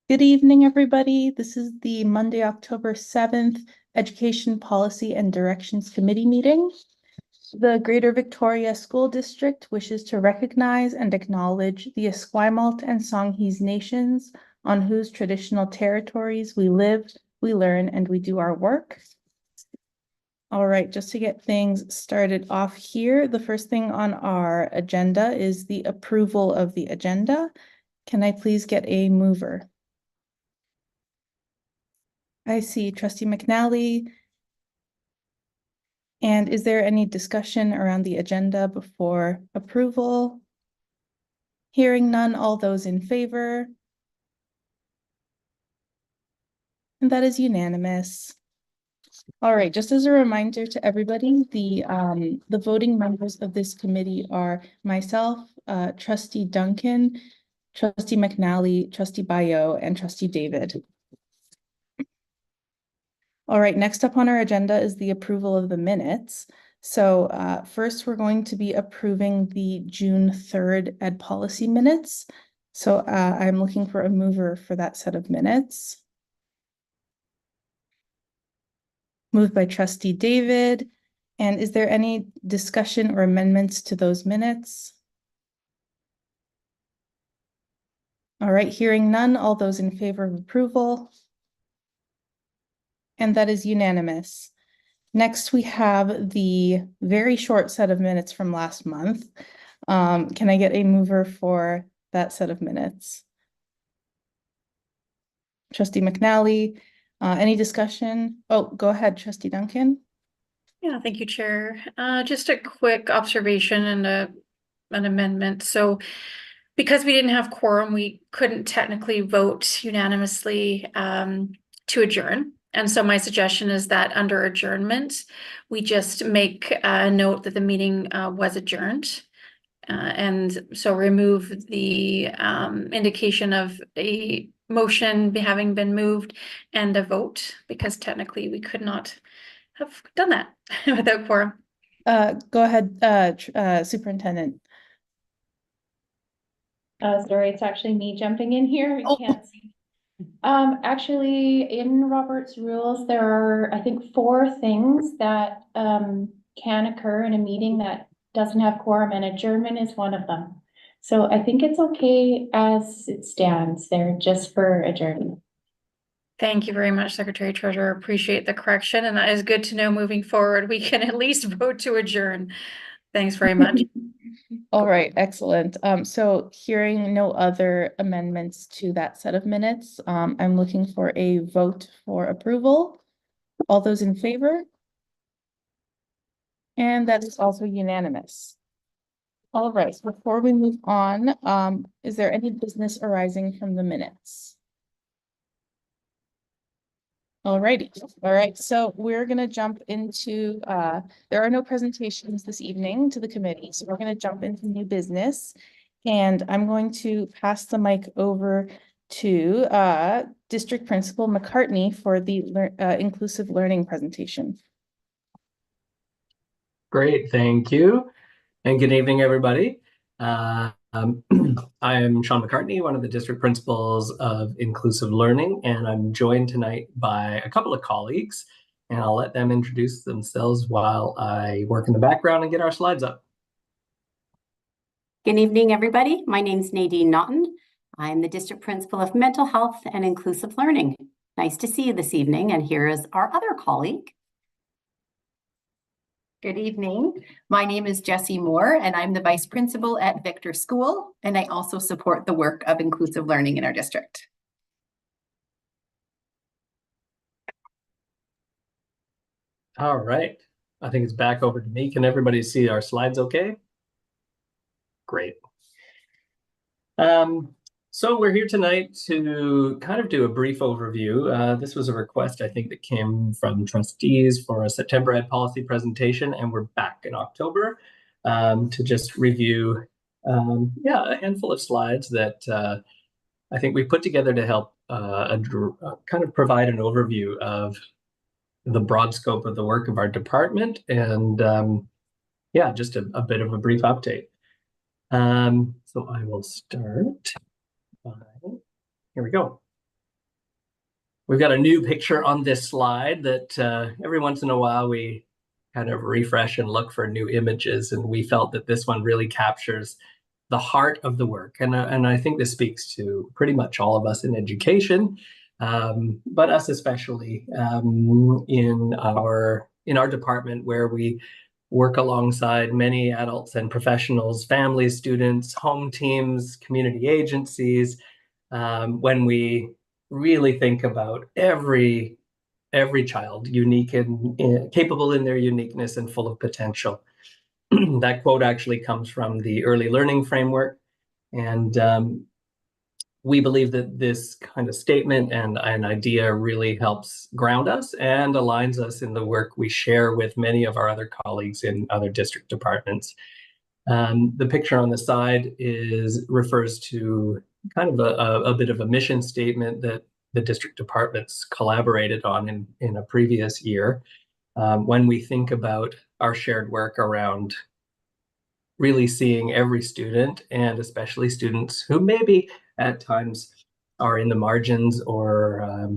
Good evening, everybody. This is the Monday, October 7th Education Policy and Directions Committee meeting. The Greater Victoria School District wishes to recognize and acknowledge the Esquimalt and Songhees nations on whose traditional territories we live, we learn, and we do our work. All right, just to get things started off here, the first thing on our agenda is the approval of the agenda. Can I please get a mover? I see Trustee McNally. And is there any discussion around the agenda before approval? Hearing none, all those in favor? And that is unanimous. All right, just as a reminder to everybody, the voting members of this committee are myself, Trustee Duncan, Trustee McNally, Trustee Bayo, and Trustee David. All right, next up on our agenda is the approval of the minutes. So first, we're going to be approving the June 3rd Ed Policy minutes. So I'm looking for a mover for that set of minutes. Moved by Trustee David. And is there any discussion or amendments to those minutes? All right, hearing none, all those in favor of approval? And that is unanimous. Next, we have the very short set of minutes from last month. Can I get a mover for that set of minutes? Trustee McNally, any discussion? Oh, go ahead, Trustee Duncan. Yeah, thank you, Chair. Just a quick observation and an amendment. So because we didn't have quorum, we couldn't technically vote unanimously to adjourn. And so my suggestion is that under adjournment, we just make a note that the meeting was adjourned. And so remove the indication of a motion having been moved and a vote, because technically we could not have done that without quorum. Go ahead, Superintendent. Sorry, it's actually me jumping in here. You Oh. can't see. Actually, in Robert's rules, there are, I think, 4 things that can occur in a meeting that doesn't have quorum, and adjournment is one of them. So I think it's okay as it stands there, just for adjournment. Thank you very much, Secretary Treasurer. Appreciate the correction, and that is good to know moving forward. We can at least vote to adjourn. Thanks very much. All right, excellent. So hearing no other amendments to that set of minutes, I'm looking for a vote for approval. All those in favor? And that is also unanimous. All right, so before we move on, is there any business arising from the minutes? All righty. All right, so we're gonna jump into, there are no presentations this evening to the committee, so we're gonna jump into new business. And I'm going to pass the mic over to District Principal McCartney for the inclusive learning presentation. Great, thank you. And good evening, everybody. I am Sean McCartney, one of the district principals of Inclusive Learning, and I'm joined tonight by a couple of colleagues, and I'll let them introduce themselves while I work in the background and get our slides up. Good evening, everybody. My name is Nadine Naughton. I'm the district principal of Mental Health and Inclusive Learning. Nice to see you this evening, and here is our other colleague. Good evening. My name is Jessie Moore, and I'm the vice principal at Victor School, and I also support the work of inclusive learning in our district. All right, I think it's back over to me. Can everybody see our slides okay? Great. So we're here tonight to kind of do a brief overview. This was a request, I think, that came from trustees for a September Ed policy presentation, and we're back in October to just review a handful of slides that I think we put together to help kind of provide an overview of the broad scope of the work of our department, and just a bit of a brief update. So I will start. Here we go. We've got a new picture on this slide that every once in a while we kind of refresh and look for new images, and we felt that this one really captures the heart of the work. And I think this speaks to pretty much all of us in education, but us especially in our department, where we work alongside many adults and professionals, families, students, home teams, community agencies, when we really think about every child unique and capable in their uniqueness and full of potential. That quote actually comes from the Early Learning Framework. And we believe that this kind of statement and an idea really helps ground us and aligns us in the work we share with many of our other colleagues in other district departments. The picture on the side refers to kind of a bit of a mission statement that the district departments collaborated on in a previous year. When we think about our shared work around really seeing every student, and especially students who maybe at times are in the margins or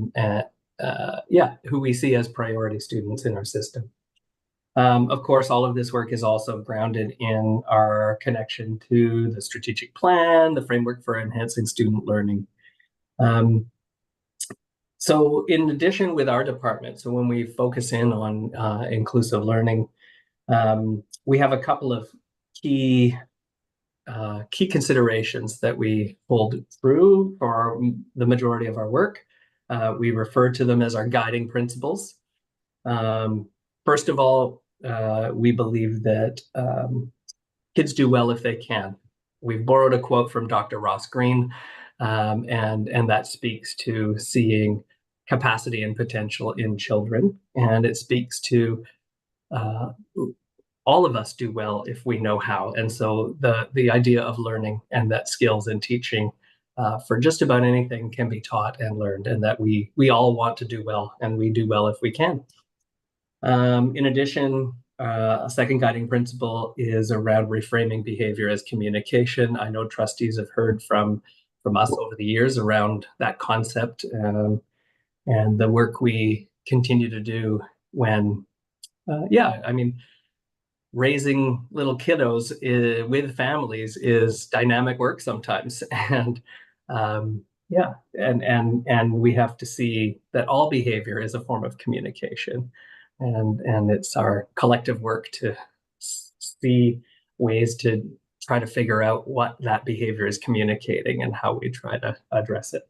who we see as priority students in our system. Of course, all of this work is also grounded in our connection to the strategic plan, the framework for enhancing student learning. So in addition with our department, so when we focus in on inclusive learning, we have a couple of key considerations that we hold through for the majority of our work. We refer to them as our guiding principles. First of all, we believe that kids do well if they can. We've borrowed a quote from Dr. Ross Greene, and that speaks to seeing capacity and potential in children. And it speaks to all of us do well if we know how. And so the idea of learning and that skills and teaching for just about anything can be taught and learned, and that we all want to do well, and we do well if we can. In addition, a second guiding principle is around reframing behavior as communication. I know trustees have heard from us over the years around that concept, and the work we continue to do when, raising little kiddos with families is dynamic work sometimes, and we have to see that all behavior is a form of communication, and it's our collective work to see ways to try to figure out what that behavior is communicating and how we try to address it.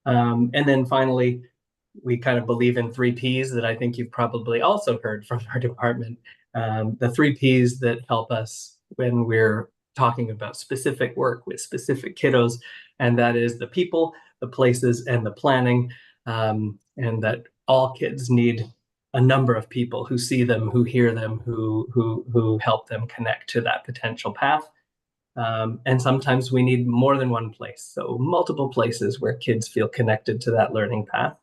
And then finally, we kind of believe in 3 Ps that I think you've probably also heard from our department. The 3 Ps that help us when we're talking about specific work with specific kiddos, and that is the people, the places, and the planning, and that all kids need a number of people who see them, who hear them, who help them connect to that potential path. And sometimes we need more than one place, so multiple places where kids feel connected to that learning path.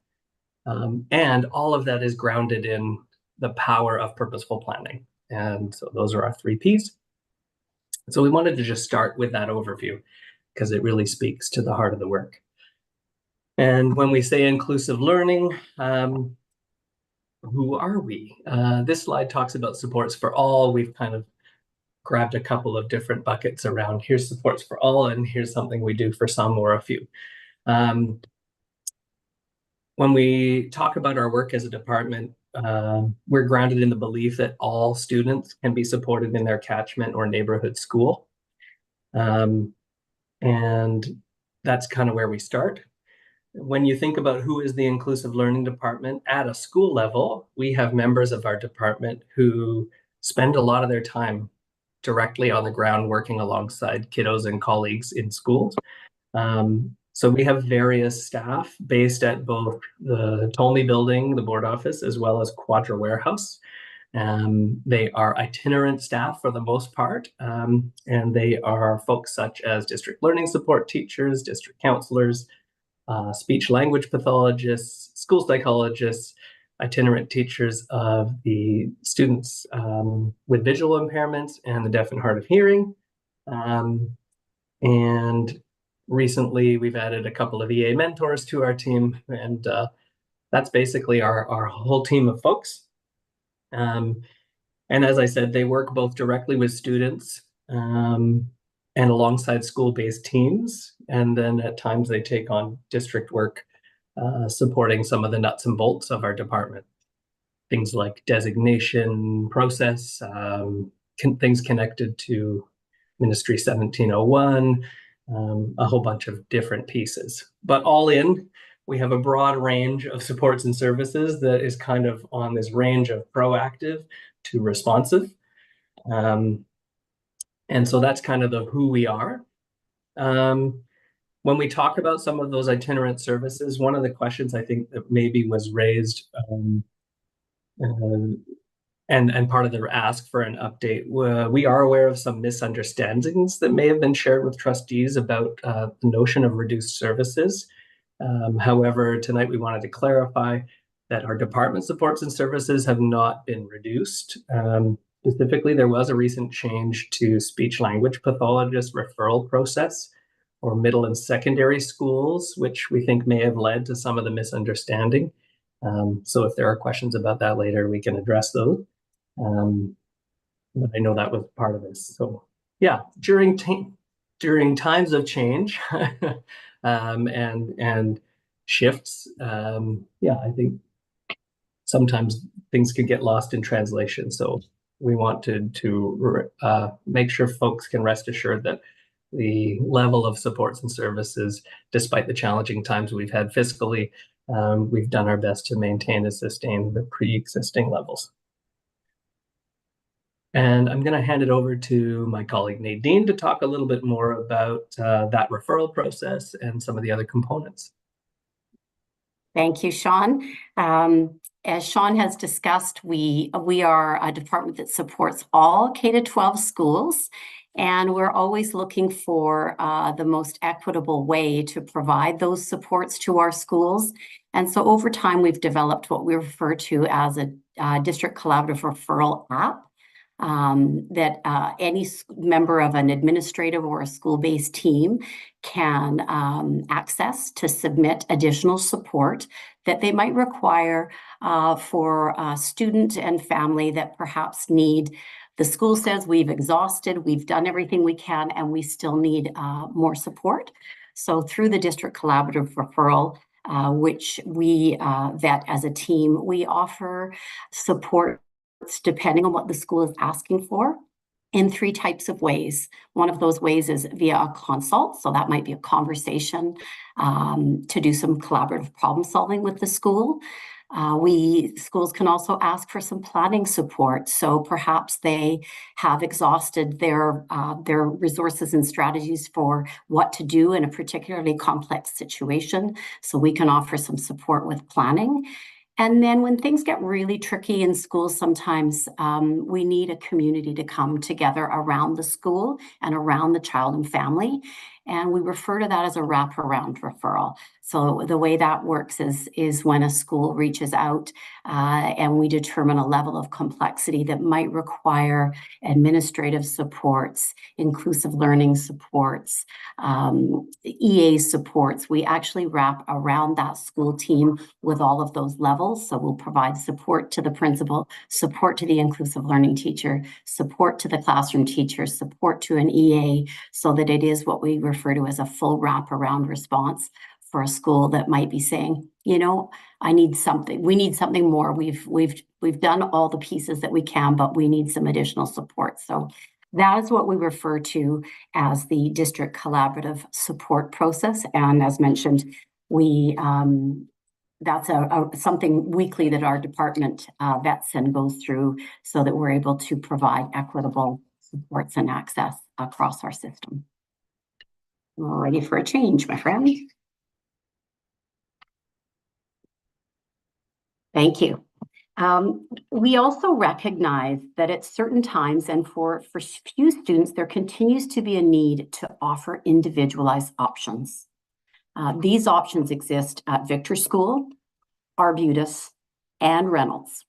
And all of that is grounded in the power of purposeful planning. And so those are our 3 Ps. So we wanted to just start with that overview because it really speaks to the heart of the work. And when we say inclusive learning, who are we? This slide talks about supports for all. We've kind of grabbed a couple of different buckets around here's supports for all, and here's something we do for some or a few. When we talk about our work as a department, we're grounded in the belief that all students can be supported in their catchment or neighborhood school. And that's kind of where we start. When you think about who is the inclusive learning department at a school level, we have members of our department who spend a lot of their time directly on the ground working alongside kiddos and colleagues in schools. So we have various staff based at both the Tolney building, the board office, as well as Quadra Warehouse. They are itinerant staff for the most part, and they are folks such as district learning support teachers, district counselors, speech language pathologists, school psychologists, itinerant teachers of the students with visual impairments and the deaf and hard of hearing. And recently we've added a couple of EA mentors to our team, and that's basically our whole team of folks. And as I said, they work both directly with students and alongside school-based teams. And then at times they take on district work, supporting some of the nuts and bolts of our department. Things like designation process, things connected to Ministry 1701, a whole bunch of different pieces. But all in, we have a broad range of supports and services that is kind of on this range of proactive to responsive. And so that's kind of the who we are. When we talk about some of those itinerant services, one of the questions I think that maybe was raised and part of the ask for an update, we are aware of some misunderstandings that may have been shared with trustees about the notion of reduced services. However, tonight we wanted to clarify that our department supports and services have not been reduced. Specifically, there was a recent change to speech language pathologist referral process for middle and secondary schools, which we think may have led to some of the misunderstanding. So if there are questions about that later, we can address those. But I know that was part of this. So yeah, during times of change and shifts, yeah, I think sometimes things could get lost in translation. So we want to make sure folks can rest assured that the level of supports and services, despite the challenging times we've had fiscally, we've done our best to maintain and sustain the pre-existing levels. And I'm going to hand it over to my colleague Nadine to talk a little bit more about that referral process and some of the other components. Thank you, Sean. As Sean has discussed, we are a department that supports all K-12 schools, and we're always looking for the most equitable way to provide those supports to our schools. And so over time, we've developed what we refer to as a district collaborative referral app. That any member of an administrative or a school-based team can access to submit additional support that they might require for a student and family that perhaps need. The school says we've exhausted, we've done everything we can, and we still need more support. So through the district collaborative referral, which we vet as a team, we offer support depending on what the school is asking for in 3 types of ways. One of those ways is via a consult. So that might be a conversation to do some collaborative problem solving with the school. Schools can also ask for some planning support. So perhaps they have exhausted their resources and strategies for what to do in a particularly complex situation. So we can offer some support with planning. And then when things get really tricky in schools, sometimes we need a community to come together around the school and around the child and family. And we refer to that as a wraparound referral. So the way that works is when a school reaches out and we determine a level of complexity that might require administrative supports, inclusive learning supports, EA supports. We actually wrap around that school team with all of those levels. So we'll provide support to the principal, support to the inclusive learning teacher, support to the classroom teacher, support to an EA, so that it is what we refer to as a full wraparound response for a school that might be saying, you know, I need something, we need something more. We've done all the pieces that we can, but we need some additional support. So that is what we refer to as the district collaborative support process. And as mentioned, that's something weekly that our department vets and goes through so that we're able to provide equitable supports and access across our system. We're ready for a change, my friend. Thank you. We also recognize that at certain times and for few students, there continues to be a need to offer individualized options. These options exist at Victor School, Arbutus, and Reynolds.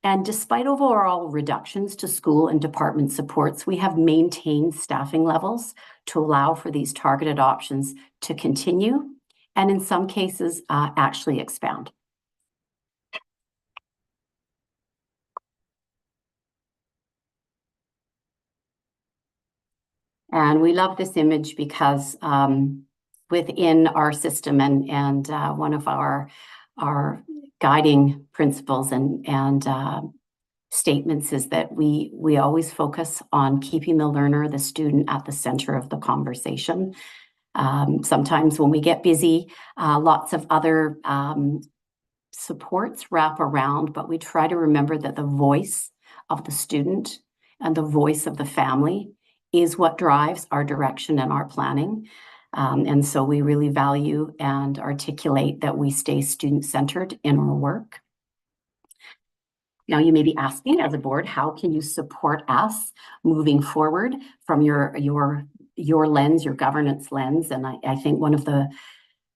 And despite overall reductions to school and department supports, we have maintained staffing levels to allow for these targeted options to continue, and in some cases, actually expand. And we love this image because within our system and one of our guiding principles and statements is that we always focus on keeping the learner, the student, at the center of the conversation. Sometimes when we get busy, lots of other supports wrap around, but we try to remember that the voice of the student and the voice of the family is what drives our direction and our planning. And so we really value and articulate that we stay student-centered in our work. Now, you may be asking as a board, how can you support us moving forward from your lens, your governance lens? And I think one of the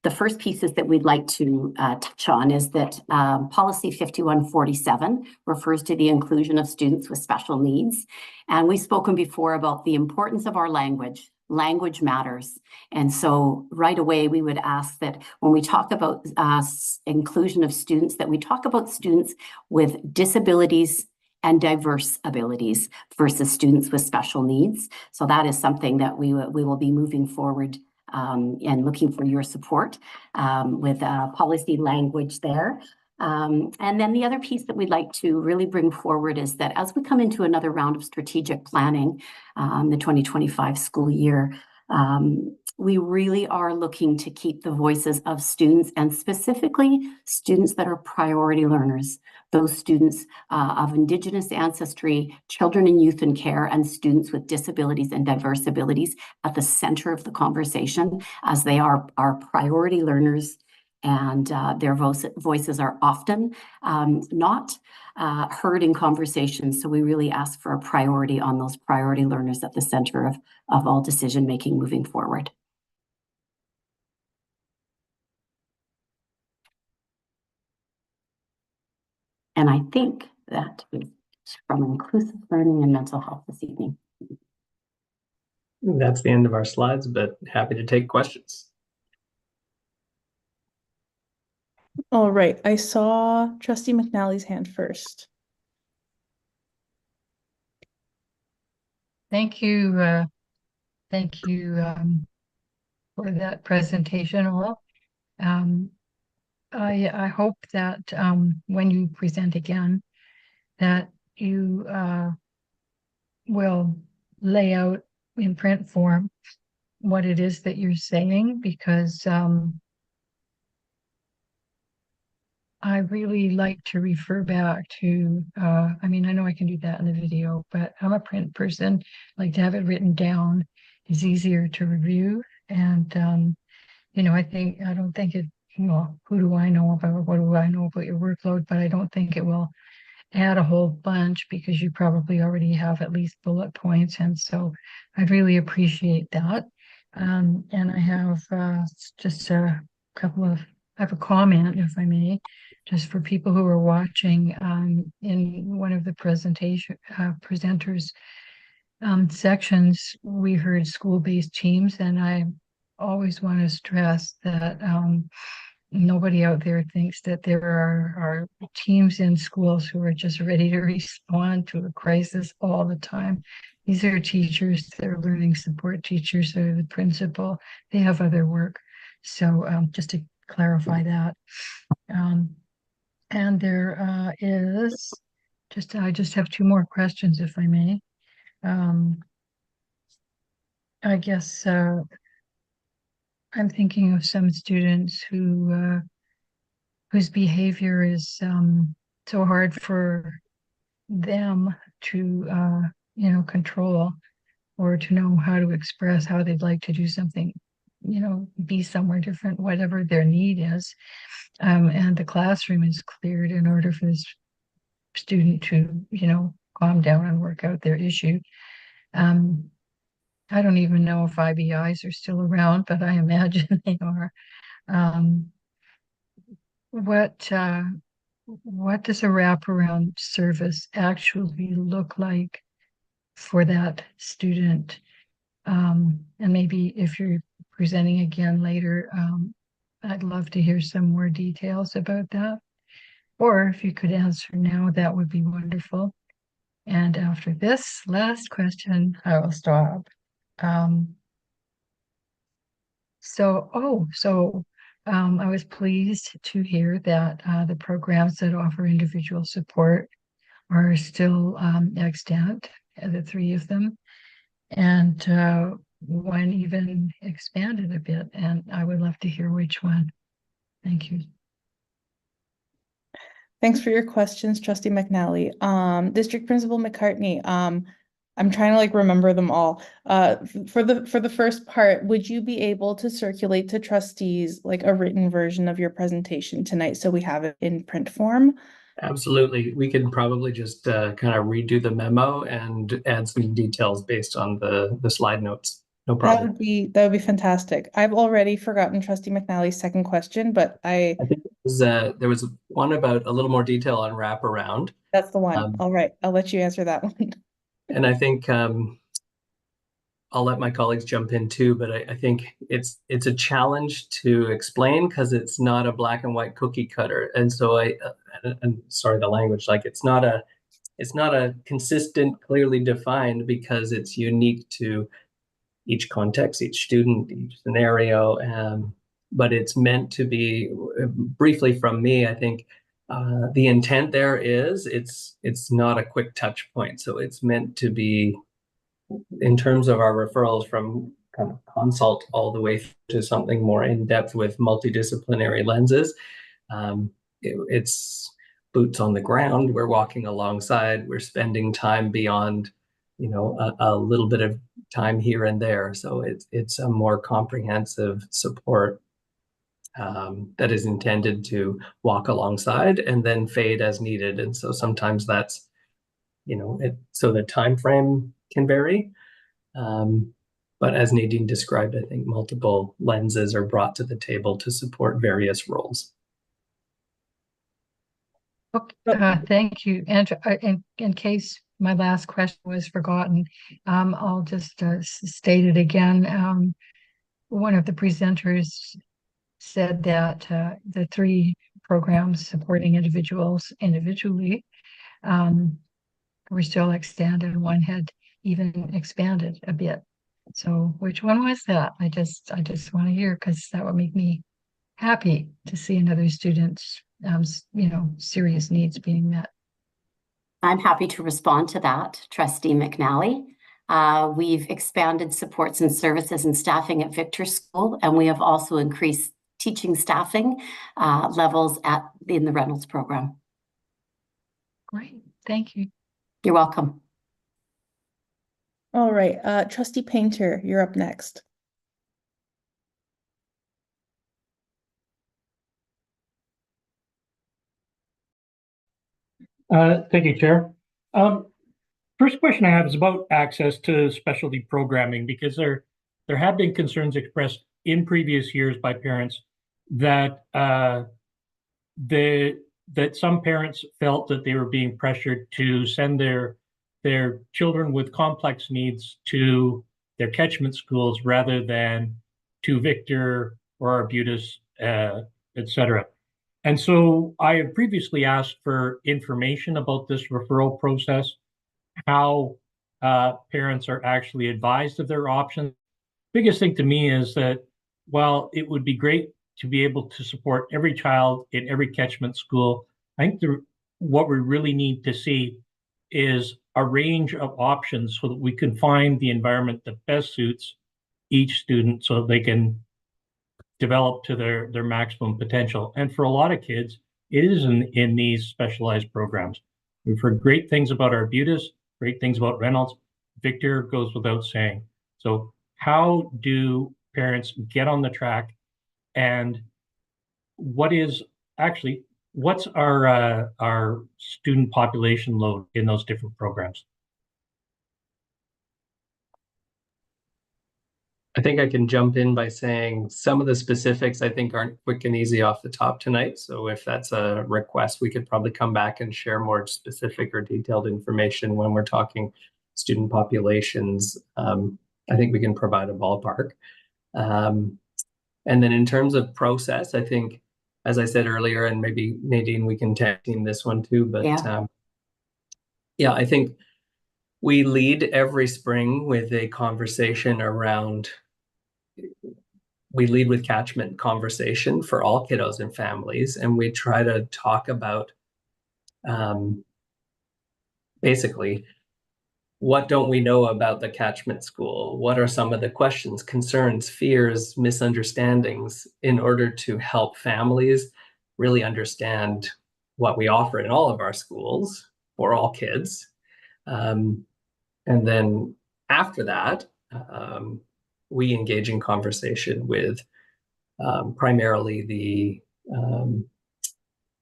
first pieces that we'd like to touch on is that policy 5147 refers to the inclusion of students with special needs. And we've spoken before about the importance of our language. Language matters. And so right away, we would ask that when we talk about inclusion of students, that we talk about students with disabilities and diverse abilities versus students with special needs. So that is something that we will be moving forward and looking for your support with policy language there. And then the other piece that we'd like to really bring forward is that as we come into another round of strategic planning, the 2025 school year, we really are looking to keep the voices of students, and specifically students that are priority learners, those students of Indigenous ancestry, children and youth in care, and students with disabilities and diverse abilities at the center of the conversation, as they are our priority learners, and their voices are often not heard in conversations. So we really ask for a priority on those priority learners at the center of all decision-making moving forward. And I think that is from Inclusive Learning and Mental Health this evening. That's the end of our slides, but happy to take questions. All right, I saw Trustee McNally's hand first. Thank you. Thank you for that presentation, all. I hope that when you present again, that you will lay out in print form what it is that you're saying, because I really like to refer back to, I mean, I know I can do that in the video, but I'm a print person, like to have it written down is easier to review. And, you know, I don't think it, well, who do I know about, what do I know about your workload, but I don't think it will add a whole bunch, because you probably already have at least bullet points. And so I'd really appreciate that. And I have just a couple of, I have a comment, if I may, just for people who are watching. In one of the presentation presenters sections, we heard school-based teams, and I always want to stress that nobody out there thinks that there are teams in schools who are just ready to respond to a crisis all the time. These are teachers, they're learning support teachers, they're the principal, they have other work. So just to clarify that. And there is I just have two more questions, if I may. I guess I'm thinking of some students whose behavior is so hard for them to you know, control, or to know how to express how they'd like to do something, you know, be somewhere different, whatever their need is. And the classroom is cleared in order for this student to, you know, calm down and work out their issue. I don't even know if IBIs are still around, but I imagine they are. What does a wraparound service actually look like for that student? And maybe if you're presenting again later, I'd love to hear some more details about that. Or if you could answer now, that would be wonderful. And after this last question, I will stop. I was pleased to hear that the programs that offer individual support are still extant, the three of them, and one even expanded a bit, and I would love to hear which one. Thank you. Thanks for your questions, Trustee McNally. District Principal McCartney, I'm trying to like remember them all. For the first part, would you be able to circulate to trustees like a written version of your presentation tonight so we have it in print form? Absolutely. We can probably just kind of redo the memo and add some details based on the slide notes. No That problem. would be fantastic. I've already forgotten Trustee McNally's second question, but I think there was one about a little more detail on wraparound. that's the one. All right, I'll let you answer that one. And I think I'll let my colleagues jump in too, but I think it's a challenge to explain because it's not a black and white cookie cutter. And so and sorry, the language, like it's not a consistent, clearly defined because it's unique to each context, each student, each scenario. But it's meant to be, briefly from me, I think the intent there is it's not a quick touch point. So it's meant to be, in terms of our referrals, from kind of consult all the way to something more in-depth with multidisciplinary lenses. It's boots on the ground. We're walking alongside. We're spending time beyond, a little bit of time here and there. So it's a more comprehensive support that is intended to walk alongside and then fade as needed. And so sometimes that's, so the time frame can vary. But as Nadine described, I think multiple lenses are brought to the table to support various roles. Okay, thank you. And in case my last question was forgotten, I'll just state it again. One of the presenters said that the three programs supporting individuals individually were still extant, and one had even expanded a bit. So which one was that? I just want to hear, because that would make me happy to see another student's serious needs being met. I'm happy to respond to that, Trustee McNally. We've expanded supports and services and staffing at Victor School, and we have also increased teaching staffing levels in the Reynolds program. Great, thank you. You're welcome. All right, Trustee Painter, you're up next. Thank you, Chair. First question I have is about access to specialty programming, because there have been concerns expressed in previous years by parents that that some parents felt that they were being pressured to send their children with complex needs to their catchment schools rather than to Victor or Arbutus, etc. And so I have previously asked for information about this referral process, how parents are actually advised of their options. Biggest thing to me is that while it would be great to be able to support every child in every catchment school, I think what we really need to see is a range of options so that we can find the environment that best suits each student so that they can develop to their maximum potential. And for a lot of kids, it is in these specialized programs. We've heard great things about Arbutus, great things about Reynolds. Victor goes without saying. So how do parents get on the track, and what's our student population load in those different programs? I think I can jump in by saying some of the specifics I think aren't quick and easy off the top tonight. So if that's a request, we could probably come back and share more specific or detailed information when we're talking student populations. I think we can provide a ballpark. And then in terms of process, I think, as I said earlier, and maybe Nadine, we can tag team this one too, but yeah, I think We lead every spring with a conversation around, we lead with catchment conversation for all kiddos and families, and we try to talk about basically, what don't we know about the catchment school? What are some of the questions, concerns, fears, misunderstandings, in order to help families really understand what we offer in all of our schools for all kids? And then after that, we engage in conversation with primarily the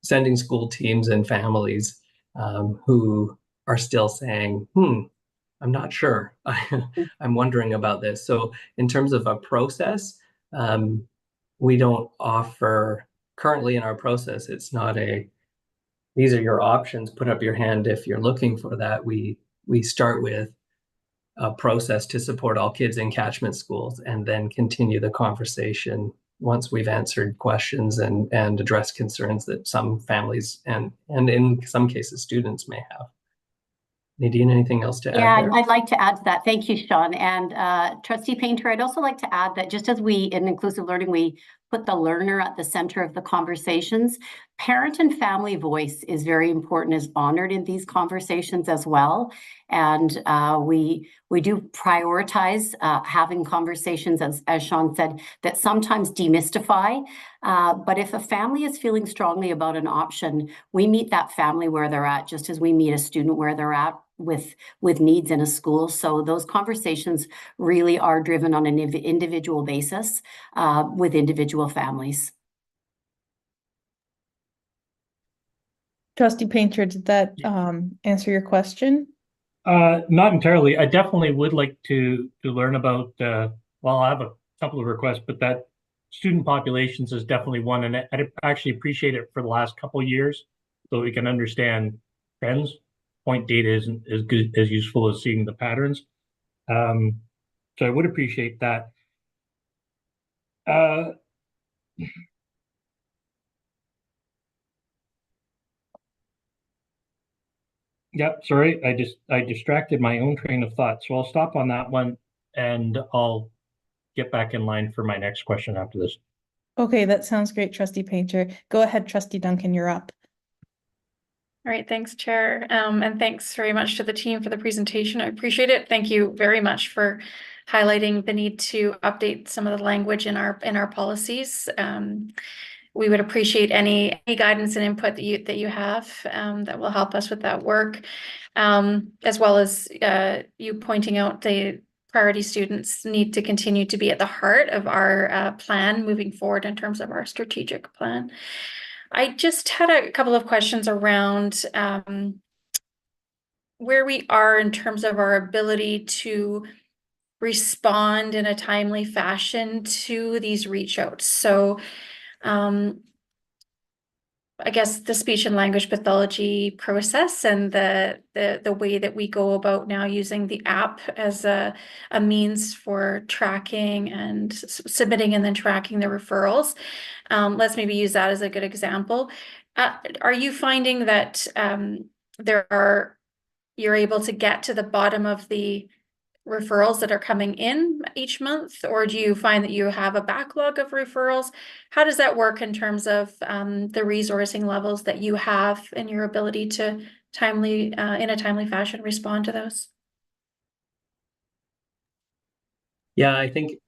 sending school teams and families who are still saying, I'm not sure. I'm wondering about this. So in terms of a process, we don't offer, currently in our process, it's not a, these are your options, put up your hand if you're looking for that. We start with a process to support all kids in catchment schools and then continue the conversation once we've answered questions and addressed concerns that some families and in some cases students may have. Nadine, anything else to add there? I'd like to add to that. Thank you, Sean. And Trustee Painter, I'd also like to add that just as we, in inclusive learning, we put the learner at the center of the conversations, parent and family voice is very important, is honored in these conversations as well. And we do prioritize having conversations, as Sean said, that sometimes demystify. But if a family is feeling strongly about an option, we meet that family where they're at, just as we meet a student where they're at with needs in a school. So those conversations really are driven on an individual basis with individual families. Trustee Painter, did that answer your question? Not entirely. I definitely would like to learn about, well, I have a couple of requests, but that student populations is definitely one. And I'd actually appreciate it for the last couple of years so we can understand trends. Point data isn't as useful as seeing the patterns. So I would appreciate that. Yep, sorry, I distracted my own train of thought. So I'll stop on that one and I'll get back in line for my next question after this. Okay, that sounds great, Trustee Painter. Go ahead, Trustee Duncan, you're up. All right, thanks, Chair. And thanks very much to the team for the presentation. I appreciate it. Thank you very much for highlighting the need to update some of the language in our policies. We would appreciate any guidance and input that you have that will help us with that work, as well as you pointing out the priority students need to continue to be at the heart of our plan moving forward in terms of our strategic plan. I just had a couple of questions around where we are in terms of our ability to respond in a timely fashion to these reach outs. So I guess the speech and language pathology process and the way that we go about now using the app as a means for tracking and submitting and then tracking the referrals. Let's maybe use that as a good example. Are you finding that you're able to get to the bottom of the referrals that are coming in each month, or do you find that you have a backlog of referrals? How does that work in terms of the resourcing levels that you have and your ability to in a timely fashion respond to those? Yeah, I think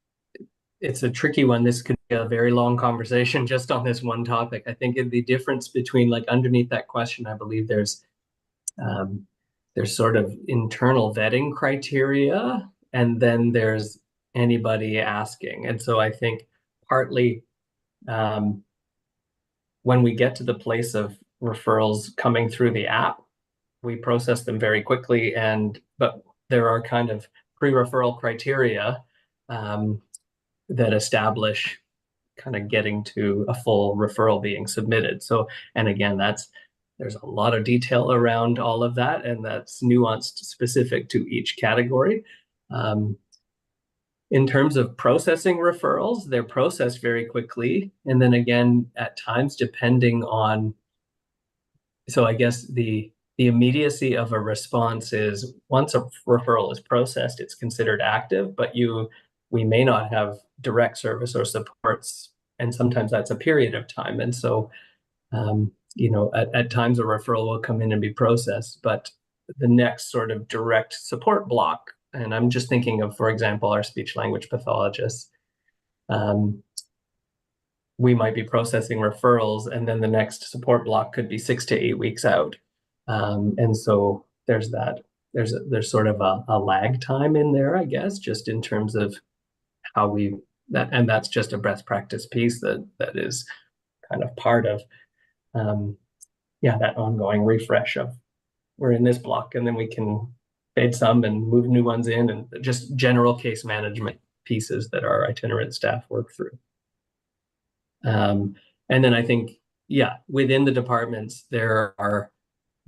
it's a tricky one. This could be a very long conversation just on this one topic. I think the difference between, like, underneath that question, I believe there's sort of internal vetting criteria, and then there's anybody asking. And so I think partly when we get to the place of referrals coming through the app, we process them very quickly, but there are kind of pre-referral criteria that establish kind of getting to a full referral being submitted. So, and again, there's a lot of detail around all of that, and that's nuanced specific to each category. In terms of processing referrals, they're processed very quickly. And then again, at times, depending on, so I guess the the immediacy of a response is once a referral is processed, it's considered active, but we may not have direct service or supports, and sometimes that's a period of time. And so, at times a referral will come in and be processed, but the next sort of direct support block, and I'm just thinking of, for example, our speech language pathologists, we might be processing referrals, and then the next support block could be 6 to 8 weeks out. And so there's sort of a lag time in there, I guess, just in terms of how and that's just a best practice piece that is kind of part of that ongoing refresh of we're in this block, and then we can fade some and move new ones in, and just general case management pieces that our itinerant staff work through. And then I think, within the departments, there are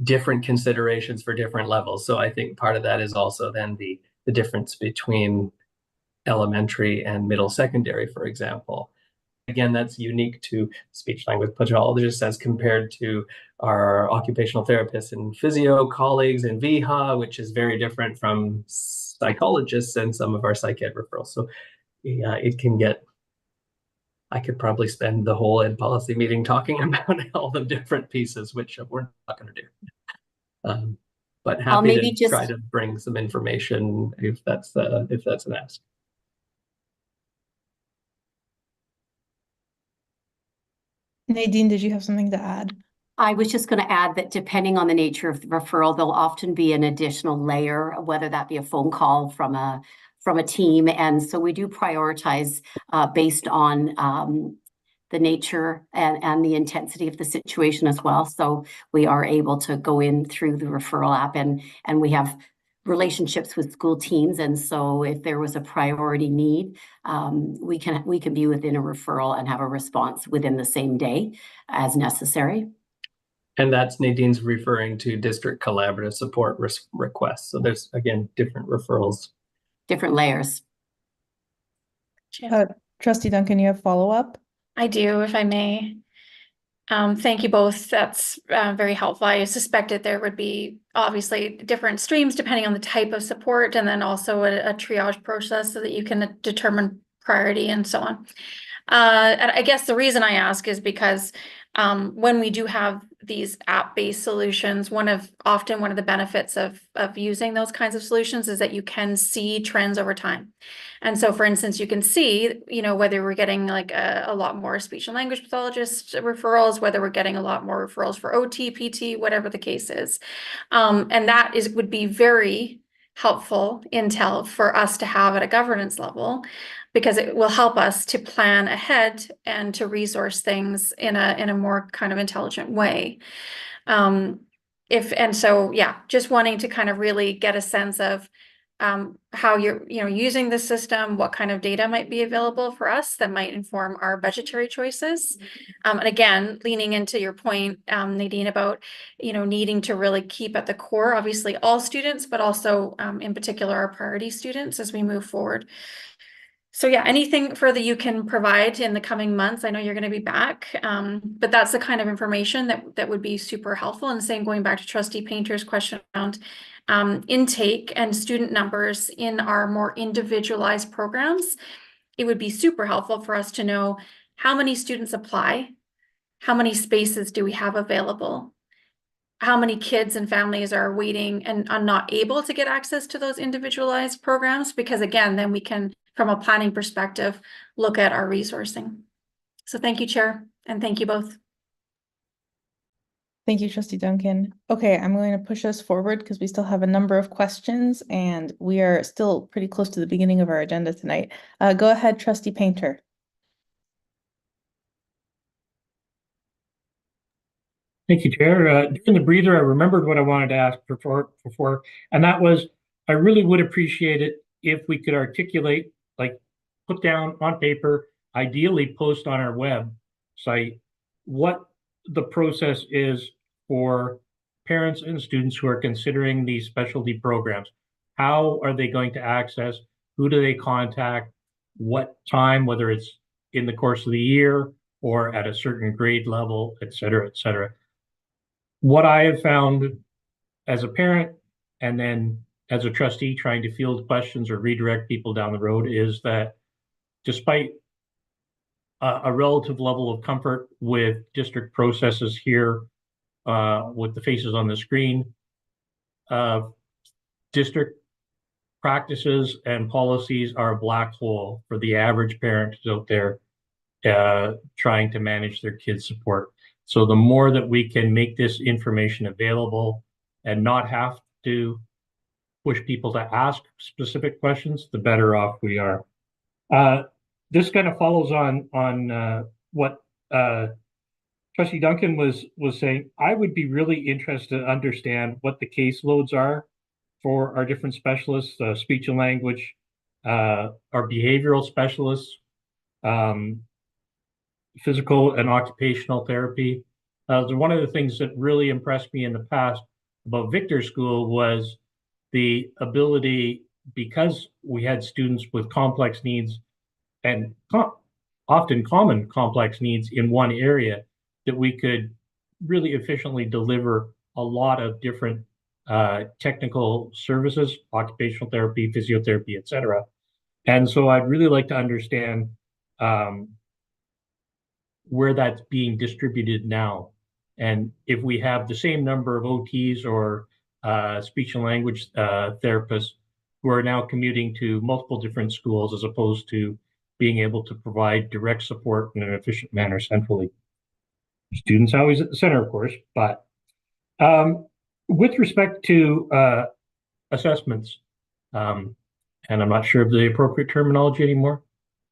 different considerations for different levels. So I think part of that is also then the difference between elementary and middle secondary, for example. Again, that's unique to speech language pathologists as compared to our occupational therapists and physio colleagues in VHA, which is very different from psychologists and some of our psych ed referrals. So it can get, I could probably spend the whole ed policy meeting talking about all the different pieces, which we're not going to do. But happy to try to bring some information if that's an ask. Nadine, did you have something to add? I was just going to add that depending on the nature of the referral, there'll often be an additional layer, whether that be a phone call from a team. And so we do prioritize based on the nature and the intensity of the situation as well. So we are able to go in through the referral app, and we have relationships with school teams. And so if there was a priority need, we can be within a referral and have a response within the same day as necessary. And that's Nadine's referring to district collaborative support requests. So there's, again, different referrals. Different layers. Trustee Duncan, you have follow-up? I do, if I may. Thank you both. That's very helpful. I suspected there would be obviously different streams depending on the type of support, and then also a triage process so that you can determine priority and so on. And I guess the reason I ask is because when we do have these app-based solutions, one of the benefits of using those kinds of solutions is that you can see trends over time. And so, for instance, you can see, whether we're getting like a lot more speech and language pathologist referrals, whether we're getting a lot more referrals for OT, PT, whatever the case is. And that would be very helpful intel for us to have at a governance level, because it will help us to plan ahead and to resource things in a more kind of intelligent way. Just wanting to kind of really get a sense of how you're using the system, what kind of data might be available for us that might inform our budgetary choices. And again, leaning into your point, Nadine, about needing to really keep at the core, obviously all students, but also in particular our priority students as we move forward. So anything further you can provide in the coming months. I know you're going to be back, but that's the kind of information that would be super helpful. And going back to Trustee Painter's question around intake and student numbers in our more individualized programs, it would be super helpful for us to know how many students apply, how many spaces do we have available, how many kids and families are waiting and are not able to get access to those individualized programs, because again, then we can, from a planning perspective, look at our resourcing. So thank you, Chair, and thank you both. Thank you, Trustee Duncan. Okay, I'm going to push us forward because we still have a number of questions and we are still pretty close to the beginning of our agenda tonight. Go ahead, Trustee Painter. Thank you, Chair. During the breather, I remembered what I wanted to ask before, and that was, I really would appreciate it if we could articulate, like put down on paper, ideally post on our website, what the process is for parents and students who are considering these specialty programs. How are they going to access? Who do they contact? What time, whether it's in the course of the year or at a certain grade level, et cetera, et cetera. What I have found as a parent and then as a trustee trying to field questions or redirect people down the road is that despite a relative level of comfort with district processes here, with the faces on the screen, district practices and policies are a black hole for the average parent who's out there trying to manage their kids' support. So the more that we can make this information available and not have to push people to ask specific questions, the better off we are. This kind of follows on what Trustee Duncan was saying. I would be really interested to understand what the caseloads are for our different specialists, speech and language, our behavioral specialists, physical and occupational therapy. One of the things that really impressed me in the past about Victor School was the ability, because we had students with complex needs and often common complex needs in one area, that we could really efficiently deliver a lot of different technical services, occupational therapy, physiotherapy, etc. And so I'd really like to understand where that's being distributed now. And if we have the same number of OTs or speech and language therapists who are now commuting to multiple different schools as opposed to being able to provide direct support in an efficient manner centrally. Students always at the center, of course, but with respect to assessments, and I'm not sure of the appropriate terminology anymore,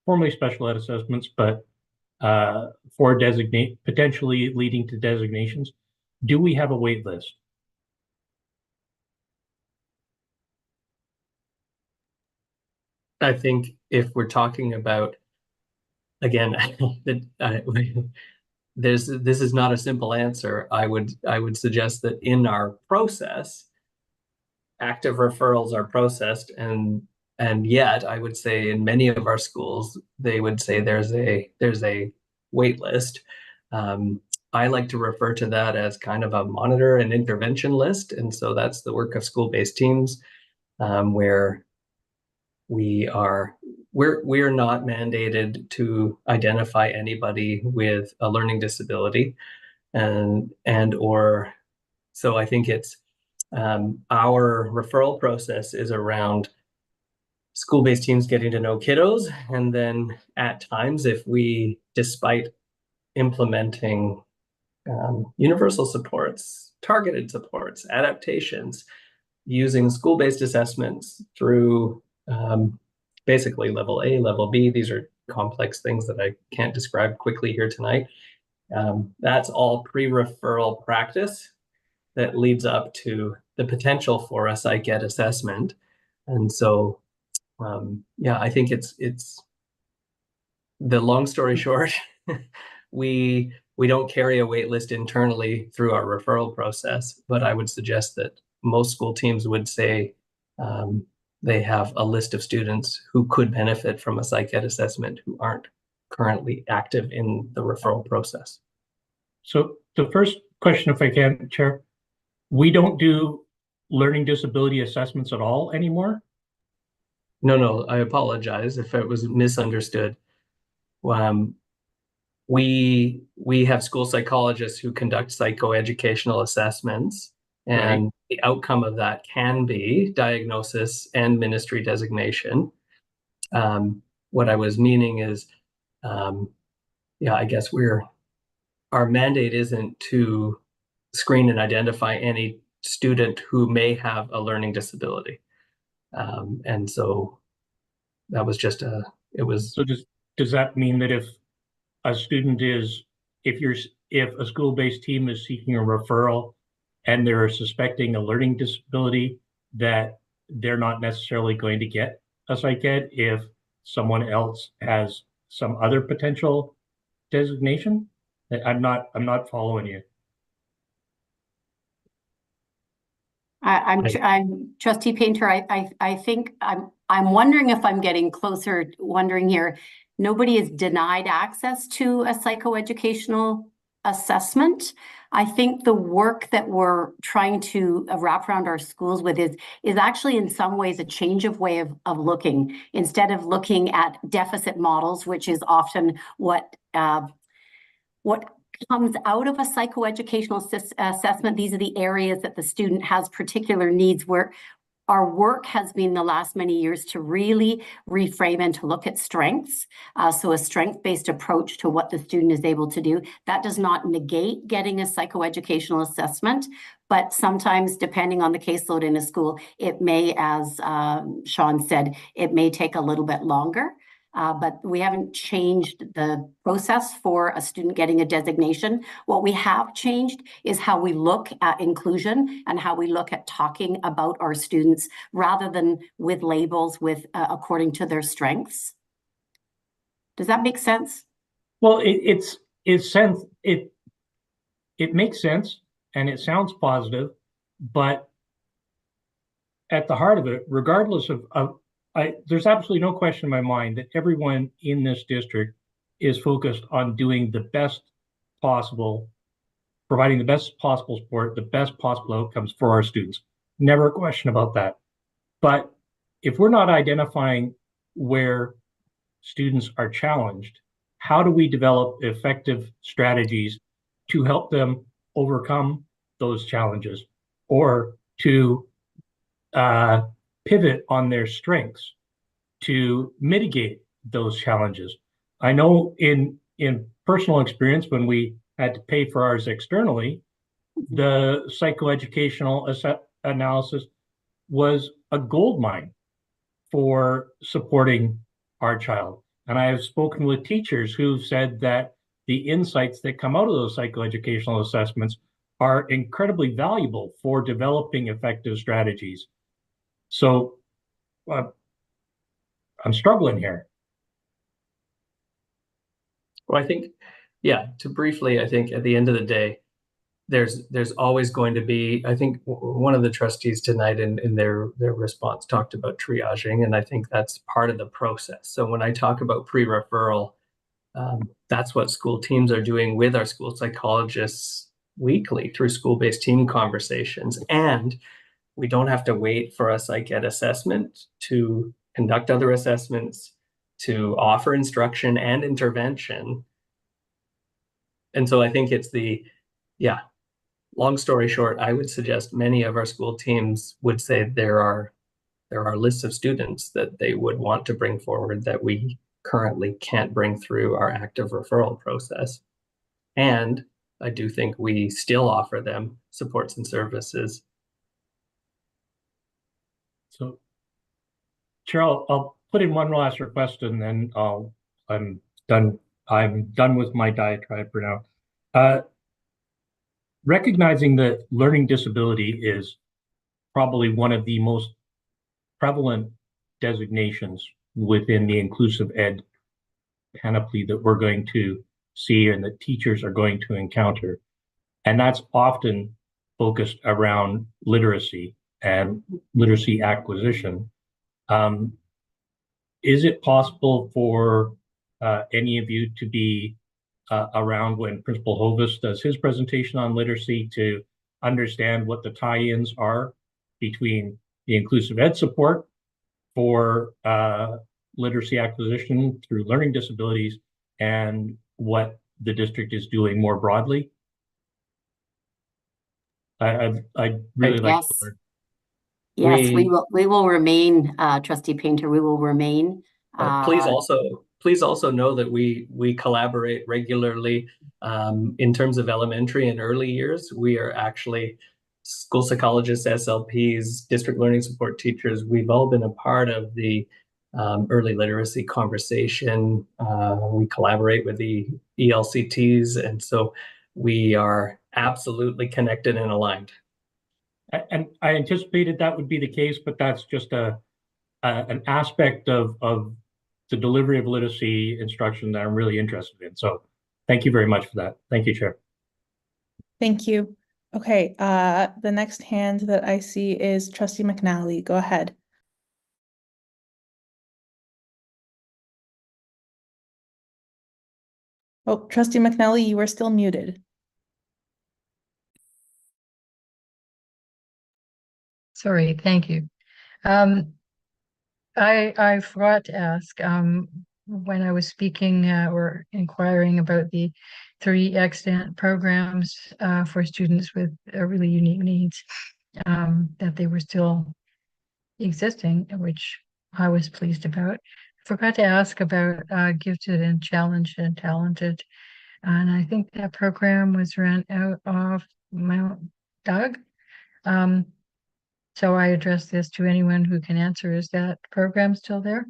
formerly special ed assessments, but for potentially leading to designations, do we have a wait list? I think if we're talking about, again, this is not a simple answer. I would suggest that in our process, active referrals are processed, and yet I would say in many of our schools they would say there's a wait list. I like to refer to that as kind of a monitor and intervention list, and so that's the work of school-based teams, where we're not mandated to identify anybody with a learning disability, or so I think it's our referral process is around school-based teams getting to know kiddos, and then at times, if we, despite implementing universal supports, targeted supports, adaptations, using school-based assessments through basically level A, level B. These are complex things that I can't describe quickly here tonight. That's all pre-referral practice that leads up to the potential for a psych ed assessment. And so, yeah, I think it's the long story short, we don't carry a wait list internally through our referral process, but I would suggest that most school teams would say they have a list of students who could benefit from a psych ed assessment who aren't currently active in the referral process. So the first question, if I can, Chair, we don't do learning disability assessments at all anymore? No, I apologize if it was misunderstood. We have school psychologists who conduct psychoeducational assessments, and right. The outcome of that can be diagnosis and ministry designation. What I was meaning is, yeah, I guess our mandate isn't to screen and identify any student who may have a learning disability. And so that was just So does that mean that if a student if a school-based team is seeking a referral and they're suspecting a learning disability, that they're not necessarily going to get a psych ed if someone else has some other potential designation? I'm not following you. I'm Trustee Painter. I think I'm wondering if I'm getting wondering here. Nobody is denied access to a psychoeducational assessment. I think the work that we're trying to wrap around our schools with is actually in some ways a change of way of looking. Instead of looking at deficit models, which is often what comes out of a psychoeducational assessment, these are the areas that the student has particular needs, where our work has been the last many years to really reframe and to look at strengths. So a strength-based approach to what the student is able to do. That does not negate getting a psychoeducational assessment, but sometimes, depending on the caseload in a school, it may, as Sean said, it may take a little bit longer. But we haven't changed the process for a student getting a designation. What we have changed is how we look at inclusion and how we look at talking about our students rather than with labels according to their strengths. Does that make sense? Well, it makes sense and it sounds positive, but at the heart of it, regardless of there's absolutely no question in my mind that everyone in this district is focused on doing the best possible, providing the best possible support, the best possible outcomes for our students. Never a question about that. But if we're not identifying where students are challenged, how do we develop effective strategies to help them overcome those challenges or to pivot on their strengths to mitigate those challenges? I know in personal experience, when we had to pay for ours externally, the psychoeducational analysis was a goldmine for supporting our child. And I have spoken with teachers who've said that the insights that come out of those psychoeducational assessments are incredibly valuable for developing effective strategies. So I'm struggling here. Well, I think, yeah, I think at the end of the day, there's always going to be, I think one of the trustees tonight in their response talked about triaging, and I think that's part of the process. So when I talk about pre-referral, that's what school teams are doing with our school psychologists weekly through school-based team conversations. And we don't have to wait for a psych ed assessment to conduct other assessments, to offer instruction and intervention. And so I think it's long story short, I would suggest many of our school teams would say there are lists of students that they would want to bring forward that we currently can't bring through our active referral process. And I do think we still offer them supports and services. So, Cheryl, I'll put in one last request and then I'm done. I'm done with my diatribe for now. Recognizing that learning disability is probably one of the most prevalent designations within the inclusive ed panoply that we're going to see and that teachers are going to encounter. And that's often focused around literacy and literacy acquisition. Is it possible for any of you to be around when Principal Hovis does his presentation on literacy to understand what the tie-ins are between the inclusive ed support for literacy acquisition through learning disabilities and what the district is doing more broadly? I'd really like to learn. Yes, we will remain, Trustee Painter, we will remain. Please also know that we collaborate regularly in terms of elementary and early years. We are actually school psychologists, SLPs, district learning support teachers. We've all been a part of the early literacy conversation. We collaborate with the ELCTs, and so we are absolutely connected and aligned. And I anticipated that would be the case, but that's just an aspect of the delivery of literacy instruction that I'm really interested in. So thank you very much for that. Thank you, Chair. Thank you. Okay, the next hand that I see is Trustee McNally. Go ahead. Oh, Trustee McNally, you are still muted. Sorry, thank you. I forgot to ask, when I was speaking or inquiring about the 3 extant programs for students with really unique needs, that they were still existing, which I was pleased about. Forgot to ask about gifted and challenged and talented. And I think that program was run out of Mount Doug. So I address this to anyone who can answer. Is that program still there?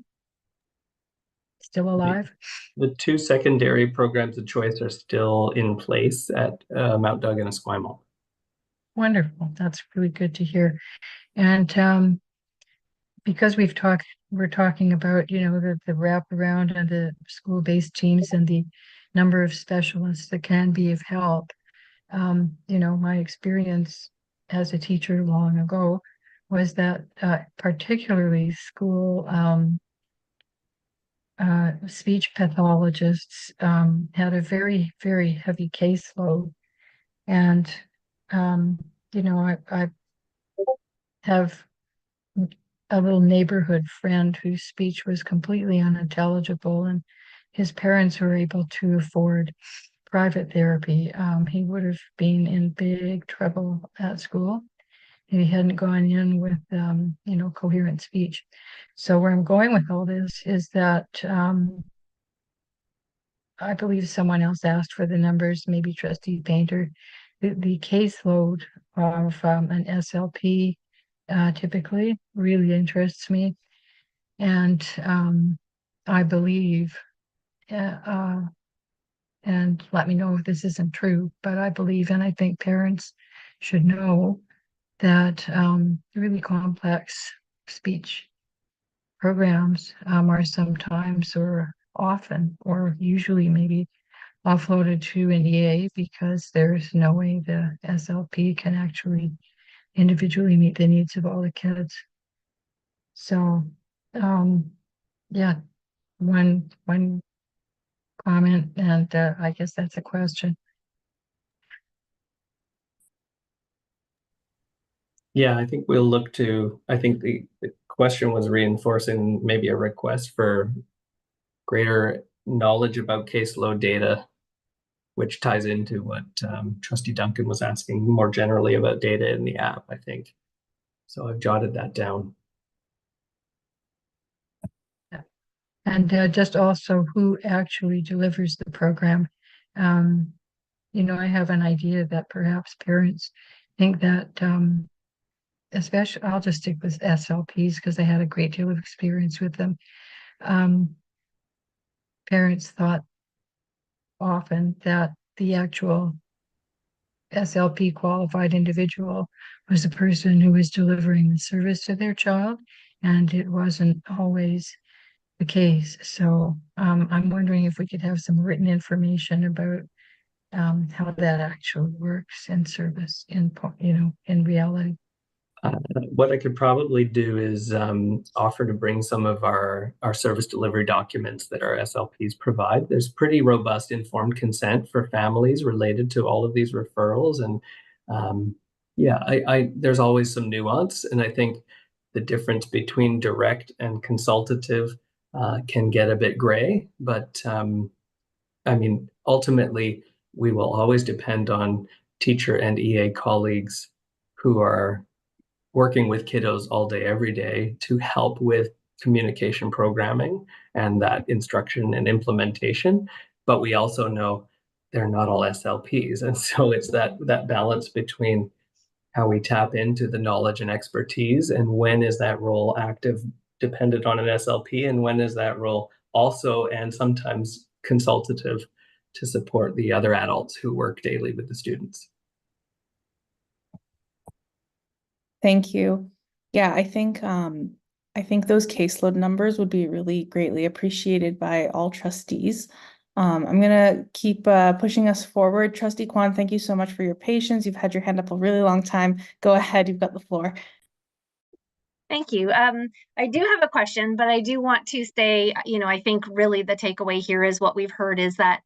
Still alive? The 2 secondary programs of choice are still in place at Mount Doug and Esquimalt. Wonderful. That's really good to hear. And because we're talking about, the wraparound and the school-based teams and the number of specialists that can be of help. My experience as a teacher long ago was that particularly school speech pathologists had a very, very heavy caseload. And, I have a little neighborhood friend whose speech was completely unintelligible, and his parents were able to afford private therapy. He would have been in big trouble at school if he hadn't gone in with, coherent speech. So where I'm going with all this is that I believe someone else asked for the numbers, maybe Trustee Painter. The caseload of an SLP typically really interests me. And I believe, and let me know if this isn't true, but I believe, and I think parents should know that really complex speech programs are sometimes or often or usually maybe offloaded to an EA because there's no way the SLP can actually individually meet the needs of all the kids. So, yeah, one comment, and I guess that's a question. Yeah, I think we'll look to, I think the question was reinforcing maybe a request for greater knowledge about caseload data, which ties into what Trustee Duncan was asking more generally about data in the app, I think. So I've jotted that down. And just also who actually delivers the program. I have an idea that perhaps parents think that, especially, I'll just stick with SLPs because I had a great deal of experience with them. Parents thought often that the actual SLP qualified individual was the person who was delivering the service to their child, and it wasn't always the case. So I'm wondering if we could have some written information about how that actually works in service, in reality. What I could probably do is offer to bring some of our service delivery documents that our SLPs provide. There's pretty robust informed consent for families related to all of these referrals. And there's always some nuance. And I think the difference between direct and consultative can get a bit gray. But ultimately, we will always depend on teacher and EA colleagues who are working with kiddos all day, every day to help with communication programming and that instruction and implementation. But we also know they're not all SLPs. And so it's that balance between how we tap into the knowledge and expertise and when is that role active, dependent on an SLP, and when is that role also and sometimes consultative to support the other adults who work daily with the students. Thank you. Yeah, I think those caseload numbers would be really greatly appreciated by all trustees. I'm gonna keep pushing us forward. Trustee Kwan, thank you so much for your patience. You've had your hand up a really long time. Go ahead, you've got the floor. Thank you. I do have a question, but I do want to say, I think really the takeaway here is what we've heard is that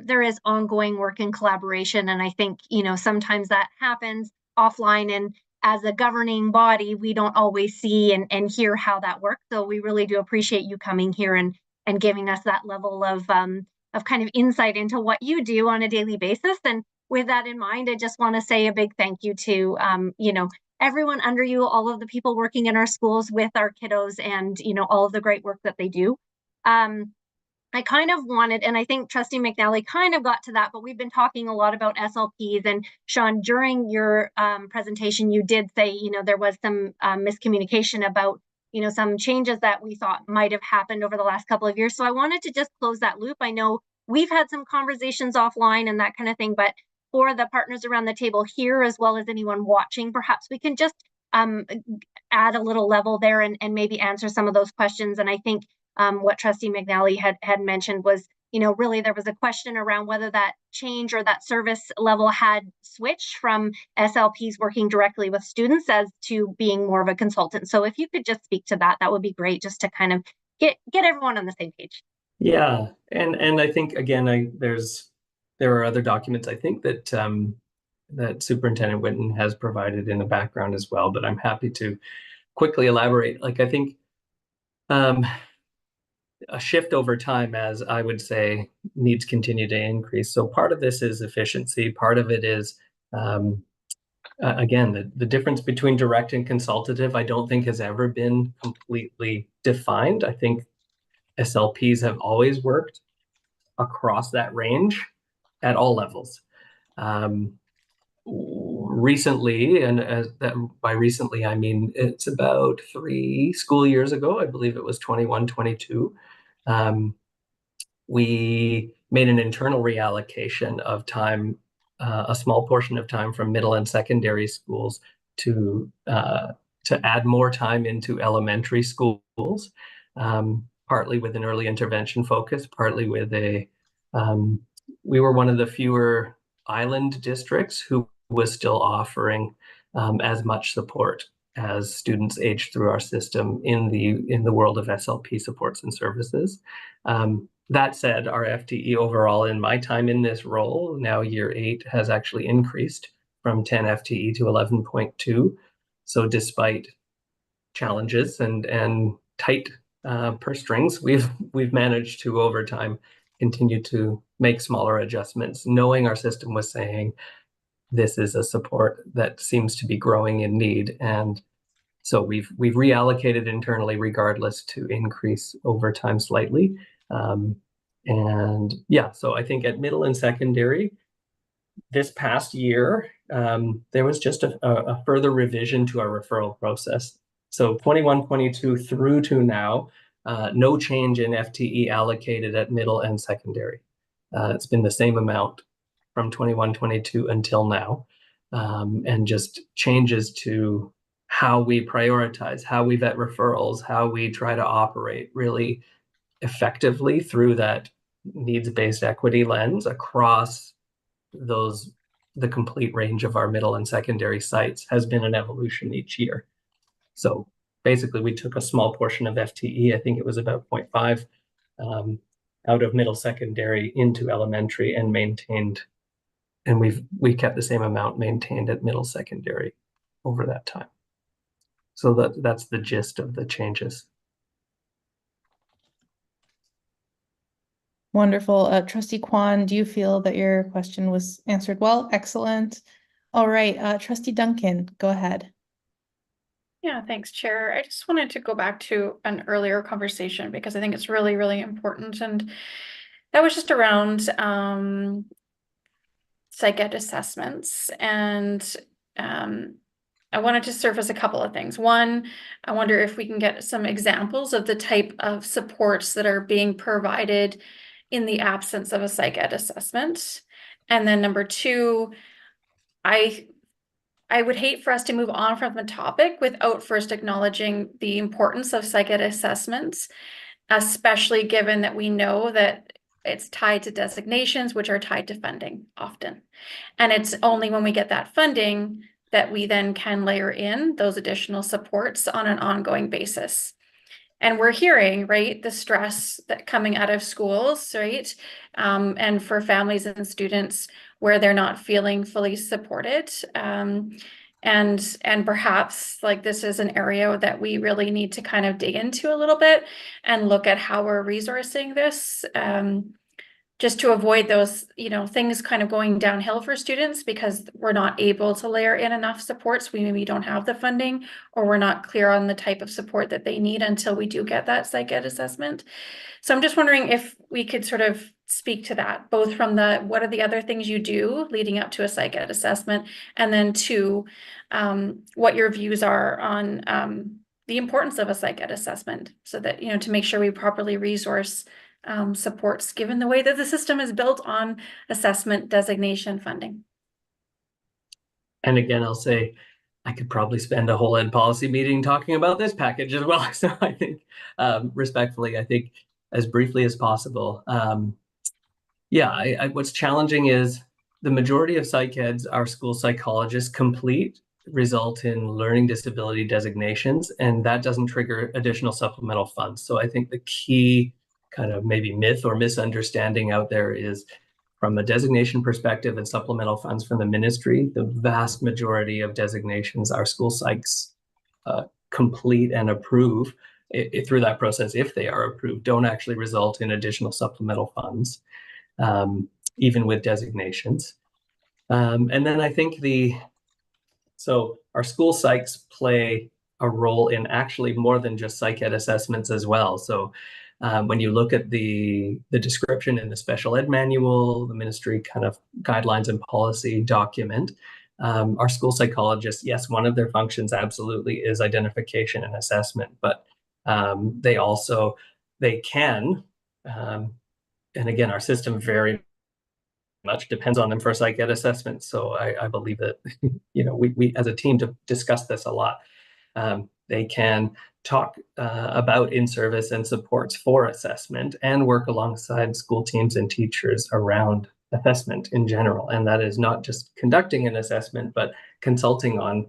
there is ongoing work and collaboration. And I think, sometimes that happens offline and as a governing body, we don't always see and hear how that works. So we really do appreciate you coming here and giving us that level of kind of insight into what you do on a daily basis. And with that in mind, I just want to say a big thank you to, you know, everyone under you, all of the people working in our schools with our kiddos, and, you know, all of the great work that they do. I kind of wanted, and I think Trustee McNally kind of got to that, but we've been talking a lot about SLPs. And Sean, during your presentation, you did say, you know, there was some miscommunication about, you know, some changes that we thought might have happened over the last couple of years. So I wanted to just close that loop. I know we've had some conversations offline and that kind of thing, but for the partners around the table here, as well as anyone watching, perhaps we can just add a little level there and maybe answer some of those questions. And I think what Trustee McNally had mentioned was, you know, really there was a question around whether that change or that service level had switched from SLPs working directly with students as to being more of a consultant. So if you could just speak to that, that would be great, just to kind of get everyone on the same page. Yeah, and I think again, there are other documents I think that that Superintendent Whitten has provided in the background as well, but I'm happy to quickly elaborate. Like, I think a shift over time, as I would say, needs continue to increase. So part of this is efficiency. Part of it is, again, the difference between direct and consultative, I don't think has ever been completely defined. I think SLPs have always worked across that range at all levels. Recently, and by recently, I mean, it's about 3 school years ago, I believe it was 21-22, we made an internal reallocation of time, a small portion of time from middle and secondary schools to add more time into elementary schools, partly with an early intervention focus, partly with we were one of the fewer island districts who was still offering as much support as students age through our system in the world of SLP supports and services. That said, our FTE overall in my time in this role, now year 8, has actually increased from 10 FTE to 11.2. So despite challenges and tight purse strings, we've managed to over time continue to make smaller adjustments, knowing our system was saying this is a support that seems to be growing in need. And so we've reallocated internally regardless to increase over time slightly. And yeah, so I think at middle and secondary, this past year, there was just a further revision to our referral process. So 21-22 through to now, no change in FTE allocated at middle and secondary. It's been the same amount from 21-22 until now, and just changes to how we prioritize, how we vet referrals, how we try to operate really effectively through that needs-based equity lens across the complete range of our middle and secondary sites has been an evolution each year. So basically, we took a small portion of FTE, I think it was about 0.5, out of middle secondary into elementary and maintained, and we kept the same amount maintained at middle secondary over that time. So that's the gist of the changes. Wonderful. Trustee Kwan, do you feel that your question was answered well? Excellent. All right, Trustee Duncan, go ahead. Yeah, thanks, Chair. I just wanted to go back to an earlier conversation because I think it's really, really important. And that was just around psych ed assessments. And I wanted to surface a couple of things. One, I wonder if we can get some examples of the type of supports that are being provided in the absence of a psych ed assessment. And then number 2, I would hate for us to move on from the topic without first acknowledging the importance of psych ed assessments, especially given that we know that it's tied to designations, which are tied to funding often. And it's only when we get that funding that we then can layer in those additional supports on an ongoing basis. And we're hearing, right, the stress that coming out of schools, right, and for families and students where they're not feeling fully supported. and perhaps like this is an area that we really need to kind of dig into a little bit and look at how we're resourcing this. Just to avoid those, things kind of going downhill for students because we're not able to layer in enough supports. We maybe don't have the funding, or we're not clear on the type of support that they need until we do get that psych ed assessment. So I'm just wondering if we could sort of speak to that, both from what are the other things you do leading up to a psych ed assessment, and then two, what your views are on the importance of a psych ed assessment, so that, to make sure we properly resource supports, given the way that the system is built on assessment designation funding. And again, I'll say I could probably spend a whole ed policy meeting talking about this package as well. So I think, respectfully, I think as briefly as possible. What's challenging is the majority of psych eds our school psychologists complete result in learning disability designations, and that doesn't trigger additional supplemental funds. So I think the key kind of maybe myth or misunderstanding out there is, from a designation perspective and supplemental funds from the ministry, the vast majority of designations our school psychs complete and approve through that process, if they are approved, don't actually result in additional supplemental funds, even with designations. And then I think so our school psychs play a role in actually more than just psych ed assessments as well. So when you look at the description in the special ed manual, the ministry kind of guidelines and policy document, our school psychologists, yes, one of their functions absolutely is identification and assessment, but they can, and again, our system very much depends on them for psych ed assessment. So I believe that, we as a team to discuss this a lot. They can talk about in-service and supports for assessment and work alongside school teams and teachers around assessment in general. And that is not just conducting an assessment, but consulting on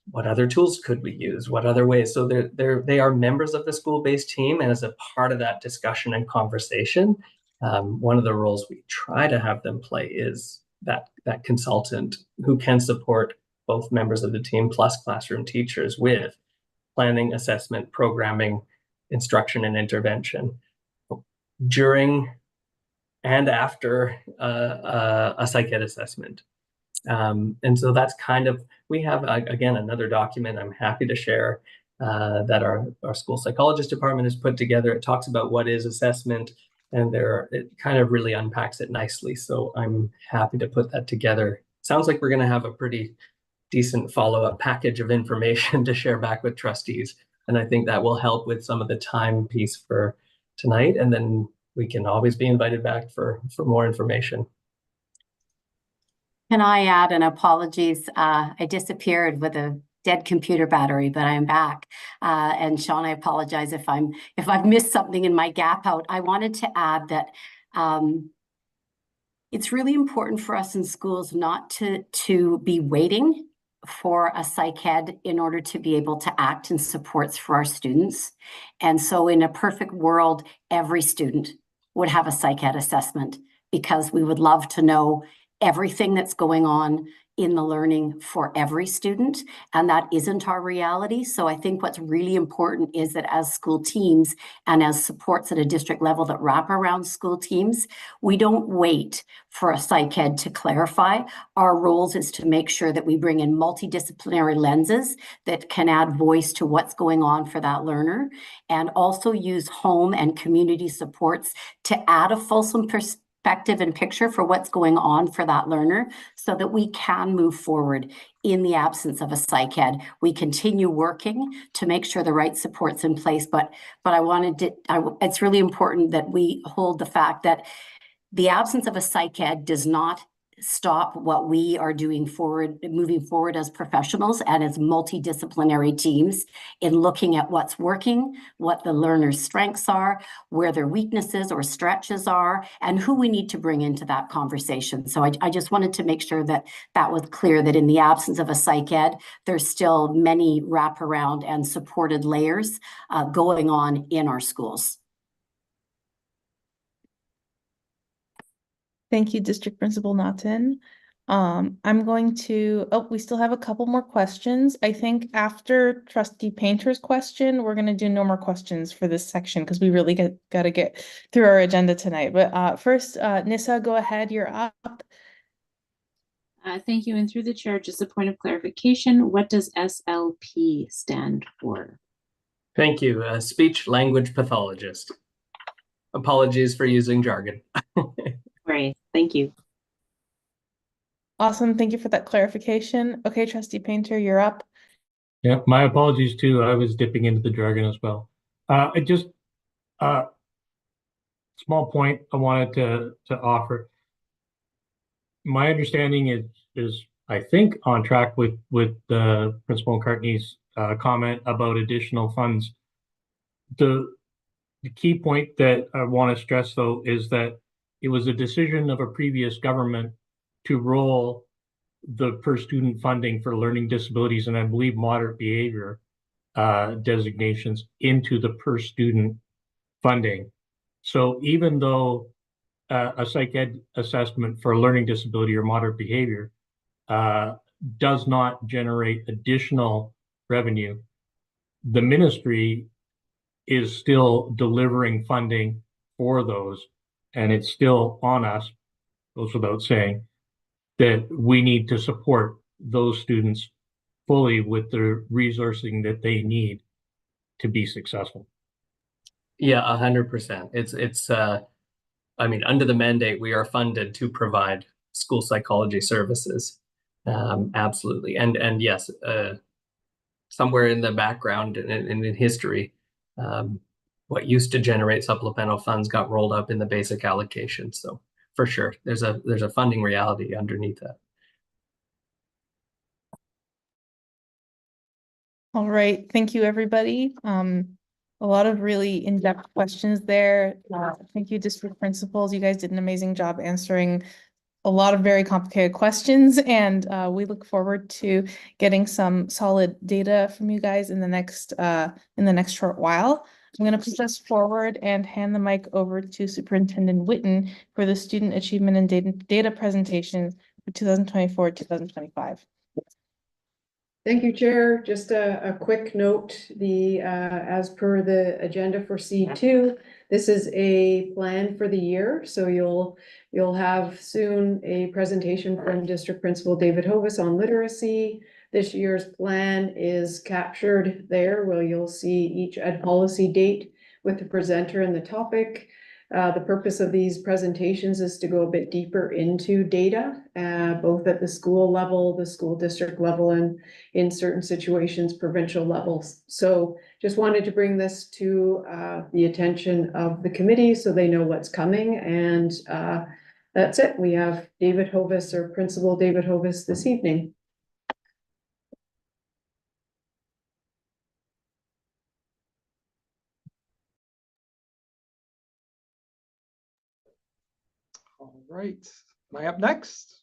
what other tools could we use, what other ways. So they are members of the school-based team, and as a part of that discussion and conversation, one of the roles we try to have them play is that consultant who can support both members of the team plus classroom teachers with planning, assessment, programming, instruction, and intervention during and after a psych ed assessment. And so that's kind of, we have, again, another document I'm happy to share that our school psychologist department has put together. It talks about what is assessment, and it kind of really unpacks it nicely. So I'm happy to put that together. Sounds like we're going to have a pretty decent follow-up package of information to share back with trustees. And I think that will help with some of the time piece for tonight. And then we can always be invited back for more information. Can I add an apologies? I disappeared with a dead computer battery, but I'm back. And Sean, I apologize if I've missed something in my gap out. I wanted to add that it's really important for us in schools not to be waiting for a psych ed in order to be able to act in supports for our students. And so in a perfect world, every student would have a psych ed assessment, because we would love to know everything that's going on in the learning for every student, and that isn't our reality. So I think what's really important is that as school teams and as supports at a district level that wrap around school teams, we don't wait for a psych ed to clarify. Our roles is to make sure that we bring in multidisciplinary lenses that can add voice to what's going on for that learner, and also use home and community supports to add a fulsome perspective and picture for what's going on for that learner, so that we can move forward in the absence of a psych ed. We continue working to make sure the right support's in place, but it's really important that we hold the fact that the absence of a psych ed does not stop what we are moving forward as professionals and as multidisciplinary teams in looking at what's working, what the learner's strengths are, where their weaknesses or stretches are, and who we need to bring into that conversation. So I just wanted to make sure that was clear, that in the absence of a psych ed, there's still many wraparound and supported layers going on in our schools. Thank you, District Principal Naughton. I'm going to, oh, we still have a couple more questions. I think after Trustee Painter's question, we're gonna do no more questions for this section because we really gotta get through our agenda tonight. But first, Nissa, go ahead, you're up. Thank you. And through the chair, just a point of clarification, what does SLP stand for? Thank you. Speech language pathologist. Apologies for using jargon. Great, thank you. Awesome, thank you for that clarification. Okay, Trustee Painter, you're up. Yeah, my apologies too. I was dipping into the jargon as well. I just small point I wanted to offer. My understanding is I think on track with Principal McCartney's comment about additional funds. The key point that I want to stress though is that it was a decision of a previous government to roll the per student funding for learning disabilities and I believe moderate behavior designations into the per student funding. So even though a psych ed assessment for learning disability or moderate behavior does not generate additional revenue, the ministry is still delivering funding for those, and it's still on us, goes without saying, that we need to support those students fully with the resourcing that they need to be successful. Yeah, 100%. It's I mean, under the mandate, we are funded to provide school psychology services. Absolutely. And yes, somewhere in the background and in history, what used to generate supplemental funds got rolled up in the basic allocation. So for sure, there's a funding reality underneath that. All right, thank you, everybody. A lot of really in-depth questions there. Thank you, district principals. You guys did an amazing job answering a lot of very complicated questions, and we look forward to getting some solid data from you guys in the next short while. I'm going to push us forward and hand the mic over to Superintendent Whitten for the student achievement and data presentation for 2024-2025. Thank you, Chair. Just a quick note, as per the agenda for C2, this is a plan for the year. So you'll have soon a presentation from District Principal David Hovis on literacy. This year's plan is captured there, where you'll see each ed policy date with the presenter and the topic. The purpose of these presentations is to go a bit deeper into data, both at the school level, the school district level, and in certain situations, provincial levels. So just wanted to bring this to the attention of the committee so they know what's coming. And that's it. We have David Hovis, or Principal David Hovis, this evening. All right, am I up next?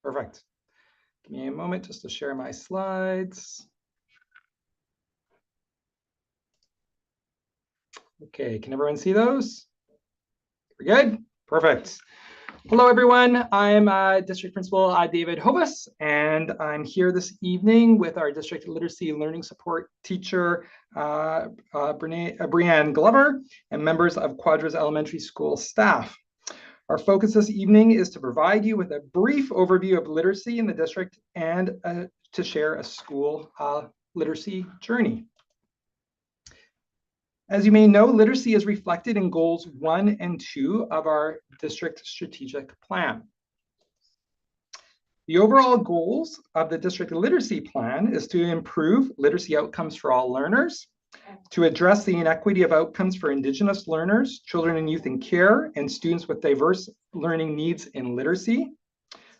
Perfect. Give me a moment just to share my slides. Okay, can everyone see those? We're good? Perfect. Hello, everyone. I'm District Principal David Hovis, and I'm here this evening with our District Literacy Learning Support teacher, Brianne Glover, and members of Quadras Elementary School staff. Our focus this evening is to provide you with a brief overview of literacy in the district and to share a school literacy journey. As you may know, literacy is reflected in goals 1 and 2 of our district strategic plan. The overall goals of the district literacy plan is to improve literacy outcomes for all learners, to address the inequity of outcomes for Indigenous learners, children and youth in care, and students with diverse learning needs in literacy,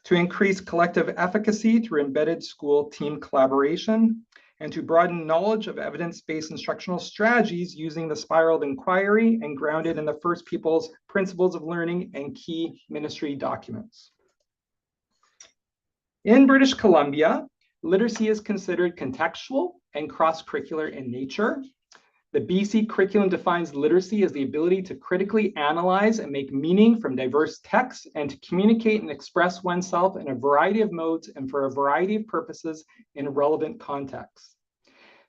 to increase collective efficacy through embedded school team collaboration, and to broaden knowledge of evidence-based instructional strategies using the spiral of inquiry and grounded in the First Peoples principles of learning and key ministry documents. In British Columbia, literacy is considered contextual and cross-curricular in nature. The BC curriculum defines literacy as the ability to critically analyze and make meaning from diverse texts and to communicate and express oneself in a variety of modes and for a variety of purposes in relevant contexts.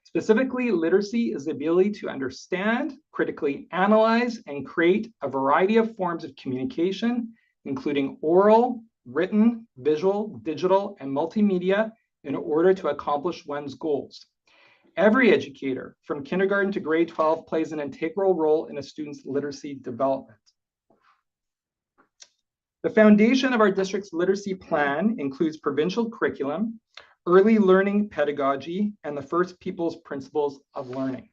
Specifically, literacy is the ability to understand, critically analyze, and create a variety of forms of communication, including oral, written, visual, digital, and multimedia, in order to accomplish one's goals. Every educator, from kindergarten to grade 12, plays an integral role in a student's literacy development. The foundation of our district's literacy plan includes provincial curriculum, early learning pedagogy, and the First People's Principles of Learning.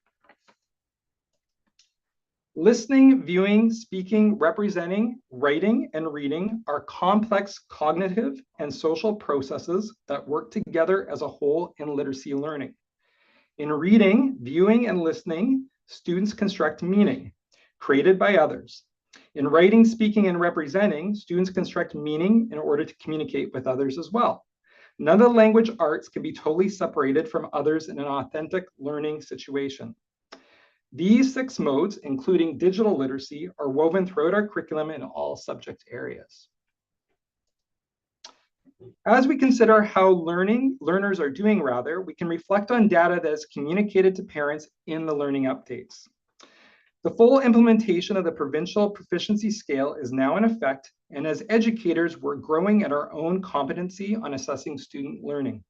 Listening, viewing, speaking, representing, writing, and reading are complex cognitive and social processes that work together as a whole in literacy learning. In reading, viewing, and listening, students construct meaning created by others. In writing, speaking, and representing, students construct meaning in order to communicate with others as well. None of the language arts can be totally separated from others in an authentic learning situation. These 6 modes, including digital literacy, are woven throughout our curriculum in all subject areas. As we consider how learners are doing, we can reflect on data that is communicated to parents in the learning updates. The full implementation of the provincial proficiency scale is now in effect, and as educators, we're growing at our own competency on assessing student learning.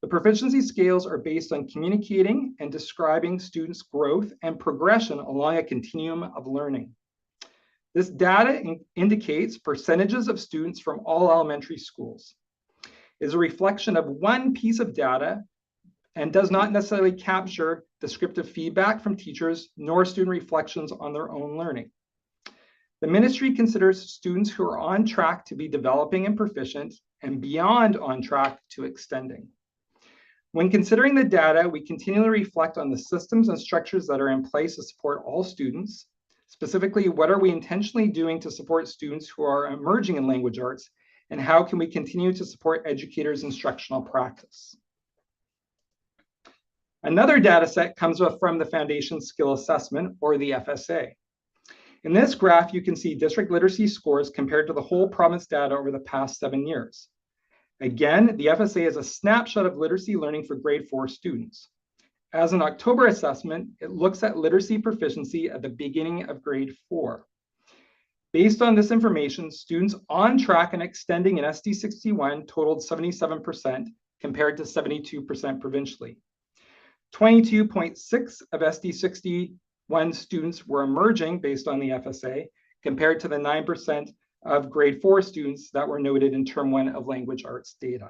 The proficiency scales are based on communicating and describing students' growth and progression along a continuum of learning. This data indicates percentages of students from all elementary schools. It is a reflection of one piece of data and does not necessarily capture descriptive feedback from teachers nor student reflections on their own learning. The ministry considers students who are on track to be developing and proficient and beyond on track to extending. When considering the data, we continually reflect on the systems and structures that are in place to support all students. Specifically, what are we intentionally doing to support students who are emerging in language arts, and how can we continue to support educators' instructional practice? Another data set comes from the Foundation Skill Assessment, or the FSA. In this graph, you can see district literacy scores compared to the whole province data over the past 7 years. Again, the FSA is a snapshot of literacy learning for grade 4 students. As an October assessment, it looks at literacy proficiency at the beginning of grade 4. Based on this information, students on track and extending in SD61 totaled 77% compared to 72% provincially. 22.6 of SD61 students were emerging based on the FSA compared to the 9% of grade 4 students that were noted in term 1 of language arts data.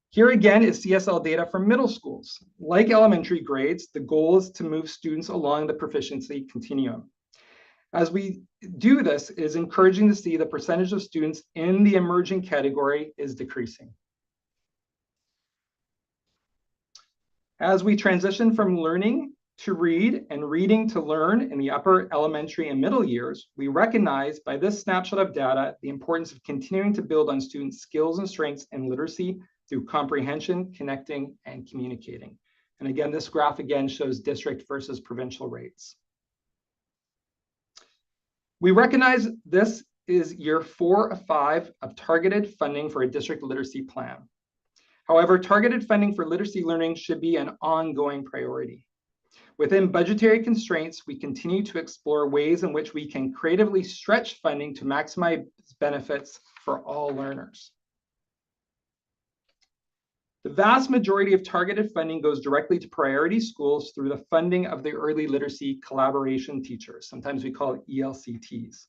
Here again is CSL data from middle schools. Like elementary grades, the goal is to move students along the proficiency continuum. As we do this, it is encouraging to see the percentage of students in the emerging category is decreasing. As we transition from learning to read and reading to learn in the upper elementary and middle years, we recognize by this snapshot of data the importance of continuing to build on students' skills and strengths in literacy through comprehension, connecting, and communicating. And again, this graph again shows district versus provincial rates. We recognize this is year 4 of 5 of targeted funding for a district literacy plan. However, targeted funding for literacy learning should be an ongoing priority. Within budgetary constraints, we continue to explore ways in which we can creatively stretch funding to maximize benefits for all learners. The vast majority of targeted funding goes directly to priority schools through the funding of the early literacy collaboration teachers. Sometimes we call it ELCTs.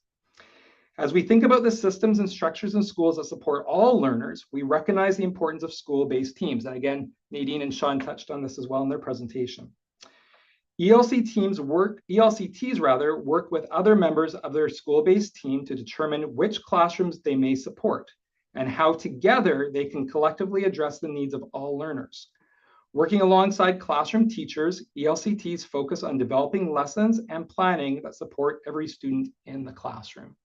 As we think about the systems and structures in schools that support all learners, we recognize the importance of school-based teams. And again, Nadine and Sean touched on this as well in their presentation. ELCTs work with other members of their school-based team to determine which classrooms they may support and how together they can collectively address the needs of all learners. Working alongside classroom teachers, ELCTs focus on developing lessons and planning that support every student in the classroom.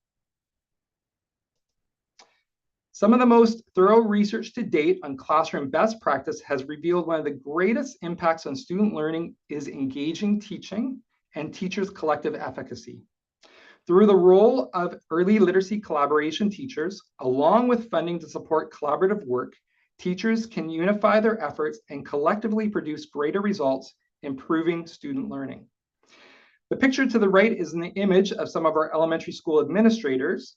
Some of the most thorough research to date on classroom best practice has revealed one of the greatest impacts on student learning is engaging teaching and teachers' collective efficacy. Through the role of early literacy collaboration teachers, along with funding to support collaborative work, teachers can unify their efforts and collectively produce greater results, improving student learning. The picture to the right is an image of some of our elementary school administrators.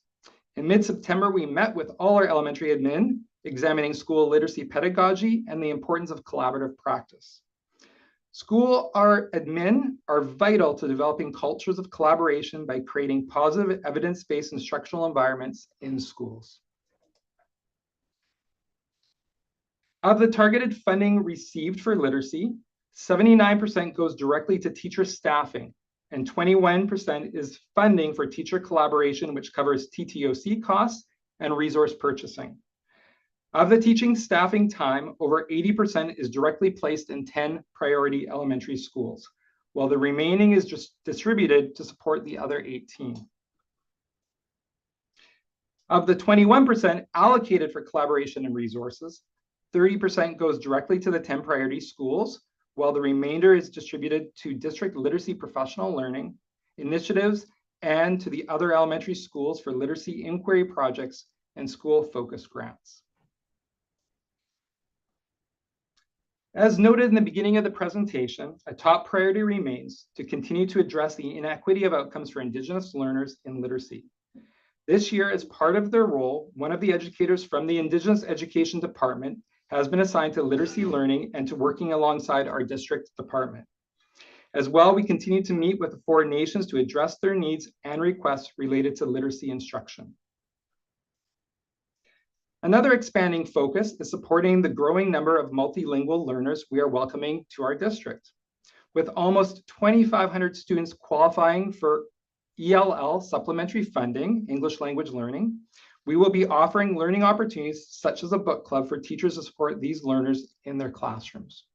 In mid-September, we met with all our elementary admin, examining school literacy pedagogy and the importance of collaborative practice. School admin are vital to developing cultures of collaboration by creating positive evidence-based instructional environments in schools. Of the targeted funding received for literacy, 79% goes directly to teacher staffing, and 21% is funding for teacher collaboration, which covers TTOC costs and resource purchasing. Of the teaching staffing time, over 80% is directly placed in 10 priority elementary schools, while the remaining is just distributed to support the other 18. Of the 21% allocated for collaboration and resources, 30% goes directly to the 10 priority schools, while the remainder is distributed to district literacy professional learning initiatives and to the other elementary schools for literacy inquiry projects and school focus grants. As noted in the beginning of the presentation, a top priority remains to continue to address the inequity of outcomes for Indigenous learners in literacy. This year, as part of their role, one of the educators from the Indigenous Education Department has been assigned to literacy learning and to working alongside our district department. As well, we continue to meet with the 4 nations to address their needs and requests related to literacy instruction. Another expanding focus is supporting the growing number of multilingual learners we are welcoming to our district. With almost 2,500 students qualifying for ELL supplementary funding, English language learning, we will be offering learning opportunities such as a book club for teachers to support these learners in their classrooms.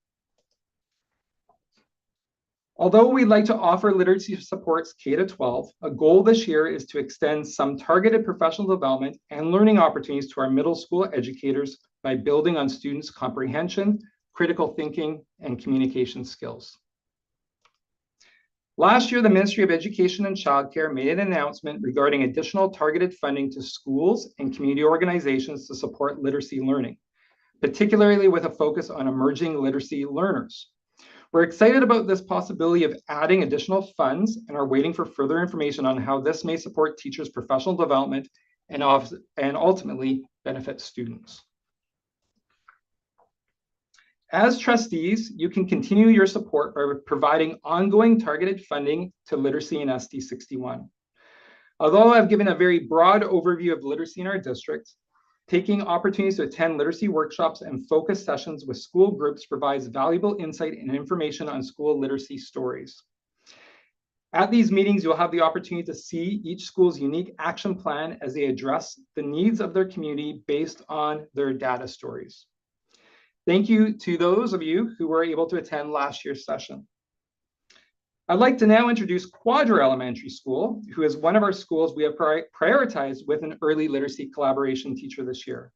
Although we'd like to offer literacy supports K-12, a goal this year is to extend some targeted professional development and learning opportunities to our middle school educators by building on students' comprehension, critical thinking, and communication skills. Last year, the Ministry of Education and Childcare made an announcement regarding additional targeted funding to schools and community organizations to support literacy learning, particularly with a focus on emerging literacy learners. We're excited about this possibility of adding additional funds and are waiting for further information on how this may support teachers' professional development and ultimately benefit students. As trustees, you can continue your support by providing ongoing targeted funding to literacy in SD 61. Although I've given a very broad overview of literacy in our district, taking opportunities to attend literacy workshops and focus sessions with school groups provides valuable insight and information on school literacy stories. At these meetings, you'll have the opportunity to see each school's unique action plan as they address the needs of their community based on their data stories. Thank you to those of you who were able to attend last year's session. I'd like to now introduce Quadra Elementary School, who is one of our schools we have prioritized with an early literacy collaboration teacher this year.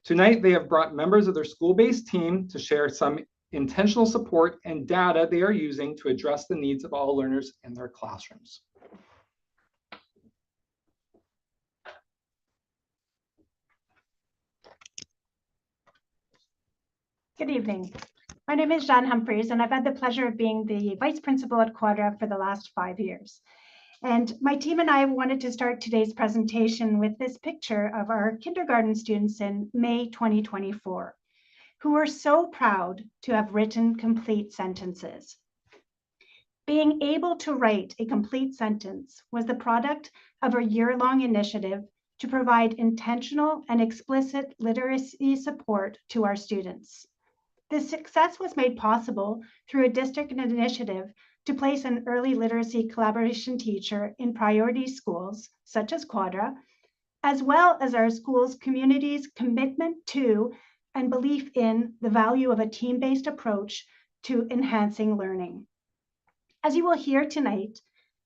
Tonight, they have brought members of their school-based team to share some intentional support and data they are using to address the needs of all learners in their classrooms. Good evening. My name is Jeanne Humphreys, and I've had the pleasure of being the vice principal at Quadra for the last 5 years. And my team and I wanted to start today's presentation with this picture of our kindergarten students in May 2024, who were so proud to have written complete sentences. Being able to write a complete sentence was the product of a year-long initiative to provide intentional and explicit literacy support to our students. This success was made possible through a district initiative to place an early literacy collaboration teacher in priority schools, such as Quadra, as well as our school's community's commitment to and belief in the value of a team-based approach to enhancing learning. As you will hear tonight,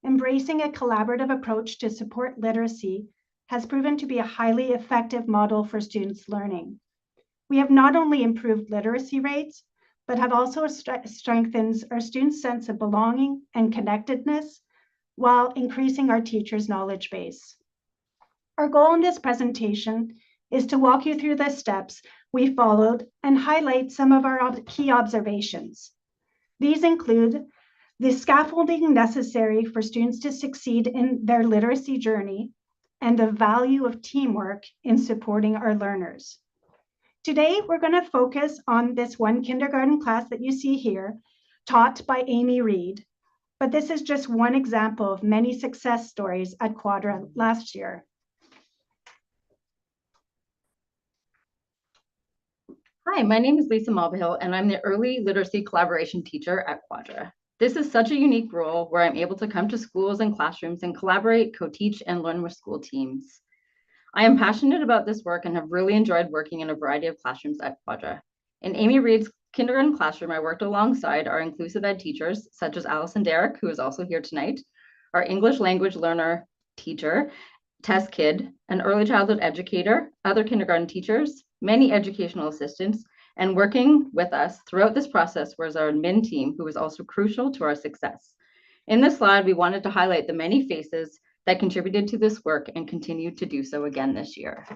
embracing a collaborative approach to support literacy has proven to be a highly effective model for students' learning. We have not only improved literacy rates, but have also strengthened our students' sense of belonging and connectedness while increasing our teachers' knowledge base. Our goal in this presentation is to walk you through the steps we followed and highlight some of our key observations. These include the scaffolding necessary for students to succeed in their literacy journey and the value of teamwork in supporting our learners. Today, we're going to focus on this one kindergarten class that you see here, taught by Amy Reed. But this is just one example of many success stories at Quadra last year. Hi, my name is Lisa Malvahill, and I'm the Early Literacy Collaboration Teacher at Quadra. This is such a unique role where I'm able to come to schools and classrooms and collaborate, co-teach, and learn with school teams. I am passionate about this work and have really enjoyed working in a variety of classrooms at Quadra. In Amy Reed's kindergarten classroom, I worked alongside our inclusive ed teachers, such as Allison Derrick, who is also here tonight, our English language learner teacher, Tess Kidd, an early childhood educator, other kindergarten teachers, many educational assistants, and working with us throughout this process was our admin team, who was also crucial to our success. In this slide, we wanted to highlight the many faces that contributed to this work and continue to do so again this year.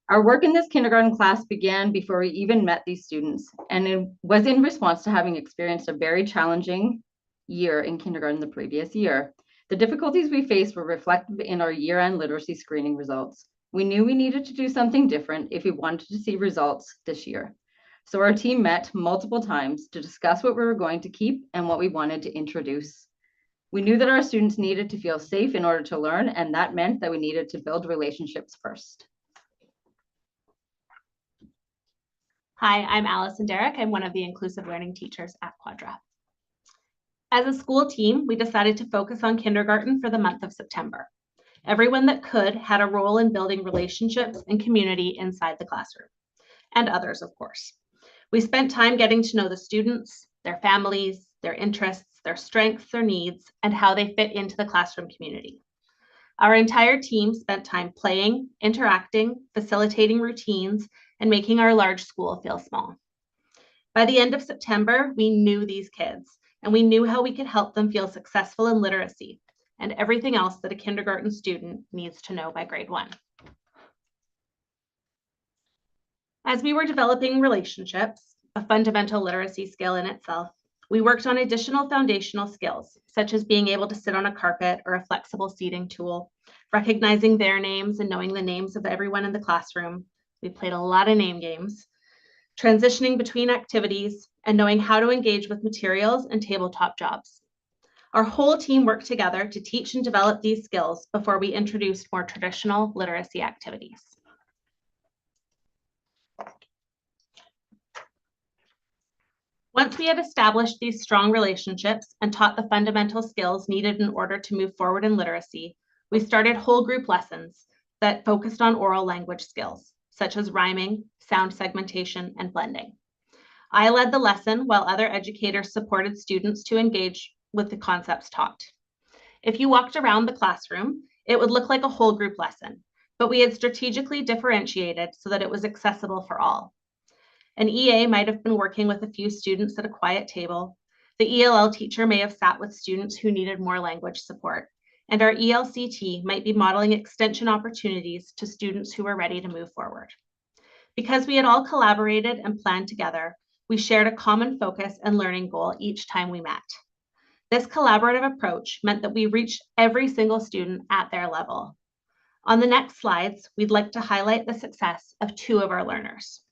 Our work in this kindergarten class began before we even met these students, and it was in response to having experienced a very challenging year in kindergarten the previous year. The difficulties we faced were reflected in our year-end literacy screening results. We knew we needed to do something different if we wanted to see results this year. So our team met multiple times to discuss what we were going to keep and what we wanted to introduce. We knew that our students needed to feel safe in order to learn, and that meant that we needed to build relationships first. Hi, I'm Allison Derrick. I'm one of the inclusive learning teachers at Quadra. As a school team, we decided to focus on kindergarten for the month of September. Everyone that could had a role in building relationships and community inside the classroom, and others, of course. We spent time getting to know the students, their families, their interests, their strengths, their needs, and how they fit into the classroom community. Our entire team spent time playing, interacting, facilitating routines, and making our large school feel small. By the end of September, we knew these kids, and we knew how we could help them feel successful in literacy and everything else that a kindergarten student needs to know by grade 1. As we were developing relationships, a fundamental literacy skill in itself, we worked on additional foundational skills, such as being able to sit on a carpet or a flexible seating tool, recognizing their names and knowing the names of everyone in the classroom. We played a lot of name games, transitioning between activities, and knowing how to engage with materials and tabletop jobs. Our whole team worked together to teach and develop these skills before we introduced more traditional literacy activities. Once we had established these strong relationships and taught the fundamental skills needed in order to move forward in literacy, we started whole group lessons that focused on oral language skills, such as rhyming, sound segmentation, and blending. I led the lesson while other educators supported students to engage with the concepts taught. If you walked around the classroom, it would look like a whole group lesson, but we had strategically differentiated so that it was accessible for all. An EA might have been working with a few students at a quiet table. The ELL teacher may have sat with students who needed more language support, and our ELCT might be modeling extension opportunities to students who were ready to move forward. Because we had all collaborated and planned together, we shared a common focus and learning goal each time we met. This collaborative approach meant that we reached every single student at their level. On the next slides, we'd like to highlight the success of 2 of our learners.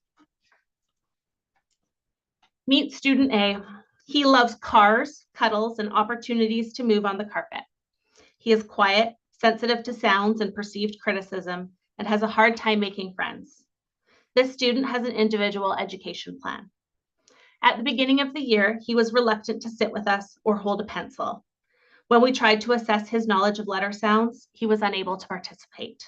Meet student A. He loves cars, cuddles, and opportunities to move on the carpet. He is quiet, sensitive to sounds and perceived criticism, and has a hard time making friends. This student has an individual education plan. At the beginning of the year, he was reluctant to sit with us or hold a pencil. When we tried to assess his knowledge of letter sounds, he was unable to participate.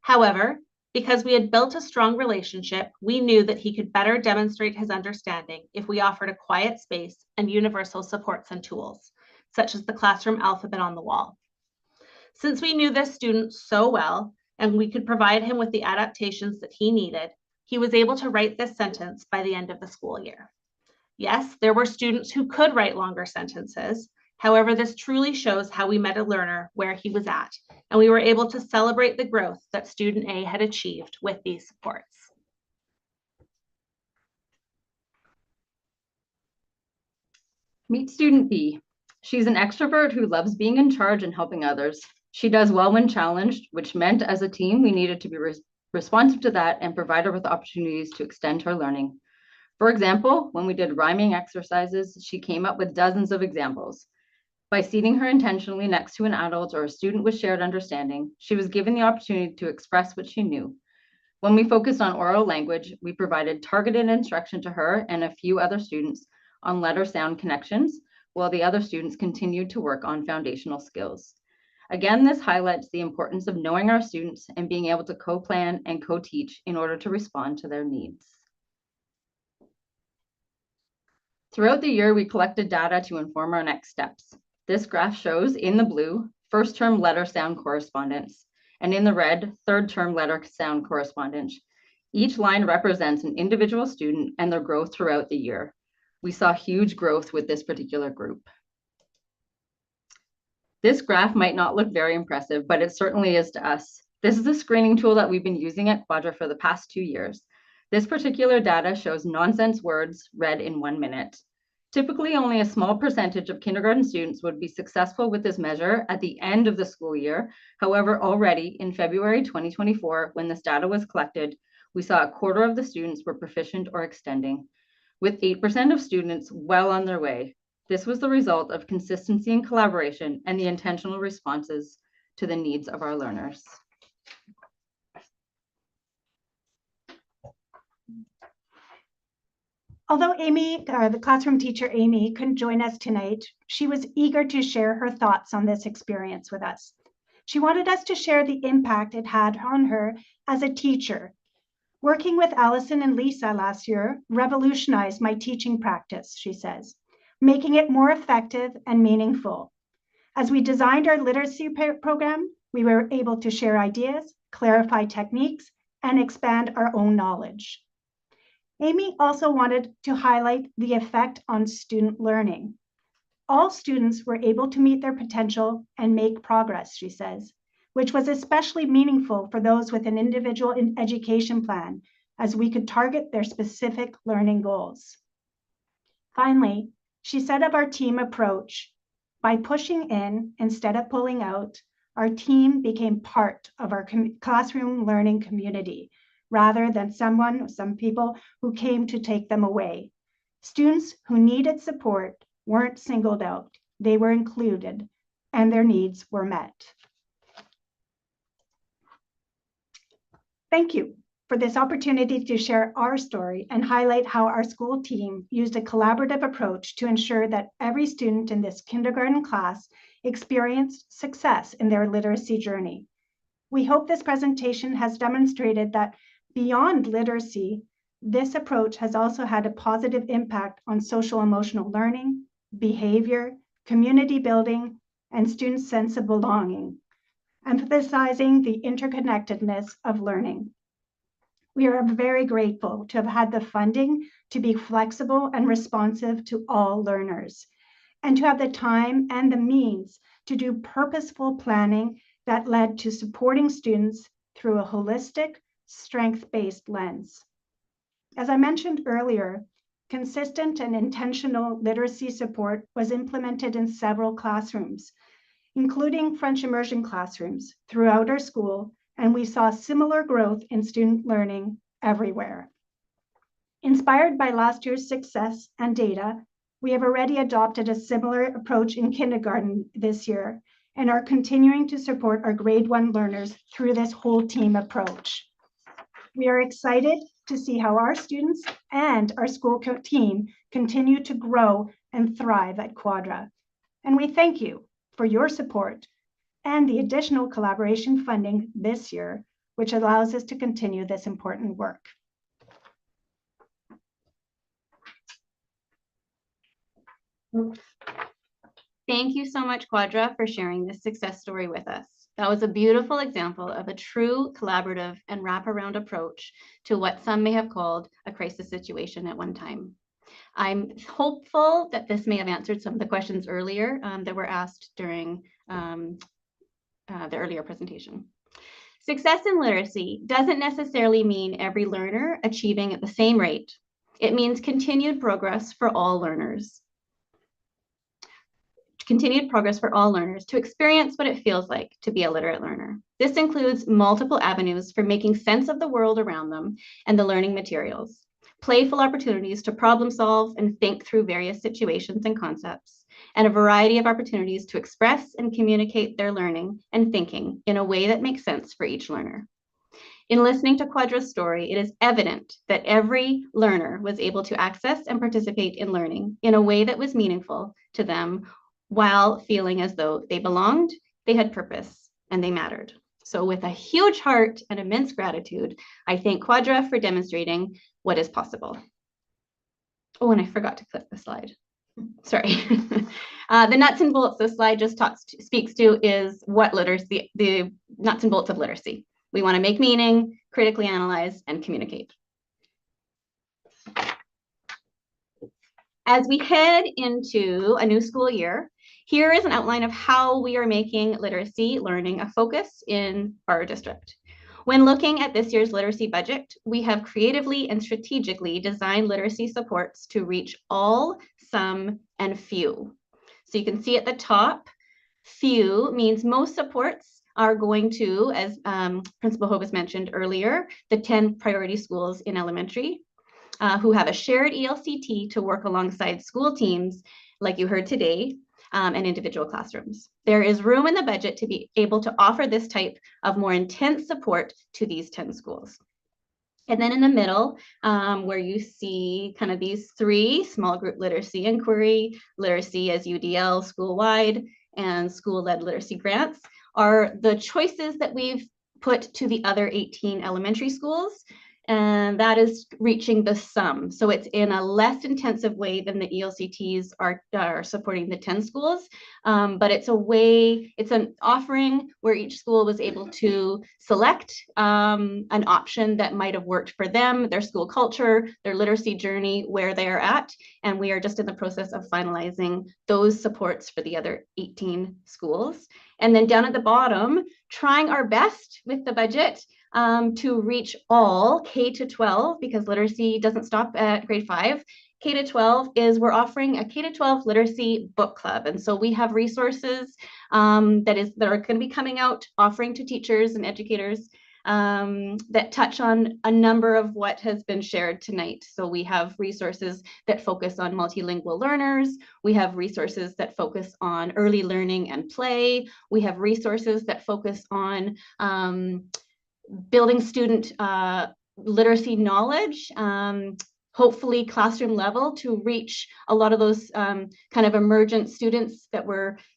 However, because we had built a strong relationship, we knew that he could better demonstrate his understanding if we offered a quiet space and universal supports and tools, such as the classroom alphabet on the wall. Since we knew this student so well and we could provide him with the adaptations that he needed, he was able to write this sentence by the end of the school year. Yes, there were students who could write longer sentences. However, this truly shows how we met a learner where he was at, and we were able to celebrate the growth that student A had achieved with these supports. Meet student B. She's an extrovert who loves being in charge and helping others. She does well when challenged, which meant as a team, we needed to be responsive to that and provide her with opportunities to extend her learning. For example, when we did rhyming exercises, she came up with dozens of examples. By seating her intentionally next to an adult or a student with shared understanding, she was given the opportunity to express what she knew. When we focused on oral language, we provided targeted instruction to her and a few other students on letter sound connections, while the other students continued to work on foundational skills. Again, this highlights the importance of knowing our students and being able to co-plan and co-teach in order to respond to their needs. Throughout the year, we collected data to inform our next steps. This graph shows in the blue, first term letter sound correspondence, and in the red, third term letter sound correspondence. Each line represents an individual student and their growth throughout the year. We saw huge growth with this particular group. This graph might not look very impressive, but it certainly is to us. This is a screening tool that we've been using at Quadra for the past 2 years. This particular data shows nonsense words read in 1 minute. Typically, only a small percentage of kindergarten students would be successful with this measure at the end of the school year. However, already in February 2024, when this data was collected, we saw a quarter of the students were proficient or extending, with 8% of students well on their way. This was the result of consistency and collaboration and the intentional responses to the needs of our learners. Although Amy, the classroom teacher Amy, couldn't join us tonight, she was eager to share her thoughts on this experience with us. She wanted us to share the impact it had on her as a teacher. Working with Allison and Lisa last year revolutionized my teaching practice, she says, making it more effective and meaningful. As we designed our literacy program, we were able to share ideas, clarify techniques, and expand our own knowledge. Amy also wanted to highlight the effect on student learning. All students were able to meet their potential and make progress, she says, which was especially meaningful for those with an individual education plan, as we could target their specific learning goals. Finally, she said of our team approach, by pushing in instead of pulling out, our team became part of our classroom learning community, rather than some people who came to take them away. Students who needed support weren't singled out, they were included, and their needs were met. Thank you for this opportunity to share our story and highlight how our school team used a collaborative approach to ensure that every student in this kindergarten class experienced success in their literacy journey. We hope this presentation has demonstrated that beyond literacy, this approach has also had a positive impact on social emotional learning, behavior, community building, and students' sense of belonging, emphasizing the interconnectedness of learning. We are very grateful to have had the funding to be flexible and responsive to all learners, and to have the time and the means to do purposeful planning that led to supporting students through a holistic, strength-based lens. As I mentioned earlier, consistent and intentional literacy support was implemented in several classrooms, including French immersion classrooms throughout our school, and we saw similar growth in student learning everywhere. Inspired by last year's success and data, we have already adopted a similar approach in kindergarten this year and are continuing to support our grade 1 learners through this whole team approach. We are excited to see how our students and our school team continue to grow and thrive at Quadra. And we thank you for your support and the additional collaboration funding this year, which allows us to continue this important work. Thank you so much, Quadra, for sharing this success story with us. That was a beautiful example of a true collaborative and wraparound approach to what some may have called a crisis situation at one time. I'm hopeful that this may have answered some of the questions earlier that were asked during the earlier presentation. Success in literacy doesn't necessarily mean every learner achieving at the same rate. It means continued progress for all learners. Continued progress for all learners to experience what it feels like to be a literate learner. This includes multiple avenues for making sense of the world around them and the learning materials, playful opportunities to problem solve and think through various situations and concepts, and a variety of opportunities to express and communicate their learning and thinking in a way that makes sense for each learner. In listening to Quadra's story, it is evident that every learner was able to access and participate in learning in a way that was meaningful to them while feeling as though they belonged, they had purpose, and they mattered. So with a huge heart and immense gratitude, I thank Quadra for demonstrating what is possible. Oh, and I forgot to click the slide. Sorry. The nuts and bolts this slide just speaks to is what literacy, the nuts and bolts of literacy. We want to make meaning, critically analyze, and communicate. As we head into a new school year, here is an outline of how we are making literacy learning a focus in our district. When looking at this year's literacy budget, we have creatively and strategically designed literacy supports to reach all, some, and few. So you can see at the top, few means most supports are going to, as Principal Hovis mentioned earlier, the 10 priority schools in elementary who have a shared ELCT to work alongside school teams, like you heard today, and individual classrooms. There is room in the budget to be able to offer this type of more intense support to these 10 schools. And then in the middle, where you see kind of these three, small group literacy inquiry, literacy as UDL school-wide, and school-led literacy grants, are the choices that we've put to the other 18 elementary schools. And that is reaching the sum. So it's in a less intensive way than the ELCTs are supporting the 10 schools, but it's a way, it's an offering where each school was able to select an option that might have worked for them, their school culture, their literacy journey, where they are at. And we are just in the process of finalizing those supports for the other 18 schools. And then down at the bottom, trying our best with the budget to reach all K to 12, because literacy doesn't stop at grade 5. K to 12 is we're offering a K to 12 literacy book club. And so we have resources that are going to be coming out, offering to teachers and educators that touch on a number of what has been shared tonight. So we have resources that focus on multilingual learners. We have resources that focus on early learning and play. We have resources that focus on building student literacy knowledge, hopefully classroom level, to reach a lot of those kind of emergent students that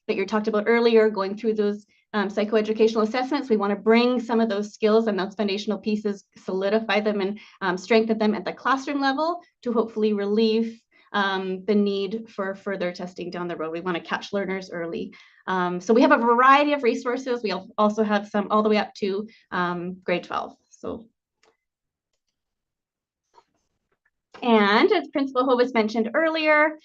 you talked about earlier, going through those psychoeducational assessments. We want to bring some of those skills and those foundational pieces, solidify them and strengthen them at the classroom level to hopefully relieve the need for further testing down the road. We want to catch learners early. So we have a variety of resources. We also have some all the way up to grade 12. And as Principal Hovis mentioned earlier,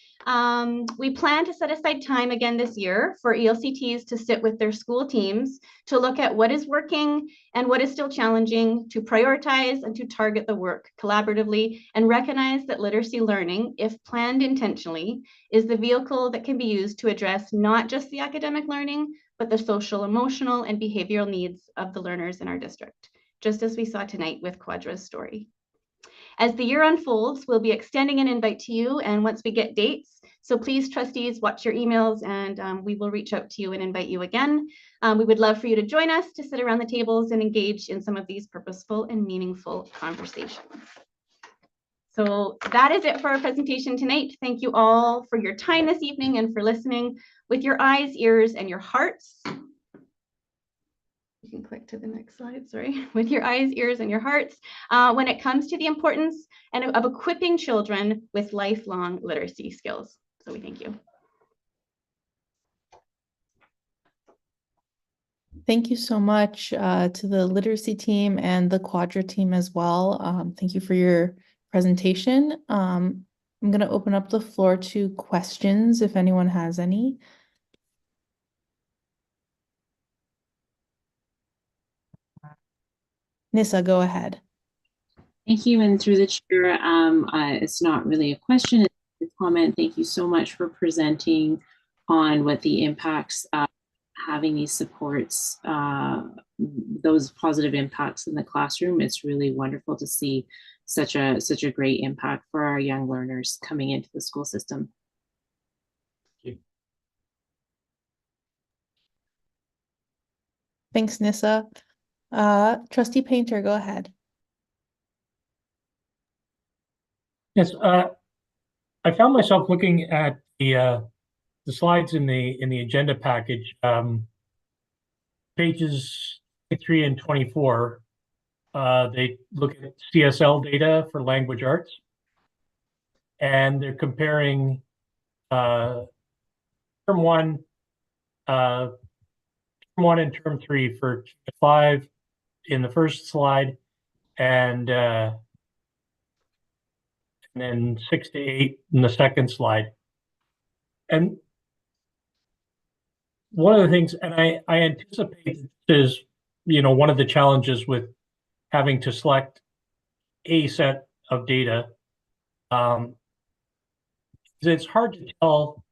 we plan to set aside time again this year for ELCTs to sit with their school teams to look at what is working and what is still challenging, to prioritize and to target the work collaboratively, and recognize that literacy learning, if planned intentionally, is the vehicle that can be used to address not just the academic learning, but the social, emotional, and behavioral needs of the learners in our district, just as we saw tonight with Quadra's story. As the year unfolds, we'll be extending an invite to you, and once we get dates, so please, trustees, watch your emails, and we will reach out to you and invite you again. We would love for you to join us to sit around the tables and engage in some of these purposeful and meaningful conversations. So that is it for our presentation tonight. Thank you all for your time this evening and for listening with your eyes, ears, and your hearts. You can click to the next slide, sorry. With your eyes, ears, and your hearts when it comes to the importance of equipping children with lifelong literacy skills. So we thank you. Thank you so much to the literacy team and the Quadra team as well. Thank you for your presentation. I'm going to open up the floor to questions if anyone has any. Nissa, go ahead. Thank you. And through the chair, it's not really a question, it's a comment. Thank you so much for presenting on what the impacts having these supports, those positive impacts in the classroom. It's really wonderful to see such a great impact for our young learners coming into the school system. Thanks, Nissa. Trustee Painter, go ahead. Yes, I found myself looking at the slides in the agenda package, pages 23 and 24. They look at CSL data for language arts, and they're comparing term one and term 3 for 5 in the first slide, and then 6 to 8 in the second slide. And one of the things, and I anticipate this is, one of the challenges with having to select a set of data, it's hard to tell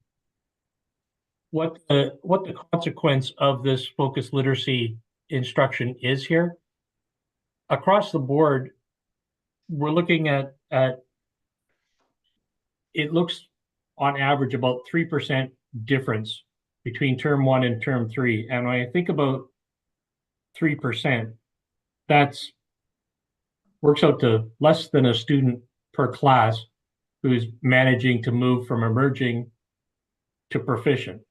what the consequence of this focused literacy instruction is here. Across the board, we're looking at it looks on average about 3% difference between term 1 and term 3. And when I think about 3%, that's works out to less than a student per class who's managing to move from emerging to proficient.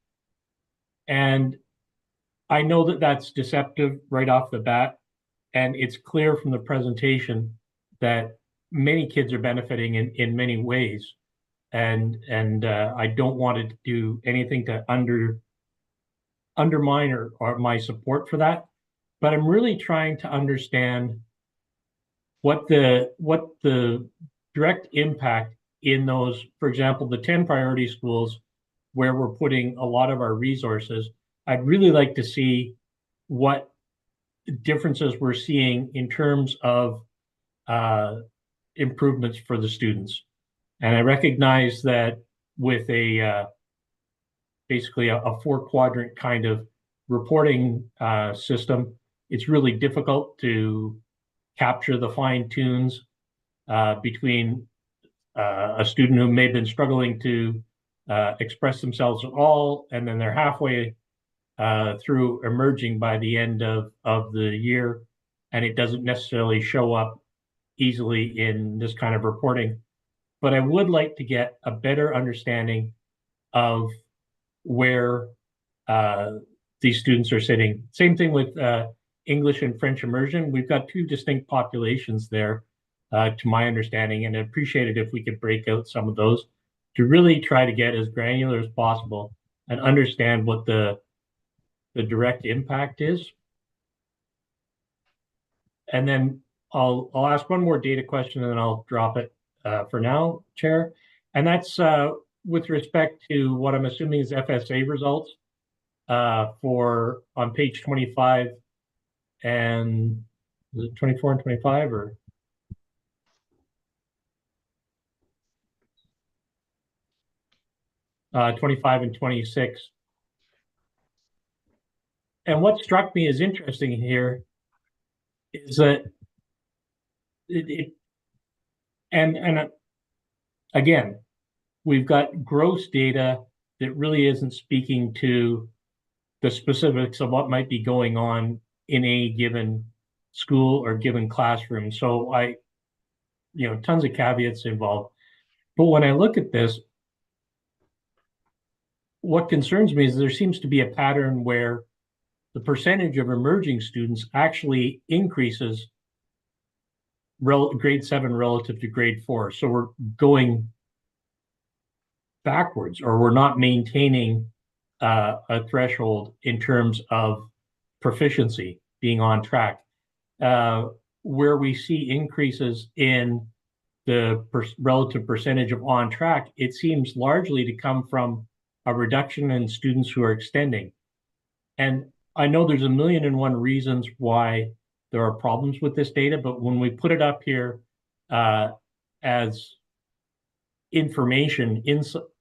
And I know that that's deceptive right off the bat. And it's clear from the presentation that many kids are benefiting in many ways. And I don't want to do anything to undermine or my support for that. But I'm really trying to understand what the direct impact in those, for example, the 10 priority schools where we're putting a lot of our resources. I'd really like to see what differences we're seeing in terms of improvements for the students. And I recognize that with basically a 4-quadrant kind of reporting system, it's really difficult to capture the fine tunes between a student who may have been struggling to express themselves at all, and then they're halfway through emerging by the end of the year, and it doesn't necessarily show up easily in this kind of reporting. But I would like to get a better understanding of where these students are sitting. Same thing with English and French immersion. We've got 2 distinct populations there, to my understanding, and I'd appreciate it if we could break out some of those to really try to get as granular as possible and understand what the direct impact is. And then I'll ask one more data question and then I'll drop it for now, Chair. And that's with respect to what I'm assuming is FSA results for on page 25 and is it 24 and 25 or? Uh, 25 and 26. And what struck me as interesting here is that again, we've got gross data that really isn't speaking to the specifics of what might be going on in a given school or given classroom. So tons of caveats involved. But when I look at this, what concerns me is there seems to be a pattern where the percentage of emerging students actually increases grade 7 relative to grade 4. So we're going backwards, or we're not maintaining a threshold in terms of proficiency being on track. Where we see increases in the relative percentage of on track, it seems largely to come from a reduction in students who are extending. And I know there's a million and one reasons why there are problems with this data, but when we put it up here as information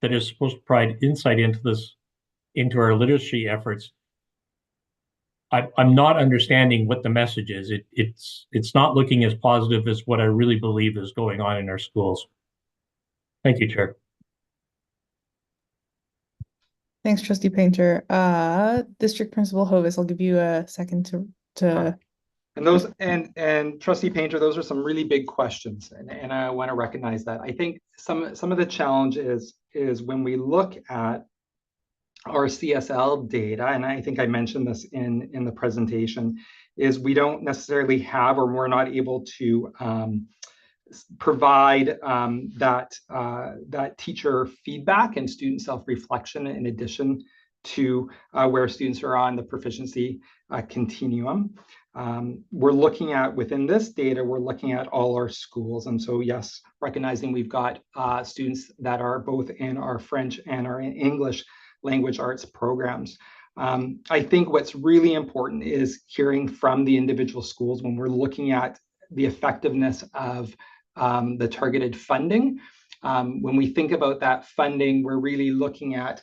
that is supposed to provide insight into our literacy efforts, I'm not understanding what the message is. It's not looking as positive as what I really believe is going on in our schools. Thank you, Chair. Thanks, Trustee Painter. District Principal Hovis, I'll give you a second to. And those and Trustee Painter, those are some really big questions, and I want to recognize that. I think some of the challenge is when we look at our CSL data, and I think I mentioned this in the presentation, is we don't necessarily have, or we're not able to provide that teacher feedback and student self-reflection in addition to where students are on the proficiency continuum. We're looking at, within this data, we're looking at all our schools. And so, yes, recognizing we've got students that are both in our French and our English language arts programs. I think what's really important is hearing from the individual schools when we're looking at the effectiveness of the targeted funding. When we think about that funding, we're really looking at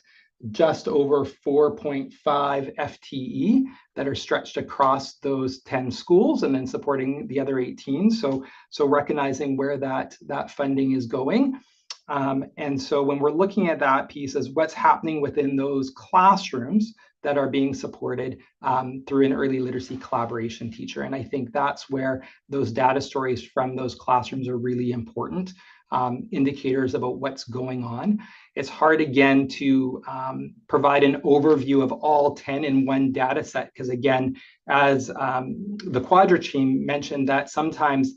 just over 4.5 FTE that are stretched across those 10 schools and then supporting the other 18. So recognizing where that funding is going. And so when we're looking at that piece is what's happening within those classrooms that are being supported through an early literacy collaboration teacher. And I think that's where those data stories from those classrooms are really important indicators about what's going on. It's hard, again, to provide an overview of all 10 in one data set, because again, as the Quadra team mentioned, that sometimes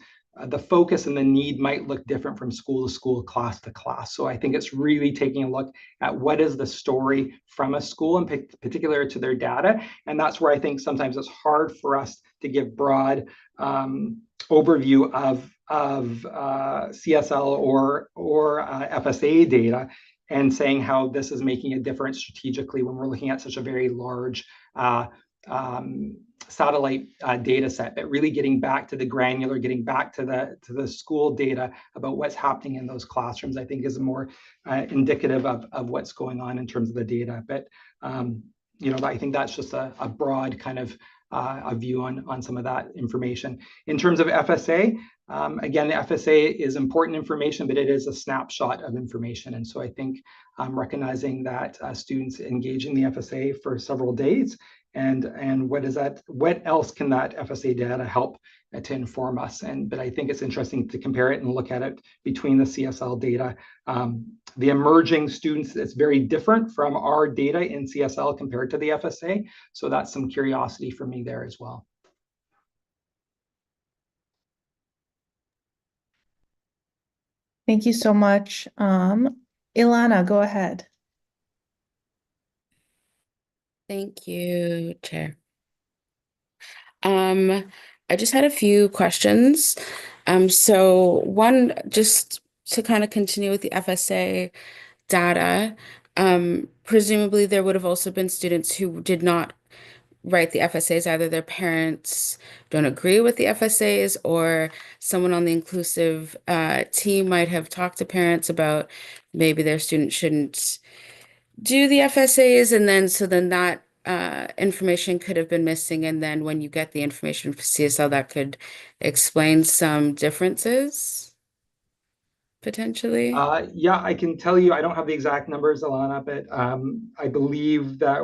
the focus and the need might look different from school to school, class to class. So I think it's really taking a look at what is the story from a school, in particular to their data. And that's where I think sometimes it's hard for us to give broad overview of CSL or FSA data and saying how this is making a difference strategically when we're looking at such a very large satellite data set, but really getting back to the granular, getting back to the school data about what's happening in those classrooms, I think is more indicative of what's going on in terms of the data. But I think that's just a broad kind of a view on some of that information. In terms of FSA, again, the FSA is important information, but it is a snapshot of information. And so I think recognizing that students engage in the FSA for several days, and what else can that FSA data help to inform us? But I think it's interesting to compare it and look at it between the CSL data. The emerging students, it's very different from our data in CSL compared to the FSA. So that's some curiosity for me there as well. Thank you so much. Ilana, go ahead. Thank you, Chair. I just had a few questions. So one, just to kind of continue with the FSA data, presumably there would have also been students who did not write the FSAs, either their parents don't agree with the FSAs or someone on the inclusive team might have talked to parents about maybe their student shouldn't do the FSAs, and then so then that information could have been missing, and then when you get the information for CSL, that could explain some differences potentially. Yeah, I can tell you, I don't have the exact numbers, Alana, but I believe that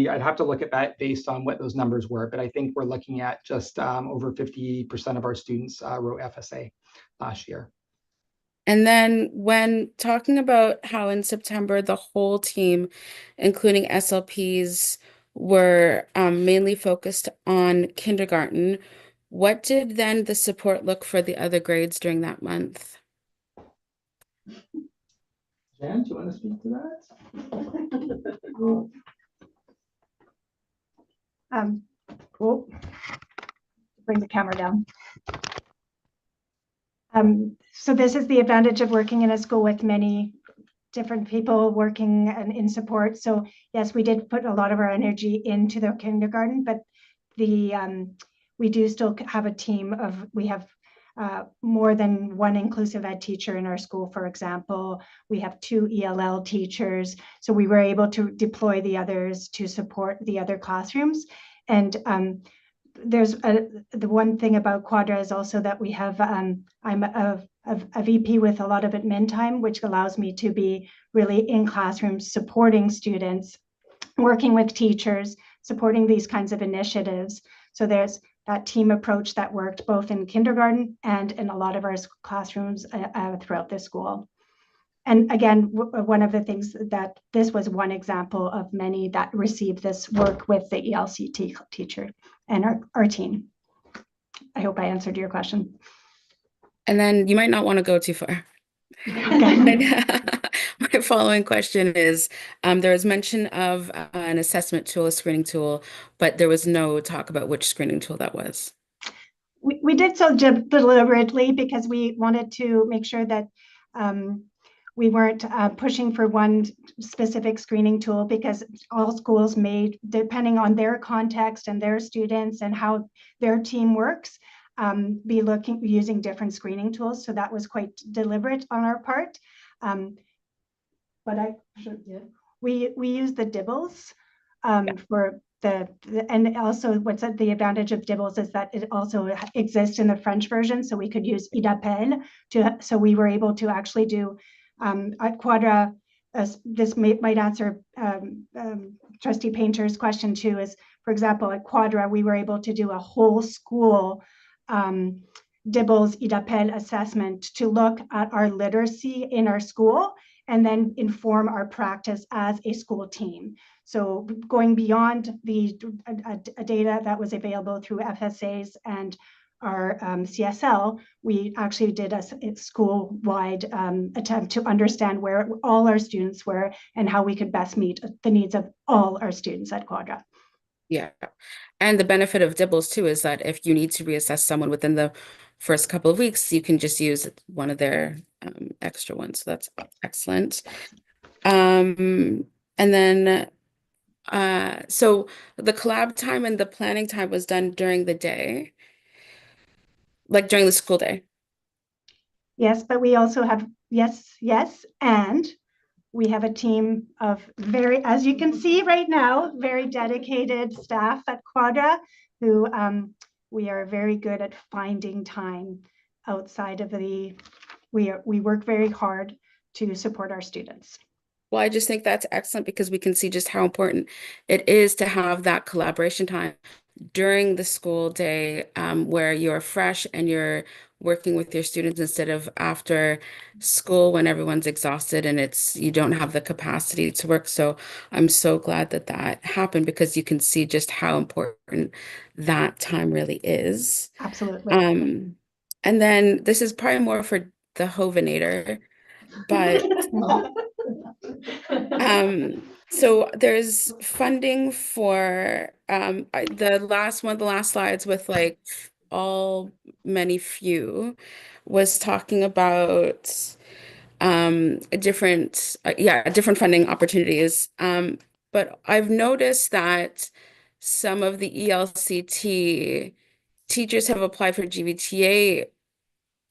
I'd have to look at that based on what those numbers were, but I think we're looking at just over 50% of our students wrote FSA last year. And then when talking about how in September, the whole team, including SLPs, were mainly focused on kindergarten, what did then the support look for the other grades during that month? Jan, do you want to speak to that? oh, bring the camera down. So this is the advantage of working in a school with many different people working and in support. So yes, we did put a lot of our energy into the kindergarten, but we do still have a team of, we have more than one inclusive ed teacher in our school, for example. We have 2 ELL teachers. So we were able to deploy the others to support the other classrooms. And there's the one thing about Quadra is also that we have, I'm a VP with a lot of admin time, which allows me to be really in classrooms, supporting students, working with teachers, supporting these kinds of initiatives. So there's that team approach that worked both in kindergarten and in a lot of our classrooms throughout the school. And again, one of the things that this was one example of many that received this work with the ELCT teacher and our team. I hope I answered your question. And then you might not want to go too far. Okay. My following question is, there was mention of an assessment tool, a screening tool, but there was no talk about which screening tool that was. We did so deliberately because we wanted to make sure that we weren't pushing for one specific screening tool, because all schools may, depending on their context and their students and how their team works, be using different screening tools. So that was quite deliberate on our part. But we use the DIBELS for and also what's the advantage of DIBELS is that it also exists in the French version. So we could use IDAPEL so we were able to actually do at Quadra, this might answer Trustee Painter's question too, is, for example, at Quadra, we were able to do a whole school DIBELS IDAPEL assessment to look at our literacy in our school and then inform our practice as a school team. So going beyond the data that was available through FSAs and our CSL, we actually did a school-wide attempt to understand where all our students were and how we could best meet the needs of all our students at Quadra. Yeah. And the benefit of DIBELS too is that if you need to reassess someone within the first couple of weeks, you can just use one of their extra ones. So that's excellent. And then so the collab time and the planning time was done during the day, like during the school day. Yes, but we also have, yes, and we have a team of very, as you can see right now, very dedicated staff at Quadra who we are very good at finding time outside of we work very hard to support our students. Well, I just think that's excellent because we can see just how important it is to have that collaboration time during the school day where you're fresh and you're working with your students instead of after school when everyone's exhausted and you don't have the capacity to work. So I'm so glad that that happened because you can see just how important that time really is. Absolutely. And then this is probably more for the Hovinator, but so there's funding for the last slides with like many few was talking about different funding opportunities. But I've noticed that some of the ELCT teachers have applied for GVTA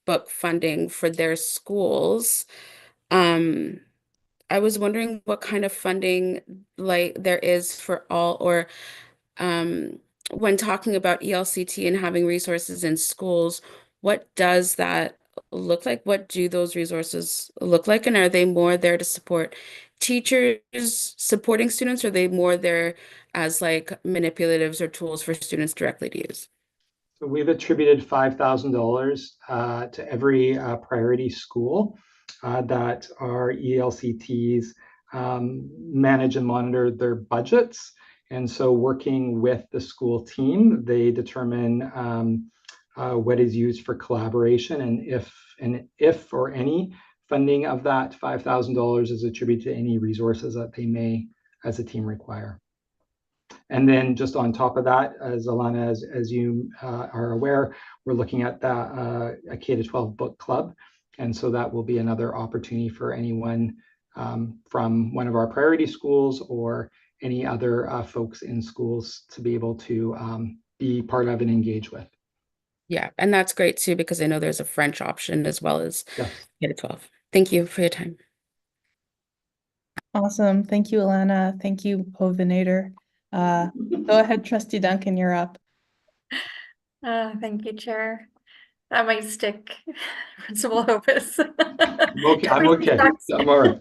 book funding for their schools. I was wondering what kind of funding like there is for all, or when talking about ELCT and having resources in schools, what does that look like? What do those resources look like? And are they more there to support teachers supporting students, or are they more there as like manipulatives or tools for students directly to use? So we've attributed $5,000 to every priority school that our ELCTs manage and monitor their budgets. And so working with the school team, they determine what is used for collaboration and if or any funding of that $5,000 is attributed to any resources that they may, as a team, require. And then just on top of that, as Alana, as you are aware, we're looking at a K-12 book club. And so that will be another opportunity for anyone from one of our priority schools or any other folks in schools to be able to be part of and engage with. Yeah, and that's great too, because I know there's a French option as well as Yes. K-12. Thank you for your time. Awesome. Thank you, Alana. Thank you, Povinator. Go ahead, Trustee Duncan, you're up. Thank you, Chair. That might stick, Principal Hoppus. Okay, I'm okay. I'm all right.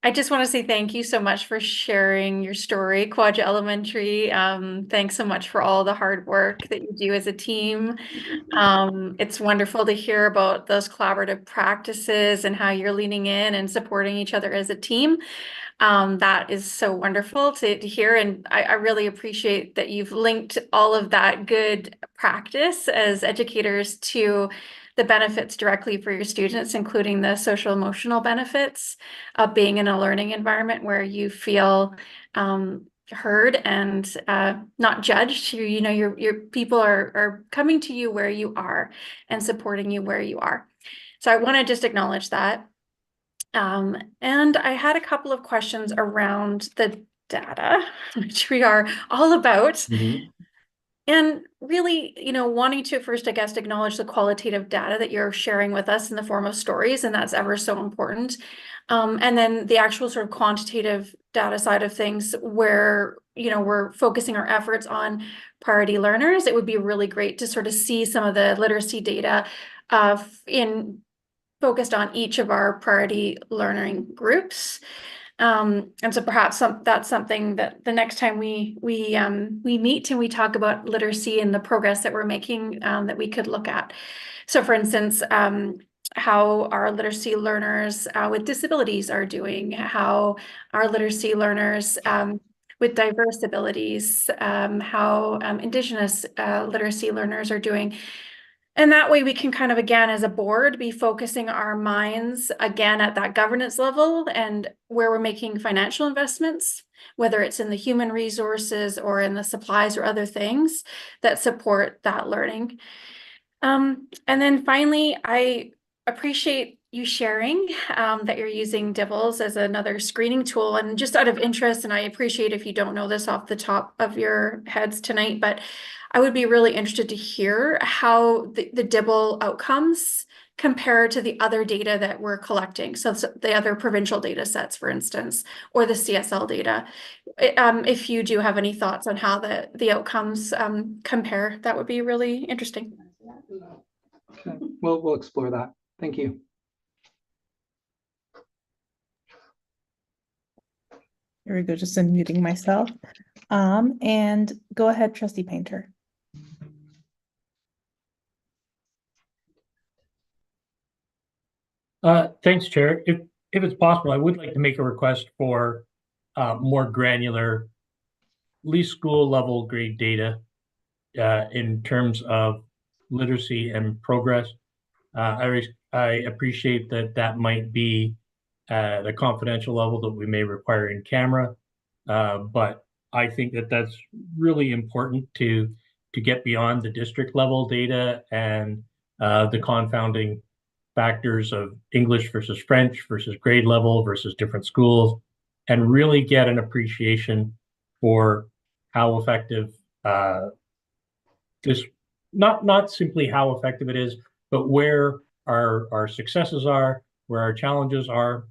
I just want to say thank you so much for sharing your story, Quadra Elementary. Thanks so much for all the hard work that you do as a team. It's wonderful to hear about those collaborative practices and how you're leaning in and supporting each other as a team. That is so wonderful to hear, and I really appreciate that you've linked all of that good practice as educators to the benefits directly for your students, including the social emotional benefits of being in a learning environment where you feel heard and not judged. You know, your people are coming to you where you are and supporting you where you are. So I want to just acknowledge that. And I had a couple of questions around the data, which we are all about. Mm-hmm. And really, you know, wanting to first, I guess, acknowledge the qualitative data that you're sharing with us in the form of stories, and that's ever so important. And then the actual sort of quantitative data side of things where, you know, we're focusing our efforts on priority learners. It would be really great to sort of see some of the literacy data focused on each of our priority learning groups. And so perhaps that's something that the next time we meet and we talk about literacy and the progress that we're making that we could look at. So for instance, how our literacy learners with disabilities are doing, how our literacy learners with diverse abilities, how Indigenous literacy learners are doing. And that way we can kind of, again, as a board, be focusing our minds again at that governance level and where we're making financial investments, whether it's in the human resources or in the supplies or other things that support that learning. And then finally, I appreciate you sharing that you're using DIBELS as another screening tool. And just out of interest, and I appreciate if you don't know this off the top of your heads tonight, but I would be really interested to hear how the DIBEL outcomes compare to the other data that we're collecting. So the other provincial data sets, for instance, or the CSL data. If you do have any thoughts on how the outcomes compare, that would be really interesting. Okay, we'll explore that. Thank you. Here we go, just unmuting myself. And go ahead, Trustee Painter. Thanks, Chair. If it's possible, I would like to make a request for more granular, at least school level grade data in terms of literacy and progress. I appreciate that might be the confidential level that we may require in camera, but I think that's really important to get beyond the district level data and the confounding factors of English versus French versus grade level versus different schools, and really get an appreciation for how effective this, not simply how effective it is, but where our successes are, where our challenges are.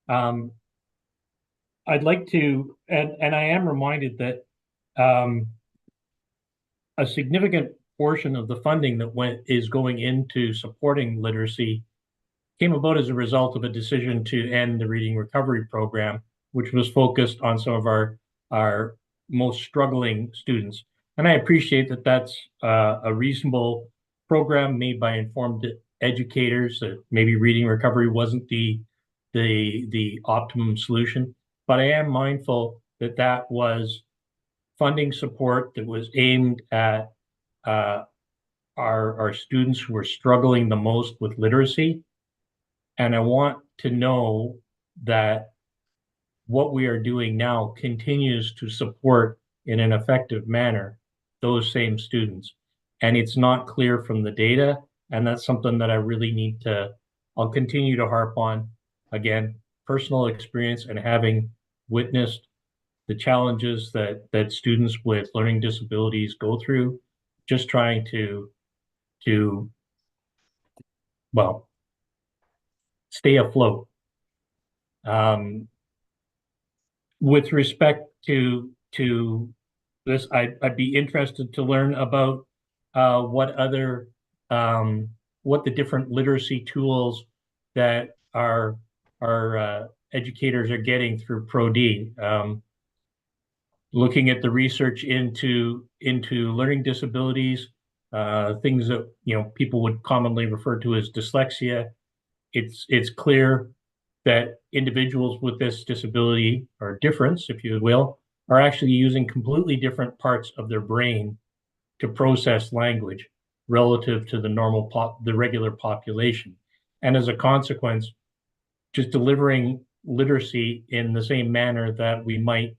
I'd like to, and I am reminded that a significant portion of the funding that is going into supporting literacy came about as a result of a decision to end the Reading Recovery Program, which was focused on some of our most struggling students. And I appreciate that that's a reasonable program made by informed educators, that maybe Reading Recovery wasn't the optimum solution. But I am mindful that that was funding support that was aimed at our students who were struggling the most with literacy. And I want to know that what we are doing now continues to support in an effective manner those same students. And it's not clear from the data. And that's something that I really need to, I'll continue to harp on. Again, personal experience and having witnessed the challenges that students with learning disabilities go through, just trying to well, stay afloat. With respect to this, I'd be interested to learn about what the different literacy tools that our educators are getting through Pro-D. Looking at the research into learning disabilities, things that people would commonly refer to as dyslexia. It's clear that individuals with this disability or difference, if you will, are actually using completely different parts of their brain to process language relative to the regular population. And as a consequence, just delivering literacy in the same manner that we might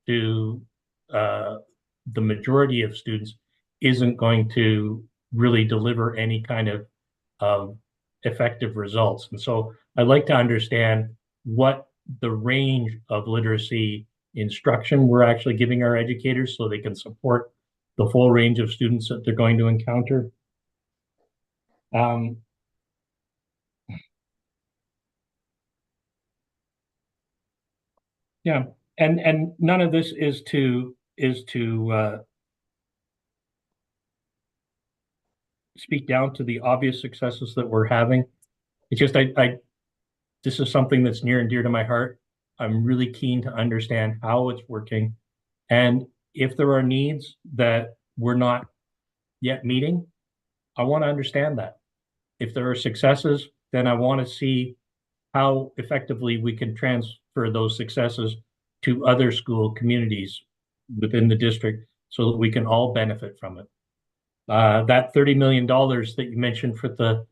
do the majority of students isn't going to really deliver any kind of effective results. And so I'd like to understand what the range of literacy instruction we're actually giving our educators so they can support the full range of students that they're going to encounter. Yeah, and none of this is to speak down to the obvious successes that we're having. It's just this is something that's near and dear to my heart. I'm really keen to understand how it's working, and if there are needs that we're not yet meeting, I want to understand that. If there are successes, then I want to see how effectively we can transfer those successes to other school communities within the district so that we can all benefit from it. That $30 million that you mentioned for the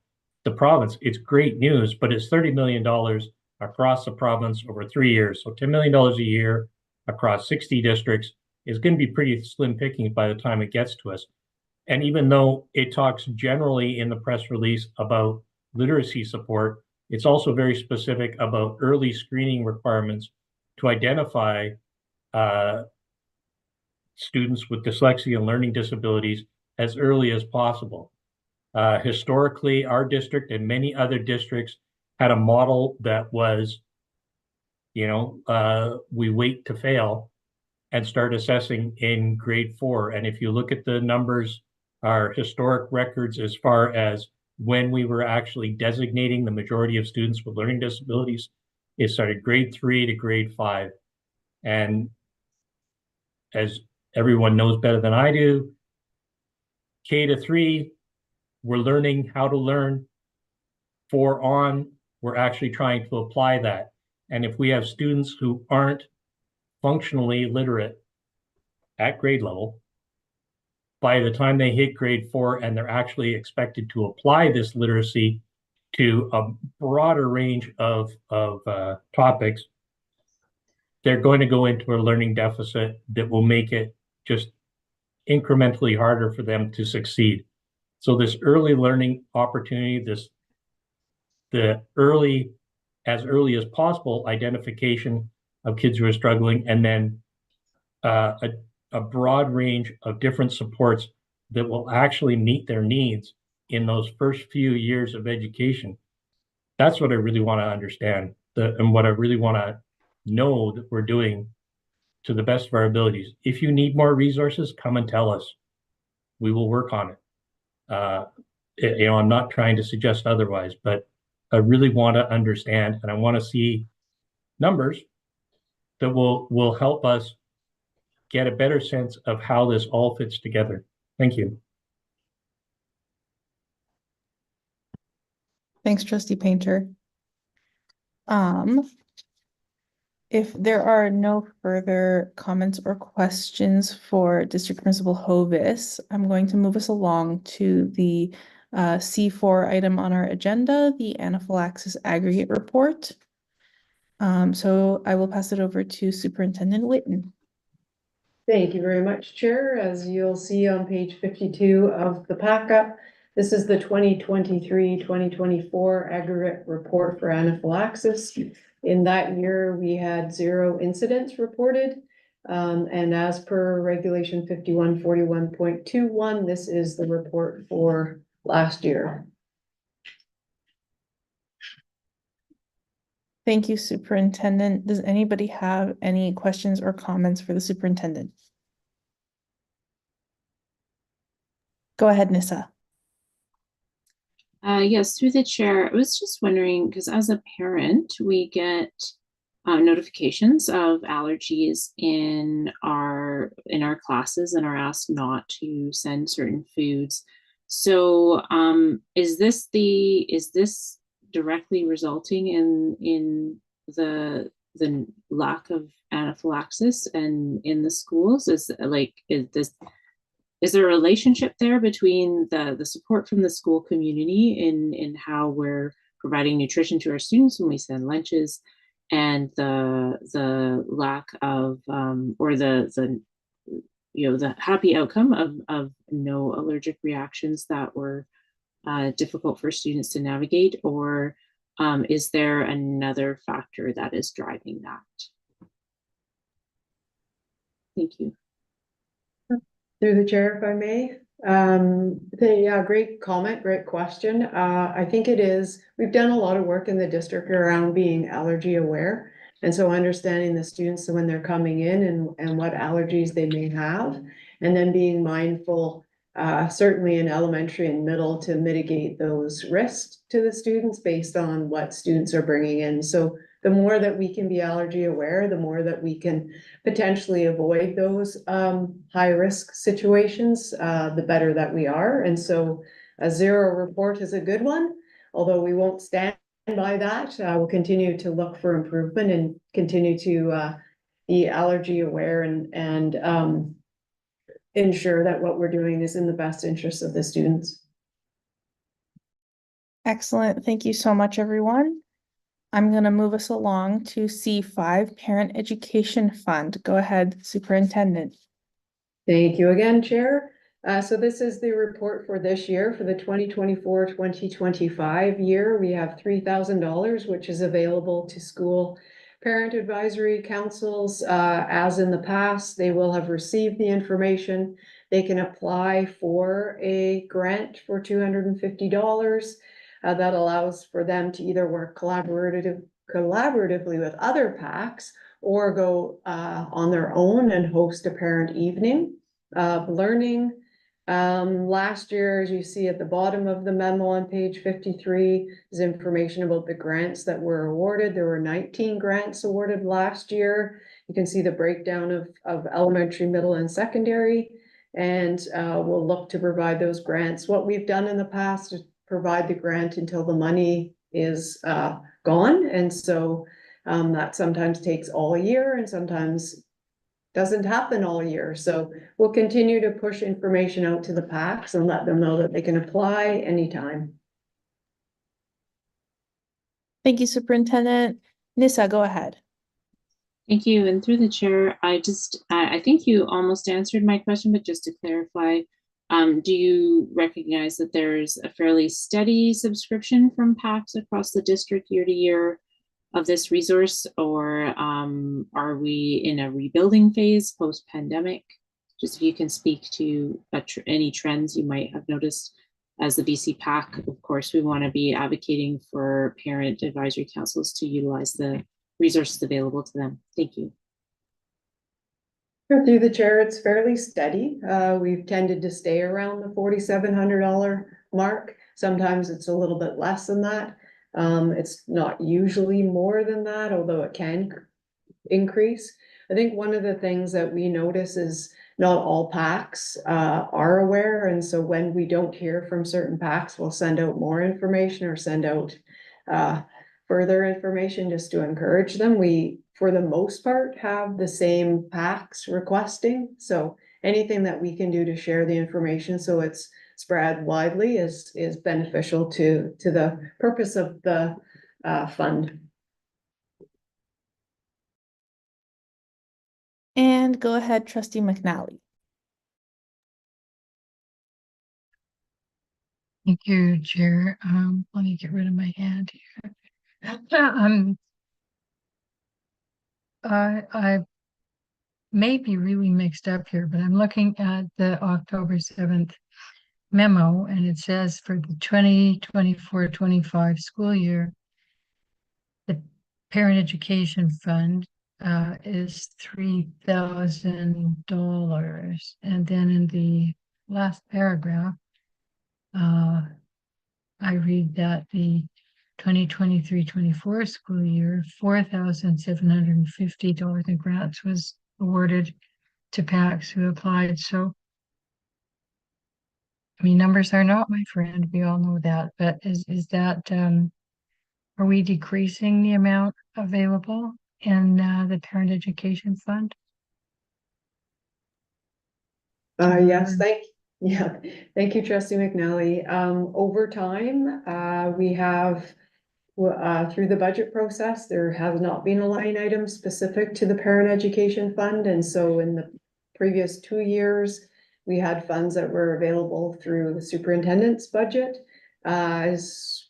province, it's great news, but it's $30 million across the province over 3 years. So $10 million a year across 60 districts is going to be pretty slim pickings by the time it gets to us. And even though it talks generally in the press release about literacy support, it's also very specific about early screening requirements to identify students with dyslexia and learning disabilities as early as possible. Historically, our district and many other districts had a model that was, we wait to fail and start assessing in grade 4. And if you look at the numbers, our historic records as far as when we were actually designating the majority of students with learning disabilities, it started grade 3 to grade 5. And as everyone knows better than I do, K to 3, we're learning how to learn. 4 on, we're actually trying to apply that. And if we have students who aren't functionally literate at grade level, by the time they hit grade 4 and they're actually expected to apply this literacy to a broader range of topics, they're going to go into a learning deficit that will make it just incrementally harder for them to succeed. So this early learning opportunity, as early as possible identification of kids who are struggling, and then a broad range of different supports that will actually meet their needs in those first few years of education. That's what I really want to understand, and what I really want to know that we're doing to the best of our abilities. If you need more resources, come and tell us. We will work on it. I'm not trying to suggest otherwise, but I really want to understand, and I want to see numbers that will help us get a better sense of how this all fits together. Thank you. Thanks, Trustee Painter. If there are no further comments or questions for District Principal Hovis, I'm going to move us along to the C4 item on our agenda, the anaphylaxis aggregate report. So I will pass it over to Superintendent Whitten. Thank you very much, Chair. As you'll see on page 52 of the packet, this is the 2023-2024 aggregate report for anaphylaxis. In that year, we had 0 incidents reported. And as per regulation 5141.21, this is the report for last year. Thank you, Superintendent. Does anybody have any questions or comments for the superintendent? Go ahead, Nissa. Yes, through the chair, I was just wondering, because as a parent, we get notifications of allergies in our classes and are asked not to send certain foods. So is this directly resulting in the lack of anaphylaxis and in the schools? Is there a relationship there between the support from the school community in how we're providing nutrition to our students when we send lunches, and the lack of or the happy outcome of no allergic reactions that were difficult for students to navigate? Or is there another factor that is driving that? Thank you. Through the chair, if I may. Yeah, great comment, great question. I think it is, we've done a lot of work in the district around being allergy aware. And so understanding the students when they're coming in and what allergies they may have, and then being mindful, certainly in elementary and middle, to mitigate those risks to the students based on what students are bringing in. So the more that we can be allergy aware, the more that we can potentially avoid those high risk situations, the better that we are. And so a 0 report is a good one, although we won't stand by that. We'll continue to look for improvement and continue to be allergy aware and ensure that what we're doing is in the best interest of the students. Excellent. Thank you so much, everyone. I'm going to move us along to C5, Parent Education Fund. Go ahead, Superintendent. Thank you again, Chair. So this is the report for this year, for the 2024-2025 year. We have $3,000, which is available to school parent advisory councils. As in the past, they will have received the information. They can apply for a grant for $250. That allows for them to either work collaboratively with other PACs or go on their own and host a parent evening learning. Last year, as you see at the bottom of the memo on page 53, is information about the grants that were awarded. There were 19 grants awarded last year. You can see the breakdown of elementary, middle, and secondary, and we'll look to provide those grants. What we've done in the past is provide the grant until the money is gone. And so that sometimes takes all year and sometimes doesn't happen all year. So we'll continue to push information out to the PACs and let them know that they can apply anytime. Thank you, Superintendent. Nissa, go ahead. Thank you. And through the chair, I think you almost answered my question, but just to clarify, do you recognize that there's a fairly steady subscription from PACs across the district year to year of this resource, or are we in a rebuilding phase post-pandemic? Just if you can speak to any trends you might have noticed. As the BC PAC, of course, we want to be advocating for parent advisory councils to utilize the resources available to them. Thank you. Through the chair, it's fairly steady. We've tended to stay around the $4,700 mark. Sometimes it's a little bit less than that. It's not usually more than that, although it can increase. I think one of the things that we notice is not all PACs are aware. And so when we don't hear from certain PACs, we'll send out more information or send out further information just to encourage them. We, for the most part, have the same PACs requesting. So anything that we can do to share the information so it's spread widely is beneficial to the purpose of the fund. And go ahead, Trustee McNally. Thank you, Chair. Let me get rid of my hand here. I may be really mixed up here, but I'm looking at the October 7th memo, and it says for the 2024-25 school year, the Parent Education Fund is $3,000. And then in the last paragraph, I read that the 2023-24 school year, $4,750 in grants was awarded to PACs who applied. So, I mean, numbers are not my friend. We all know that. But is that, are we decreasing the amount available in the Parent Education Fund? Yes, thank you, Trustee McNally. Over time, we have through the budget process, there has not been a line item specific to the Parent Education Fund, and so in the previous 2 years, we had funds that were available through the superintendent's budget. As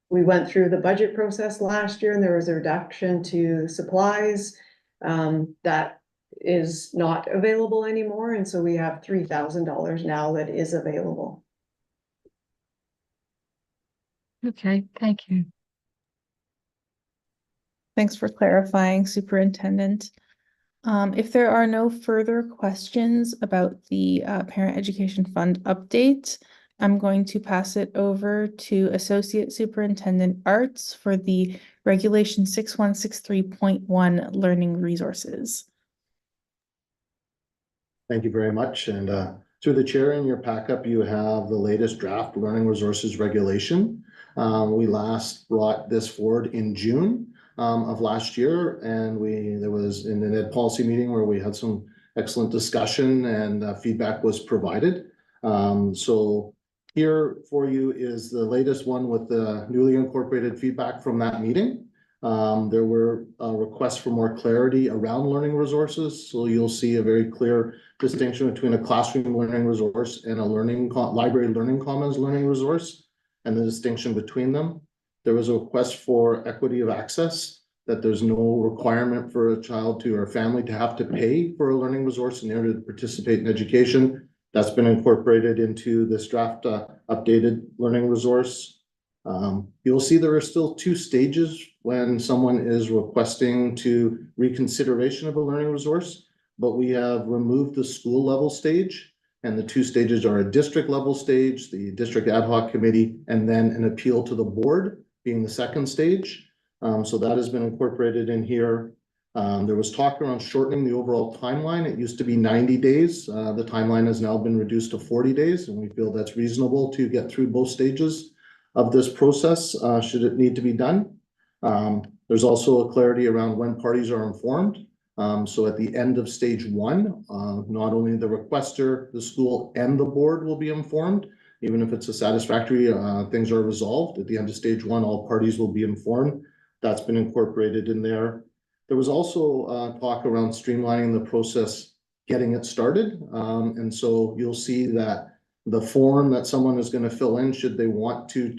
we went through the budget process last year, and there was a reduction to supplies that is not available anymore, and so we have $3,000 now that is available. Okay, thank you. Thanks for clarifying, Superintendent. If there are no further questions about the Parent Education Fund update, I'm going to pass it over to Associate Superintendent Arts for the Regulation 6163.1 Learning Resources. Thank you very much. And through the chair, in your packet, you have the latest draft learning resources regulation. We last brought this forward in June of last year, and there was in an ed policy meeting where we had some excellent discussion and feedback was provided. So here for you is the latest one with the newly incorporated feedback from that meeting. There were requests for more clarity around learning resources. So you'll see a very clear distinction between a classroom learning resource and a library learning commons learning resource, and the distinction between them. There was a request for equity of access, that there's no requirement for a child or family to have to pay for a learning resource in order to participate in education. That's been incorporated into this draft updated learning resource. You'll see there are still 2 stages when someone is requesting to reconsideration of a learning resource, but we have removed the school level stage, and the 2 stages are a district level stage, the district ad hoc committee, and then an appeal to the board being the 2nd stage. So that has been incorporated in here. There was talk around shortening the overall timeline. It used to be 90 days. The timeline has now been reduced to 40 days, and we feel that's reasonable to get through both stages of this process, should it need to be done. There's also a clarity around when parties are informed. So at the end of stage 1, not only the requester, the school, and the board will be informed. Even if it's a satisfactory, things are resolved. At the end of stage 1, all parties will be informed. That's been incorporated in there. There was also talk around streamlining the process, getting it started. And so you'll see that the form that someone is going to fill in, should they want to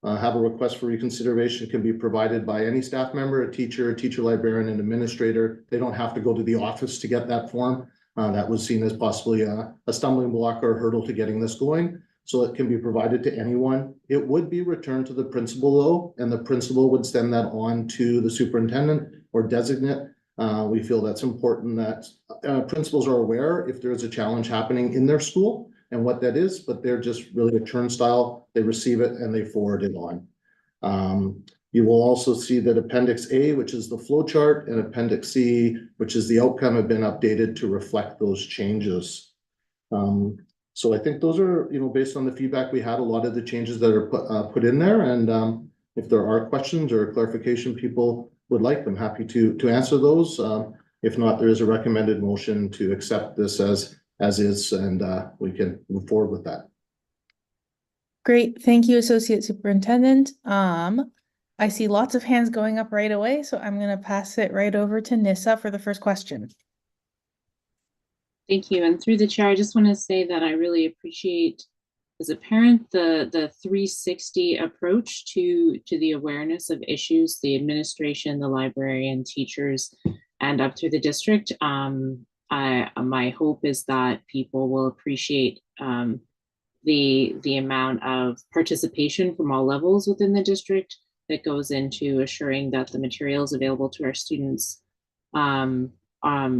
have a request for reconsideration, can be provided by any staff member, a teacher librarian, and administrator. They don't have to go to the office to get that form. That was seen as possibly a stumbling block or a hurdle to getting this going. So it can be provided to anyone. It would be returned to the principal though, and the principal would send that on to the superintendent or designate. We feel that's important that principals are aware if there's a challenge happening in their school and what that is, but they're just really a turnstile. They receive it and they forward it on. You will also see that Appendix A, which is the flow chart, and Appendix C, which is the outcome, have been updated to reflect those changes. So I think those are, based on the feedback we had, a lot of the changes that are put in there. And if there are questions or clarification people would like, I'm happy to answer those. If not, there is a recommended motion to accept this as is, and we can move forward with that. Great, thank you, Associate Superintendent. I see lots of hands going up right away, so I'm going to pass it right over to Nissa for the first question. Thank you. And through the chair, I just want to say that I really appreciate, as a parent, the 360 approach to the awareness of issues, the administration, the librarian, teachers, and up through the district. My hope is that people will appreciate the amount of participation from all levels within the district that goes into assuring that the materials available to our students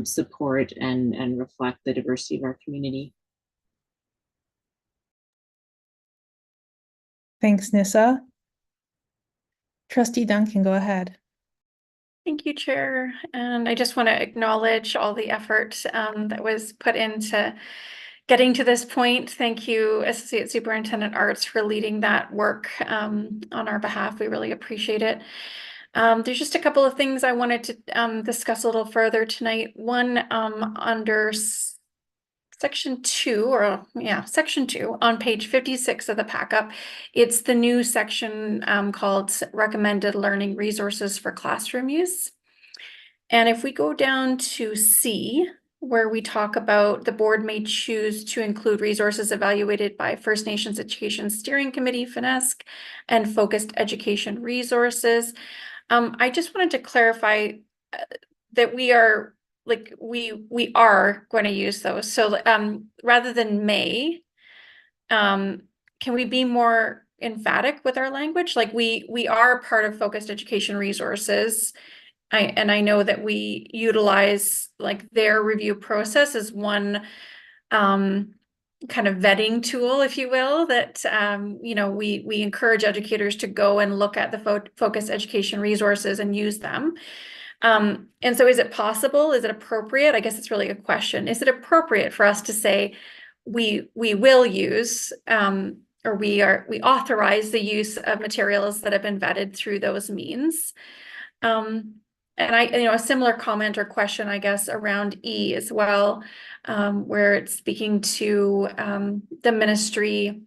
support and reflect the diversity of our community. Thanks, Nissa. Trustee Duncan, go ahead. Thank you, Chair. And I just want to acknowledge all the effort that was put into getting to this point. Thank you, Associate Superintendent Arts, for leading that work on our behalf. We really appreciate it. There's just a couple of things I wanted to discuss a little further tonight. One, under section 2 on page 56 of the packet. It's the new section called Recommended Learning Resources for Classroom Use. And if we go down to C, where we talk about the board may choose to include resources evaluated by First Nations Education Steering Committee, FNESC, and focused education resources. I just wanted to clarify that we are going to use those. So rather than may, can we be more emphatic with our language? Like we are part of focused education resources. I know that we utilize like their review process as one kind of vetting tool, if you will, that we encourage educators to go and look at the focused education resources and use them. And so is it possible? Is it appropriate? I guess it's really a question. Is it appropriate for us to say we will use or we authorize the use of materials that have been vetted through those means? And a similar comment or question, I guess, around E as well, where it's speaking to the ministry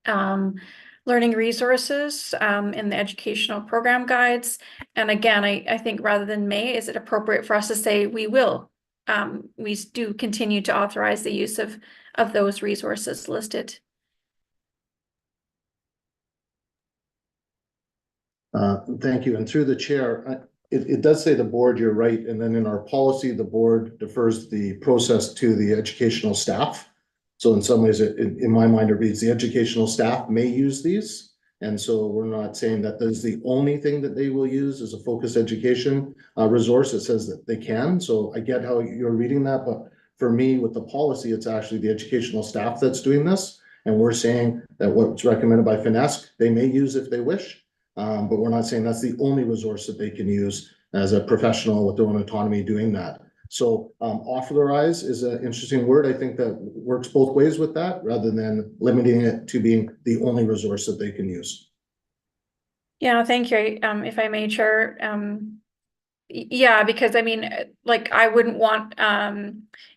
learning resources in the educational program guides. And again, I think rather than may, is it appropriate for us to say we will? We do continue to authorize the use of those resources listed. Thank you. And through the chair, it does say the board, you're right. And then in our policy, the board defers the process to the educational staff. So in some ways, in my mind, it reads the educational staff may use these. And so we're not saying that that is the only thing that they will use as a focused education resource. It says that they can. So I get how you're reading that. But for me, with the policy, it's actually the educational staff that's doing this. And we're saying that what's recommended by FNESC, they may use if they wish. But we're not saying that's the only resource that they can use as a professional with their own autonomy doing that. So authorize is an interesting word. I think that works both ways with that, rather than limiting it to being the only resource that they can use. Yeah, thank you. If I may, Chair. Yeah, because I mean, like I wouldn't want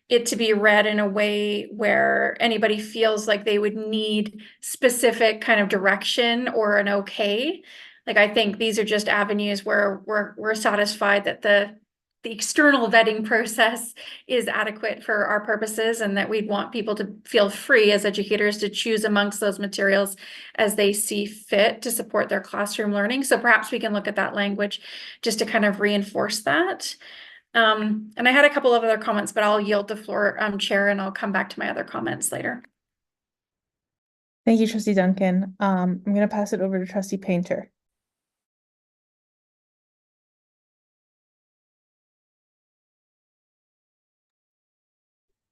it to be read in a way where anybody feels like they would need specific kind of direction or an okay. Like I think these are just avenues where we're satisfied that the external vetting process is adequate for our purposes, and that we'd want people to feel free as educators to choose amongst those materials as they see fit to support their classroom learning. So perhaps we can look at that language just to kind of reinforce that. And I had a couple of other comments, but I'll yield the floor, Chair, and I'll come back to my other comments later. Thank you, Trustee Duncan. I'm going to pass it over to Trustee Painter.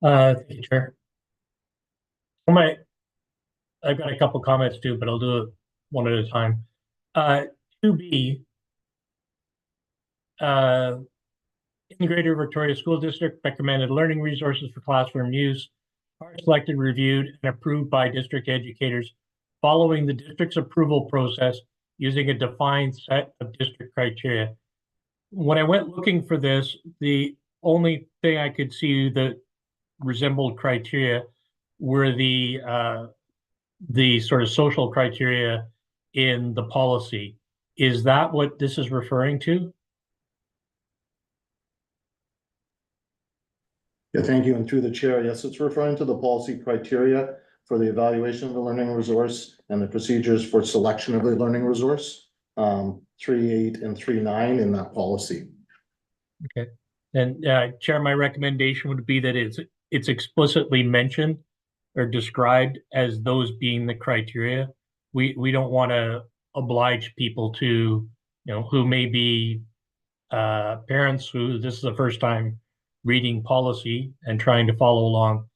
Thank you, Chair. I've got a couple comments too, but I'll do it one at a time. 2B, in the Greater Victoria School District, recommended learning resources for classroom use are selected, reviewed, and approved by district educators following the district's approval process using a defined set of district criteria. When I went looking for this, the only thing I could see that resembled criteria were the sort of social criteria in the policy. Is that what this is referring to? Yeah, thank you. And through the chair, yes, it's referring to the policy criteria for the evaluation of the learning resource and the procedures for selection of the learning resource. 3.8 and 3.9 in that policy. Okay. And Chair, my recommendation would be that it's explicitly mentioned or described as those being the criteria. We don't want to oblige people to, who may be parents who this is the first time reading policy and trying to follow along.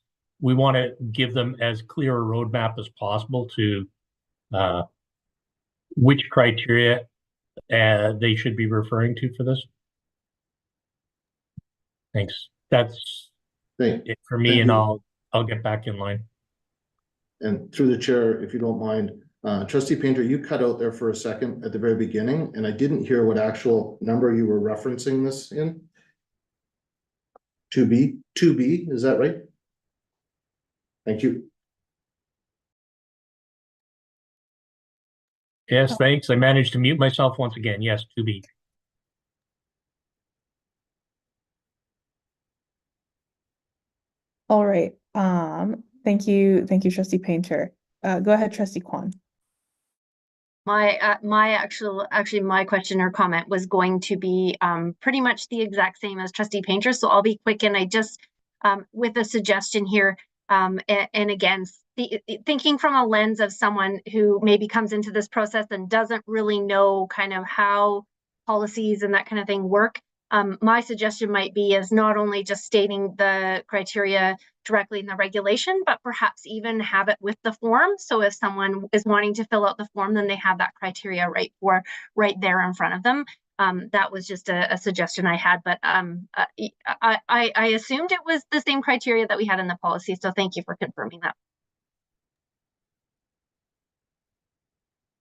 We want to give them as clear a roadmap as possible to which criteria they should be referring to for this. Thanks. That's it for me, and I'll get back in line. And through the chair, if you don't mind, Trustee Painter, you cut out there for a second at the very beginning, and I didn't hear what actual number you were referencing this in. 2B, is that right? Thank you. Yes, thanks. I managed to mute myself once again. Yes, 2B. All right. Thank you, Trustee Painter. Go ahead, Trustee Kwan. My question or comment was going to be pretty much the exact same as Trustee Painter, so I'll be quick, and I just with a suggestion here, and again, thinking from a lens of someone who maybe comes into this process and doesn't really know kind of how policies and that kind of thing work. My suggestion might be is not only just stating the criteria directly in the regulation, but perhaps even have it with the form. So if someone is wanting to fill out the form, then they have that criteria right there in front of them. That was just a suggestion I had, but I assumed it was the same criteria that we had in the policy. So thank you for confirming that.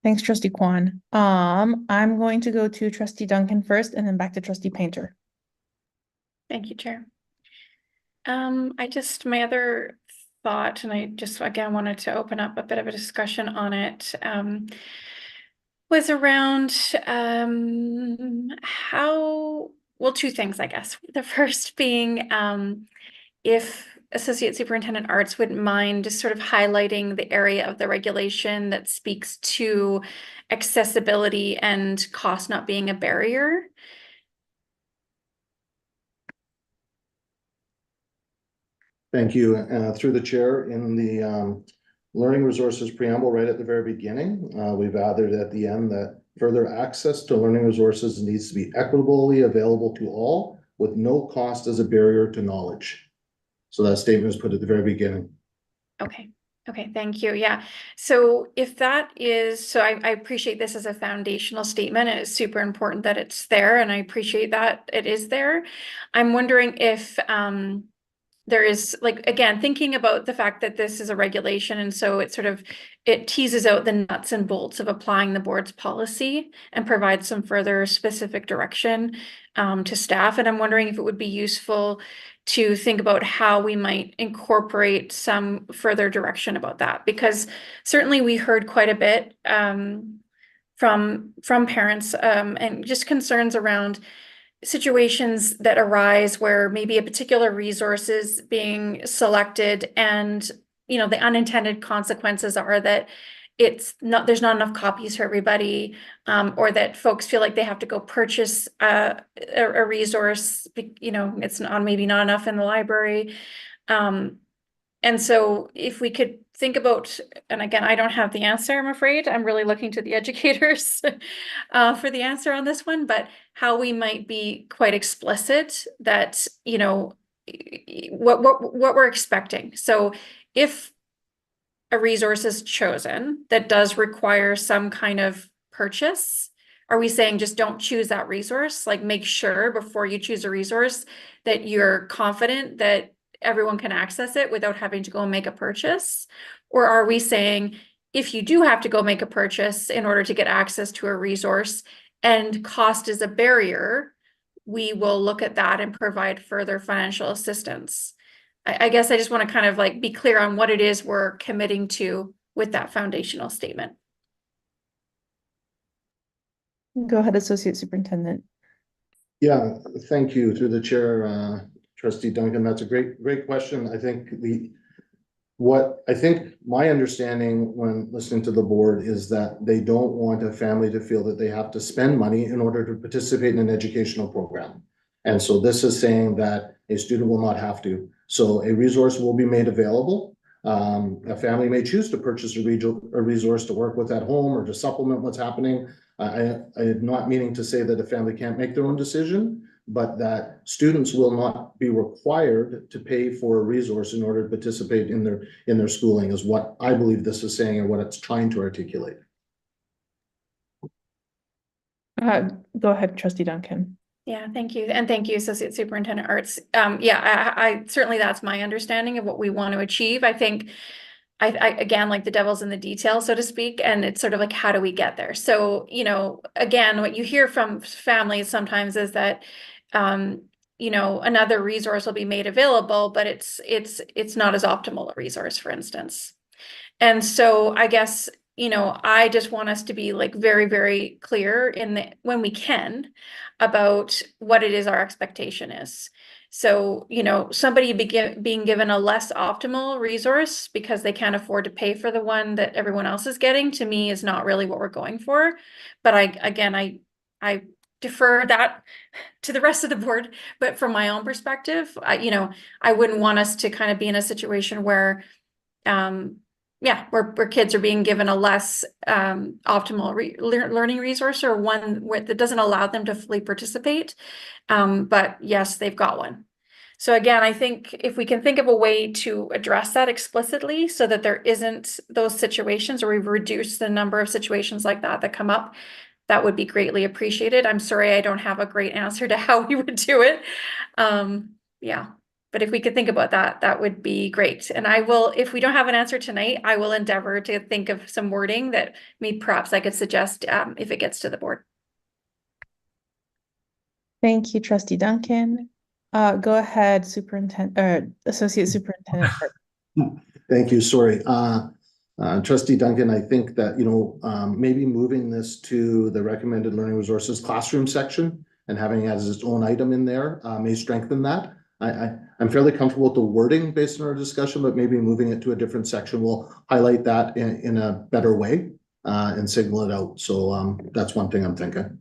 Thanks, Trustee Kwan. I'm going to go to Trustee Duncan first and then back to Trustee Painter. Thank you, Chair. My other thought, and I just again wanted to open up a bit of a discussion on it, was around two things, I guess. The first being if Associate Superintendent Arts wouldn't mind just sort of highlighting the area of the regulation that speaks to accessibility and cost not being a barrier. Thank you. Through the chair, in the learning resources preamble right at the very beginning, we've added at the end that further access to learning resources needs to be equitably available to all with no cost as a barrier to knowledge. So that statement is put at the very beginning. Okay, thank you. Yeah, so if that is, so I appreciate this as a foundational statement, and it's super important that it's there, and I appreciate that it is there. I'm wondering if there is, like, again, thinking about the fact that this is a regulation, and so it teases out the nuts and bolts of applying the board's policy and provides some further specific direction to staff. And I'm wondering if it would be useful to think about how we might incorporate some further direction about that, because certainly we heard quite a bit from parents and just concerns around situations that arise where maybe a particular resource is being selected, and the unintended consequences are that there's not enough copies for everybody, or that folks feel like they have to go purchase a resource, it's maybe not enough in the library. And so if we could think about, and again, I don't have the answer, I'm afraid. I'm really looking to the educators for the answer on this one, but how we might be quite explicit that, what we're expecting. So if a resource is chosen that does require some kind of purchase, are we saying just don't choose that resource? Like, make sure before you choose a resource that you're confident that everyone can access it without having to go and make a purchase? Or are we saying if you do have to go make a purchase in order to get access to a resource and cost is a barrier, we will look at that and provide further financial assistance? I guess I just want to kind of like be clear on what it is we're committing to with that foundational statement. Go ahead, Associate Superintendent. Yeah, thank you. Through the chair, Trustee Duncan. That's a great question. I think my understanding when listening to the board is that they don't want a family to feel that they have to spend money in order to participate in an educational program. And so this is saying that a student will not have to. So a resource will be made available. A family may choose to purchase a resource to work with at home or to supplement what's happening. I'm not meaning to say that a family can't make their own decision, but that students will not be required to pay for a resource in order to participate in their schooling, is what I believe this is saying and what it's trying to articulate. Go ahead, Trustee Duncan. Yeah, thank you. And thank you, Associate Superintendent Arts. Yeah, I certainly that's my understanding of what we want to achieve. I think I again, like the devil's in the details, so to speak, and it's sort of like, how do we get there? So, you know, again, what you hear from families sometimes is that, you know, another resource will be made available, but it's not as optimal a resource, for instance. And so I guess, you know, I just want us to be like very, very clear in the, when we can, about what it is our expectation is. So, you know, somebody being given a less optimal resource because they can't afford to pay for the one that everyone else is getting, to me, is not really what we're going for. But I defer that to the rest of the board. But from my own perspective, you know, I wouldn't want us to kind of be in a situation where, where kids are being given a less optimal learning resource, or one that doesn't allow them to fully participate. But yes, they've got one. So again, I think if we can think of a way to address that explicitly so that there isn't those situations, or we reduce the number of situations like that come up, that would be greatly appreciated. I'm sorry, I don't have a great answer to how we would do it. But if we could think about that, that would be great. And I will, if we don't have an answer tonight, I will endeavor to think of some wording that perhaps I could suggest if it gets to the board. Thank you, Trustee Duncan. Go ahead, Associate Superintendent. Thank you. Sorry. Trustee Duncan, I think that, you know, maybe moving this to the recommended learning resources classroom section and having it as its own item in there may strengthen that. I'm fairly comfortable with the wording based on our discussion, but maybe moving it to a different section will highlight that in a better way and signal it out. So that's one thing I'm thinking.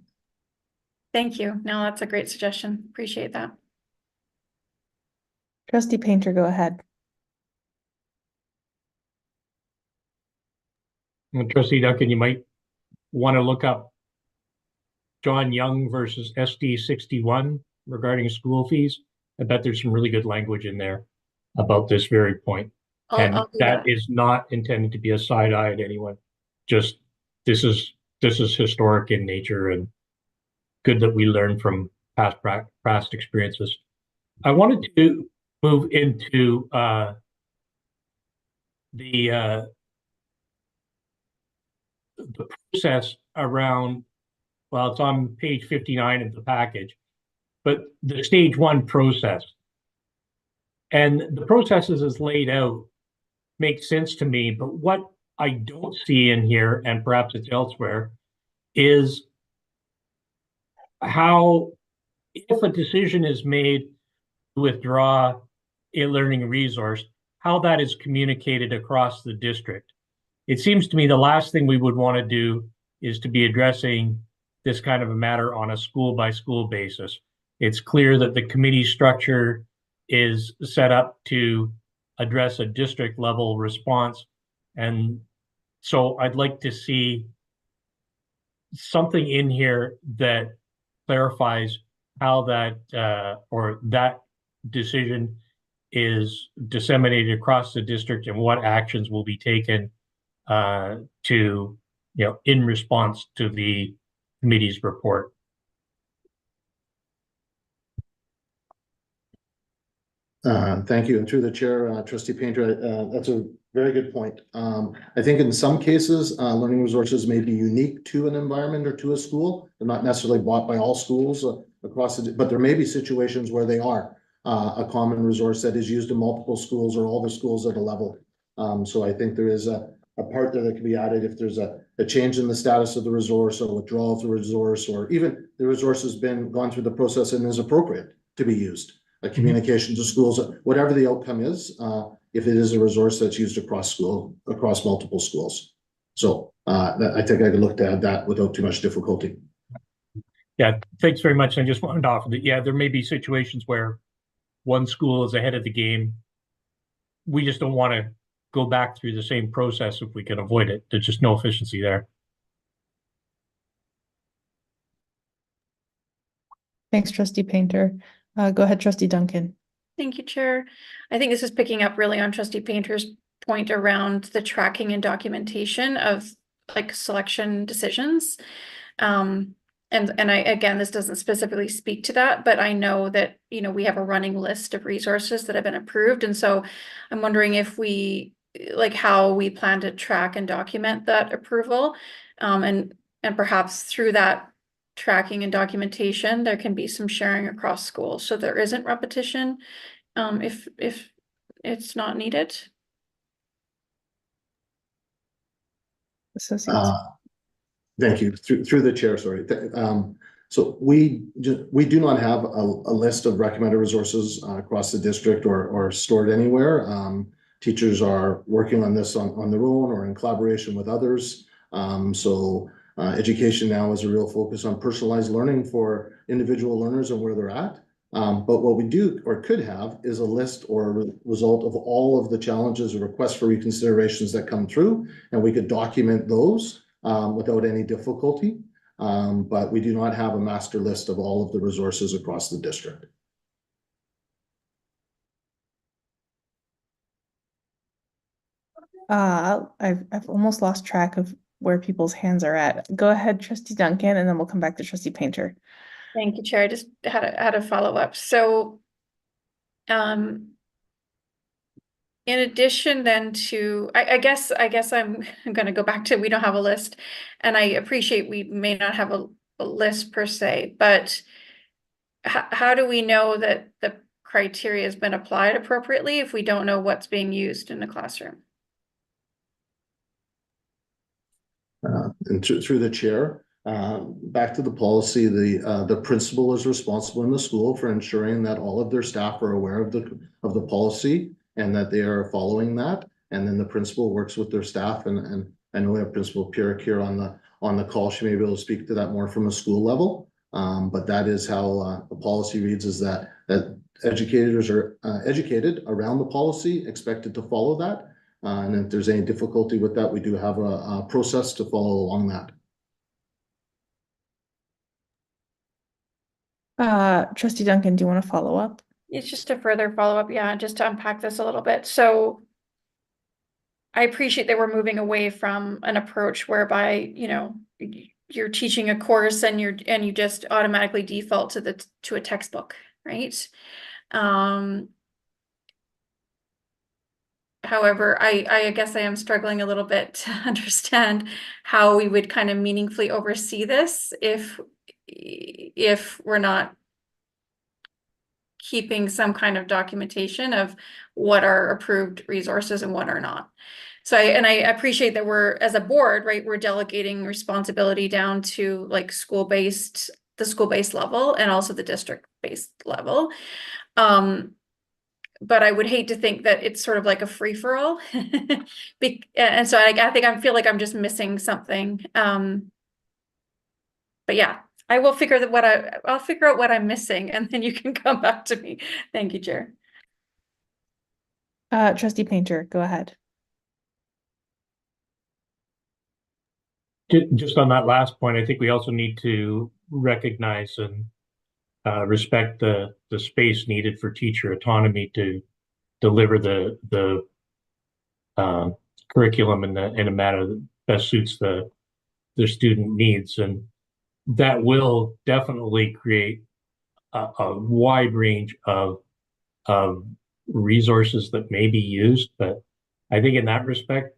Thank you. No, that's a great suggestion. Appreciate that. Trustee Painter, go ahead. And Trustee Duncan, you might want to look up John Young versus SD 61 regarding school fees. I bet there's some really good language in there about this very point. I'll that is not intended to be a side eye at anyone. Just this is historic in nature, and good that we learn from past experiences. I wanted to move into the process around, well, it's on page 59 of the package, but the stage 1 process. And the processes as laid out make sense to me, but what I don't see in here, and perhaps it's elsewhere, is how, if a decision is made to withdraw a learning resource, how that is communicated across the district. It seems to me the last thing we would want to do is to be addressing this kind of a matter on a school-by-school basis. It's clear that the committee structure is set up to address a district level response. And so I'd like to see something in here that clarifies how that or that decision is disseminated across the district and what actions will be taken to, you know, in response to the committee's report. Thank you. And through the chair, Trustee Painter, that's a very good point. I think in some cases, learning resources may be unique to an environment or to a school. They're not necessarily bought by all schools across the, but there may be situations where they are a common resource that is used in multiple schools or all the schools at a level. So I think there is a part there that can be added if there's a change in the status of the resource or withdrawal of the resource, or even the resource has been gone through the process and is appropriate to be used. a communication to schools, whatever the outcome is, if it is a resource that's used across multiple schools. So I think I could look to add that without too much difficulty. Yeah, thanks very much. I just wanted to offer that, yeah, there may be situations where one school is ahead of the game. We just don't want to go back through the same process if we can avoid it. There's just no efficiency there. Thanks, Trustee Painter. Go ahead, Trustee Duncan. Thank you, Chair. I think this is picking up really on Trustee Painter's point around the tracking and documentation of like selection decisions. And I, again, this doesn't specifically speak to that, but I know that, you know, we have a running list of resources that have been approved. And so I'm wondering if we, like how we plan to track and document that approval. And perhaps through that tracking and documentation, there can be some sharing across schools. So there isn't repetition if it's not needed. Thank you. Through the chair, sorry. So we do not have a list of recommended resources across the district or stored anywhere. Teachers are working on this on their own or in collaboration with others. Education Now is a real focus on personalized learning for individual learners and where they're at. But what we do or could have is a list or a result of all of the challenges or requests for reconsiderations that come through, and we could document those without any difficulty. But we do not have a master list of all of the resources across the district. I've almost lost track of where people's hands are at. Go ahead, Trustee Duncan, and then we'll come back to Trustee Painter. Thank you, Chair. I just had a follow up. So, in addition then to, I guess I'm going to go back to, we don't have a list, and I appreciate we may not have a list per se, but how do we know that the criteria has been applied appropriately if we don't know what's being used in the classroom? And through the chair, back to the policy, the principal is responsible in the school for ensuring that all of their staff are aware of the policy and that they are following that. And then the principal works with their staff, and I know we have Principal Pierrick here on the call. She may be able to speak to that more from a school level. But that is how the policy reads, is that educators are educated around the policy, expected to follow that. And if there's any difficulty with that, we do have a process to follow along that. Trustee Duncan, do you want to follow up? It's just a further follow up, yeah, just to unpack this a little bit. So I appreciate that we're moving away from an approach whereby, you know, you're teaching a course and you just automatically default to a textbook, right? However, I guess I am struggling a little bit to understand how we would kind of meaningfully oversee this if we're not keeping some kind of documentation of what are approved resources and what are not. So I appreciate that we're, as a board, right, we're delegating responsibility down to like the school-based level and also the district-based level. But I would hate to think that it's sort of like a free-for-all. And so I feel like I'm just missing something. But yeah, I will I'll figure out what I'm missing, and then you can come back to me. Thank you, Chair. Trustee Painter, go ahead. Just on that last point, I think we also need to recognize and respect the space needed for teacher autonomy to deliver the curriculum in a manner that best suits the student needs, and that will definitely create a wide range of resources that may be used. But I think in that respect,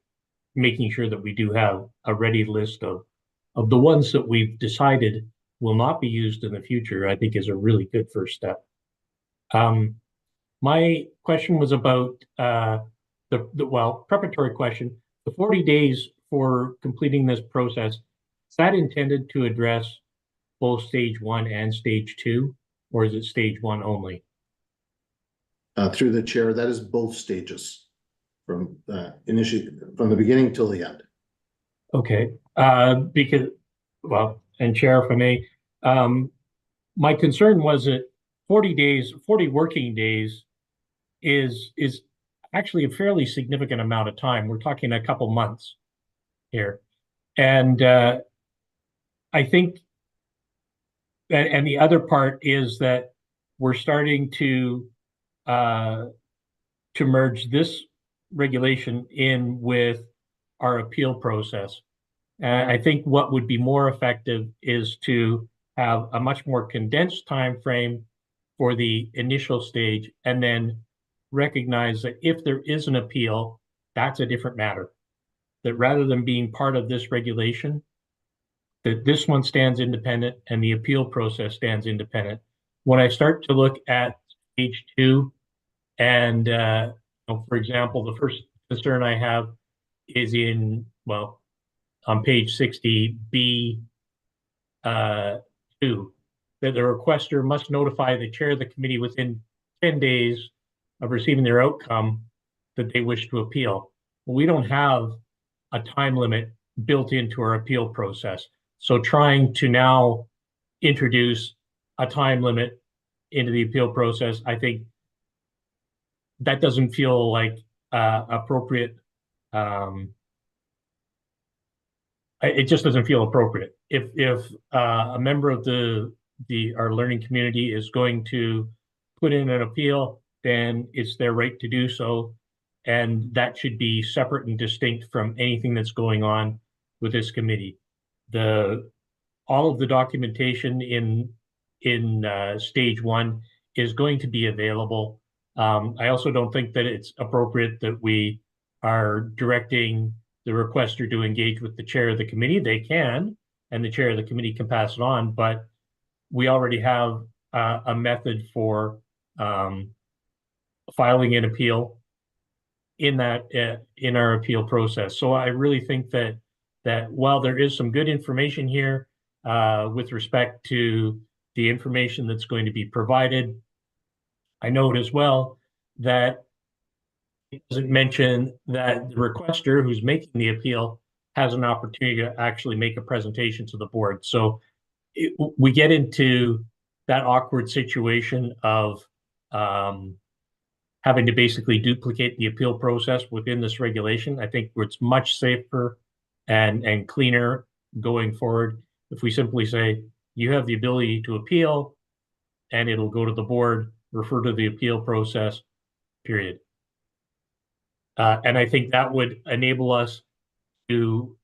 making sure that we do have a ready list of the ones that we've decided will not be used in the future, I think is a really good first step. My question was about preparatory question. The 40 days for completing this process, is that intended to address both stage 1 and stage 2, or is it stage 1 only? through the chair, that is both stages from initially, from the beginning till the end. Okay, because, well, and Chair, if I may, my concern was that 40 days, 40 working days is actually a fairly significant amount of time. We're talking a couple months here. And I think, and the other part is that we're starting to merge this regulation in with our appeal process. And I think what would be more effective is to have a much more condensed time frame for the initial stage, and then recognize that if there is an appeal, that's a different matter. That rather than being part of this regulation, that this one stands independent and the appeal process stands independent. When I start to look at stage 2, and for example, the first concern I have is in, well, on page 60B 2, that the requester must notify the chair of the committee within 10 days of receiving their outcome that they wish to appeal. Well, we don't have a time limit built into our appeal process. So trying to now introduce a time limit into the appeal process, I think that doesn't feel like appropriate. It just doesn't feel appropriate. If a member of our learning community is going to put in an appeal, then it's their right to do so. And that should be separate and distinct from anything that's going on with this committee. All of the documentation in stage 1 is going to be available. I also don't think that it's appropriate that we are directing the requester to engage with the chair of the committee. They can, and the chair of the committee can pass it on, but we already have a method for filing an appeal in our appeal process. So I really think that while there is some good information here with respect to the information that's going to be provided, I note as well that it doesn't mention that the requester who's making the appeal has an opportunity to actually make a presentation to the board. So we get into that awkward situation of having to basically duplicate the appeal process within this regulation. I think it's much safer and cleaner going forward if we simply say, you have the ability to appeal, and it'll go to the board, refer to the appeal process, period. And I think that would enable us to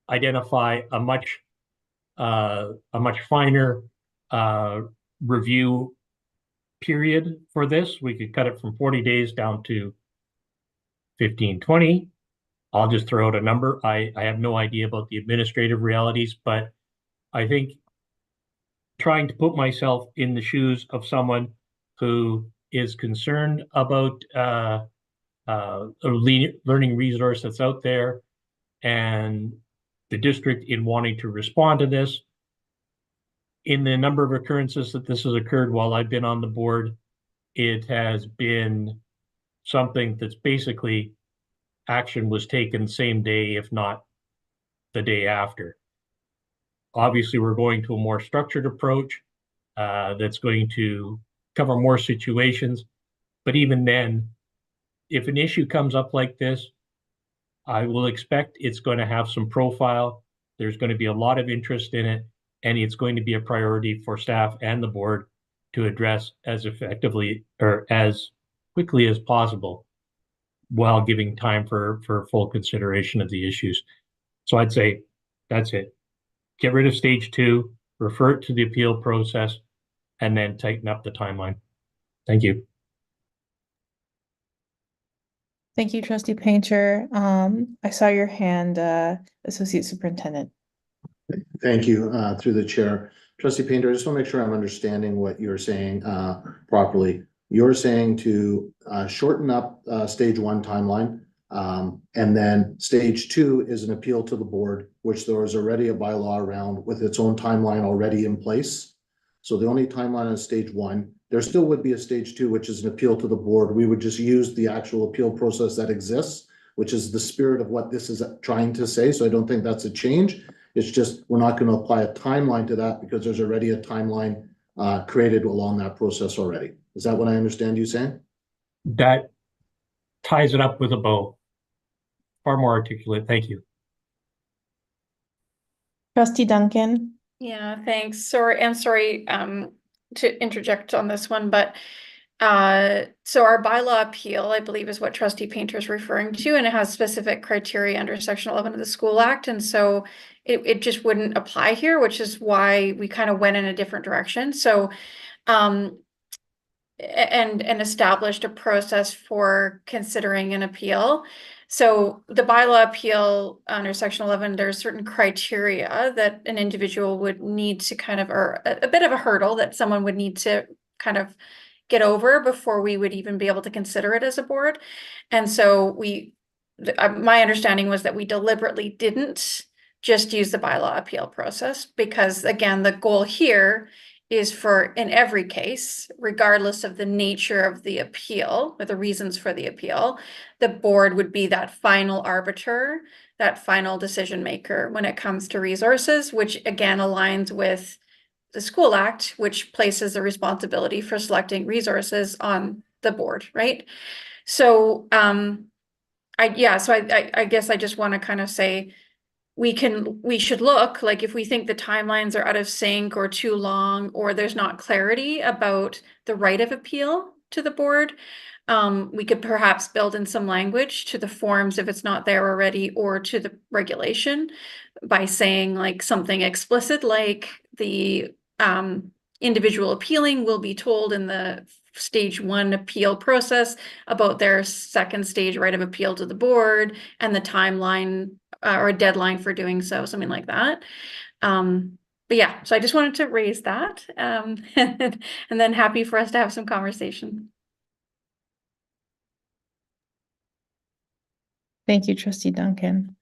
identify a much finer review period for this. We could cut it from 40 days down to 15, 20. I'll just throw out a number. I have no idea about the administrative realities, but I think trying to put myself in the shoes of someone who is concerned about a learning resource that's out there, and the district in wanting to respond to this. In the number of occurrences that this has occurred while I've been on the board, it has been something that's basically action was taken same day, if not the day after. Obviously, we're going to a more structured approach that's going to cover more situations. But even then, if an issue comes up like this, I will expect it's going to have some profile. There's going to be a lot of interest in it, and it's going to be a priority for staff and the board to address as effectively or as quickly as possible while giving time for full consideration of the issues. So I'd say that's it. Get rid of stage 2, refer it to the appeal process, and then tighten up the timeline. Thank you. Thank you, Trustee Painter. I saw your hand, Associate Superintendent. Thank you, through the chair. Trustee Painter, I just want to make sure I'm understanding what you're saying properly. You're saying to shorten up stage 1 timeline, and then stage 2 is an appeal to the board, which there is already a bylaw around with its own timeline already in place. So the only timeline is stage one. There still would be a stage two, which is an appeal to the board. We would just use the actual appeal process that exists, which is the spirit of what this is trying to say. So I don't think that's a change. It's just, we're not going to apply a timeline to that because there's already a timeline created along that process already. Is that what I understand you saying? That ties it up with a bow. Far more articulate. Thank you. Trustee Duncan. Yeah, thanks. Sorry, to interject on this one, but so our bylaw appeal, I believe, is what Trustee Painter is referring to, and it has specific criteria under Section 11 of the School Act, and so it just wouldn't apply here, which is why we kind of went in a different direction. So, and established a process for considering an appeal. So the bylaw appeal under Section 11, there's certain criteria that an individual would need to kind of, or a bit of a hurdle that someone would need to kind of get over before we would even be able to consider it as a board. And so my understanding was that we deliberately didn't just use the bylaw appeal process because, again, the goal here is for, in every case, regardless of the nature of the appeal or the reasons for the appeal, the board would be that final arbiter, that final decision maker when it comes to resources, which again aligns with the School Act, which places the responsibility for selecting resources on the board, right? So, I guess I just want to kind of say, we should look, like, if we think the timelines are out of sync or too long, or there's not clarity about the right of appeal to the board, we could perhaps build in some language to the forms if it's not there already, or to the regulation by saying like something explicit, like the individual appealing will be told in the stage 1 appeal process about their second stage right of appeal to the board and the timeline or a deadline for doing so, something like that. But yeah, so I just wanted to raise that, and then happy for us to have some conversation. Thank you, Trustee Duncan.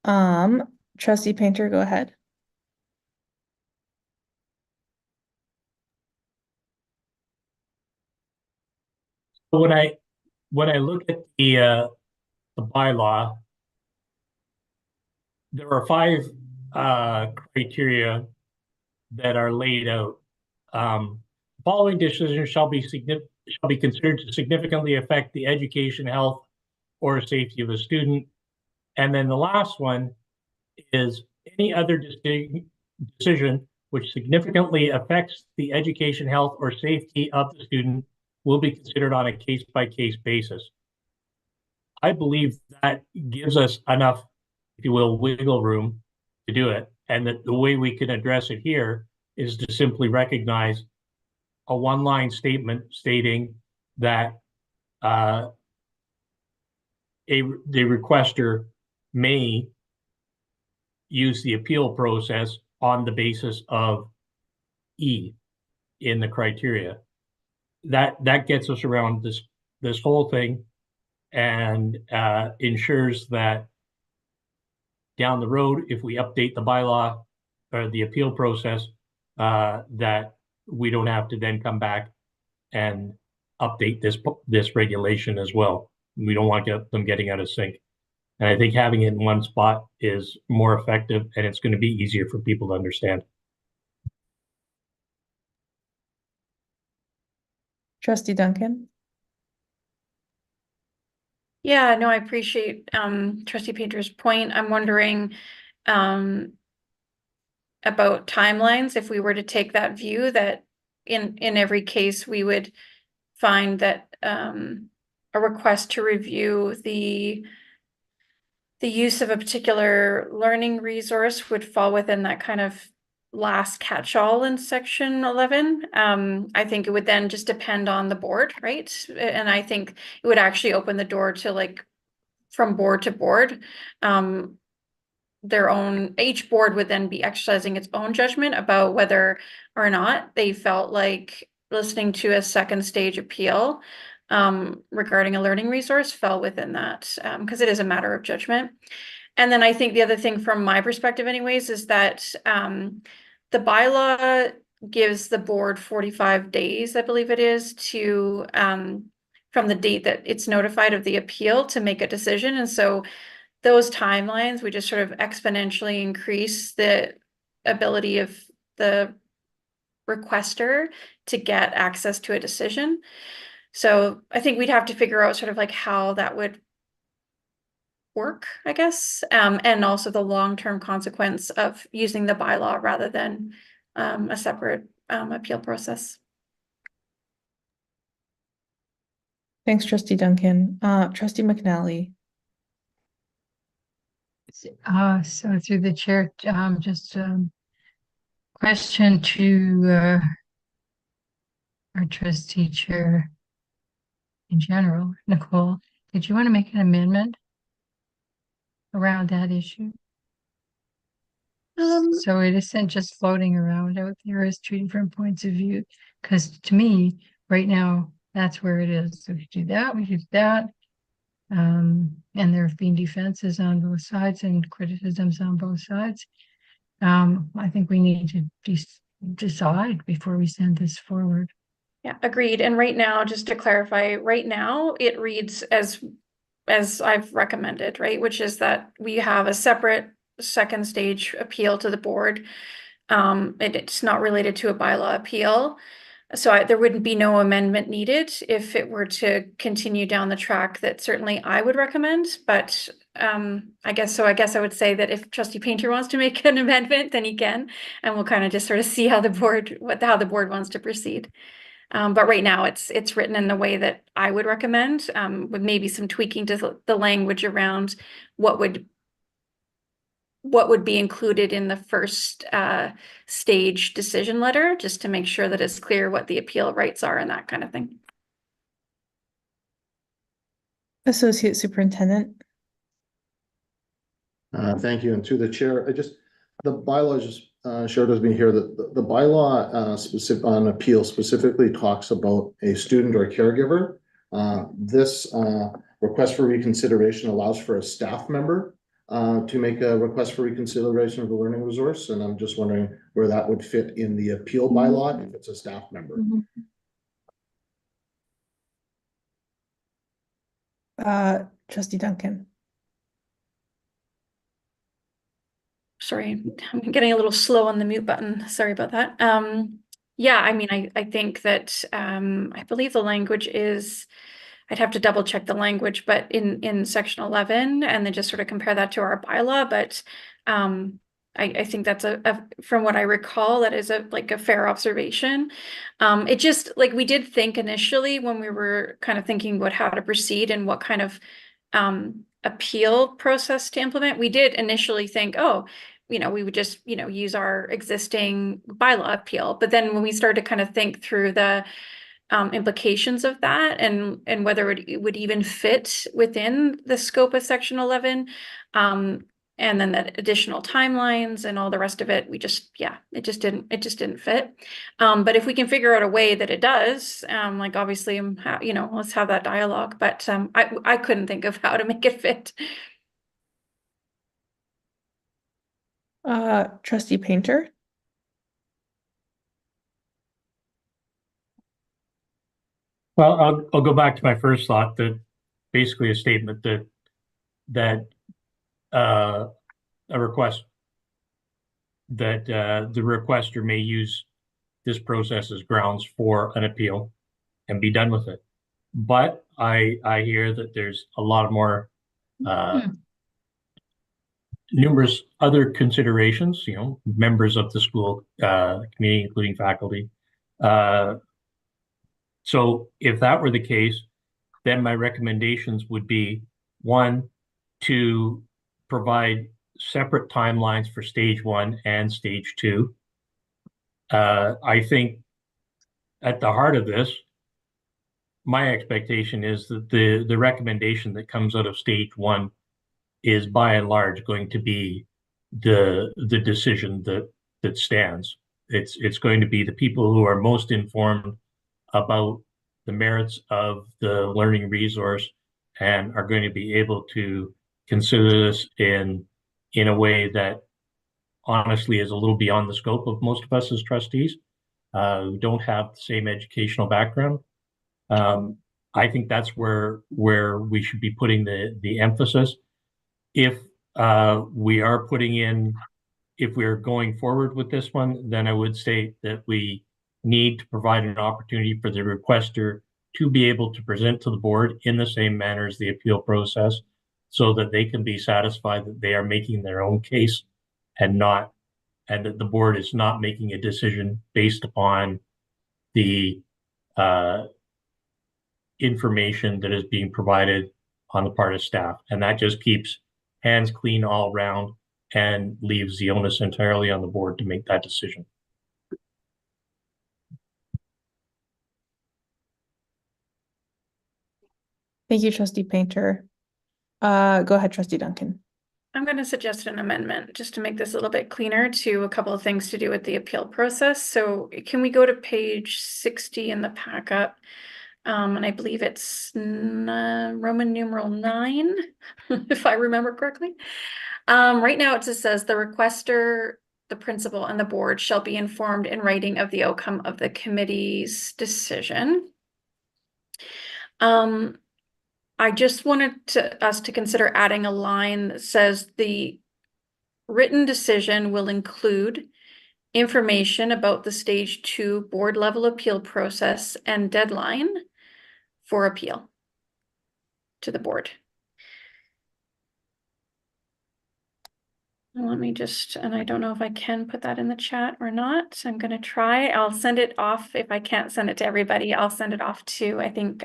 Trustee Painter, go ahead. When I look at the bylaw, there are 5 criteria that are laid out. Following decisions shall be considered to significantly affect the education, health, or safety of a student. And then the last one is any other decision which significantly affects the education, health, or safety of the student will be considered on a case-by-case basis. I believe that gives us enough, if you will, wiggle room to do it. And that the way we can address it here is to simply recognize a one-line statement stating that the requester may use the appeal process on the basis of E in the criteria. That gets us around this whole thing and ensures that down the road, if we update the bylaw or the appeal process, that we don't have to then come back and update this regulation as well. We don't want them getting out of sync. And I think having it in one spot is more effective, and it's going to be easier for people to understand. Trustee Duncan. Yeah, no, I appreciate Trustee Painter's point. I'm wondering about timelines. If we were to take that view that in every case we would find that a request to review the use of a particular learning resource would fall within that kind of last catch-all in Section 11. I think it would then just depend on the board, right? And I think it would actually open the door to, like, from board to board, each board would then be exercising its own judgment about whether or not they felt like listening to a second stage appeal regarding a learning resource fell within that, because it is a matter of judgment. And then I think the other thing from my perspective anyways is that the bylaw gives the board 45 days, I believe it is, to from the date that it's notified of the appeal to make a decision. And so those timelines, we just sort of exponentially increase the ability of the requester to get access to a decision. So I think we'd have to figure out sort of like how that would work, I guess, and also the long-term consequence of using the bylaw rather than a separate appeal process. Thanks, Trustee Duncan. Trustee McNally. So through the chair, just question to our trustee chair in general, Nicole, did you want to make an amendment around that issue? So it isn't just floating around out there as two different points of view, because to me, right now, that's where it is. So we do that, we do that. And there have been defenses on both sides and criticisms on both sides. I think we need to decide before we send this forward. Yeah, agreed. And right now, just to clarify, right now it reads as I've recommended, right? Which is that we have a separate second stage appeal to the board. It's not related to a bylaw appeal. So there wouldn't be no amendment needed if it were to continue down the track that certainly I would recommend. But I guess I would say that if Trustee Painter wants to make an amendment, then he can, and we'll kind of just sort of see how the board wants to proceed. But right now it's written in the way that I would recommend, with maybe some tweaking to the language around what would be included in the first stage decision letter, just to make sure that it's clear what the appeal rights are and that kind of thing. Associate Superintendent. Thank you. And to the chair, the bylaw just shared with me here that the bylaw specific on appeal specifically talks about a student or a caregiver. This request for reconsideration allows for a staff member to make a request for reconsideration of the learning resource. And I'm just wondering where that would fit in the appeal bylaw if it's a staff member. Trustee Duncan. Sorry, I'm getting a little slow on the mute button. Sorry about that. Yeah, I mean, I think that I believe the language is, I'd have to double check the language, but in section 11, and then just sort of compare that to our bylaw. But I think that's from what I recall, that is a fair observation. It just, like, we did think initially when we were kind of thinking about how to proceed and what kind of appeal process to implement, we did initially think, oh, we would just, use our existing bylaw appeal. But then when we started to kind of think through the implications of that and whether it would even fit within the scope of section 11, and then the additional timelines and all the rest of it, it just didn't fit. But if we can figure out a way that it does, like obviously, let's have that dialogue. But I couldn't think of how to make it fit. Trustee Painter. Well, I'll go back to my first thought, that basically a statement that a request that the requester may use this process as grounds for an appeal and be done with it. But I hear that there's a lot more numerous other considerations, members of the school community, including faculty. So if that were the case, then my recommendations would be, one, to provide separate timelines for stage 1 and stage 2. I think at the heart of this, my expectation is that the recommendation that comes out of stage 1 is by and large going to be the decision that stands. It's going to be the people who are most informed about the merits of the learning resource and are going to be able to consider this in a way that honestly is a little beyond the scope of most of us as trustees. who don't have the same educational background. I think that's where we should be putting the emphasis. If we are if we're going forward with this one, then I would say that we need to provide an opportunity for the requester to be able to present to the board in the same manner as the appeal process, so that they can be satisfied that they are making their own case and that the board is not making a decision based upon the information that is being provided on the part of staff. And that just keeps hands clean all around and leaves the onus entirely on the board to make that decision. Thank you, Trustee Painter. Go ahead, Trustee Duncan. I'm going to suggest an amendment just to make this a little bit cleaner to a couple of things to do with the appeal process. So can we go to page 60 in the packet? And I believe it's Roman numeral 9, if I remember correctly. Right now it just says the requester, the principal, and the board shall be informed in writing of the outcome of the committee's decision. I just wanted us to consider adding a line that says the written decision will include information about the stage 2 board level appeal process and deadline for appeal to the board. Let me just, and I don't know if I can put that in the chat or not. So I'm going to try. I'll send it off. If I can't send it to everybody, I'll send it off to, I think,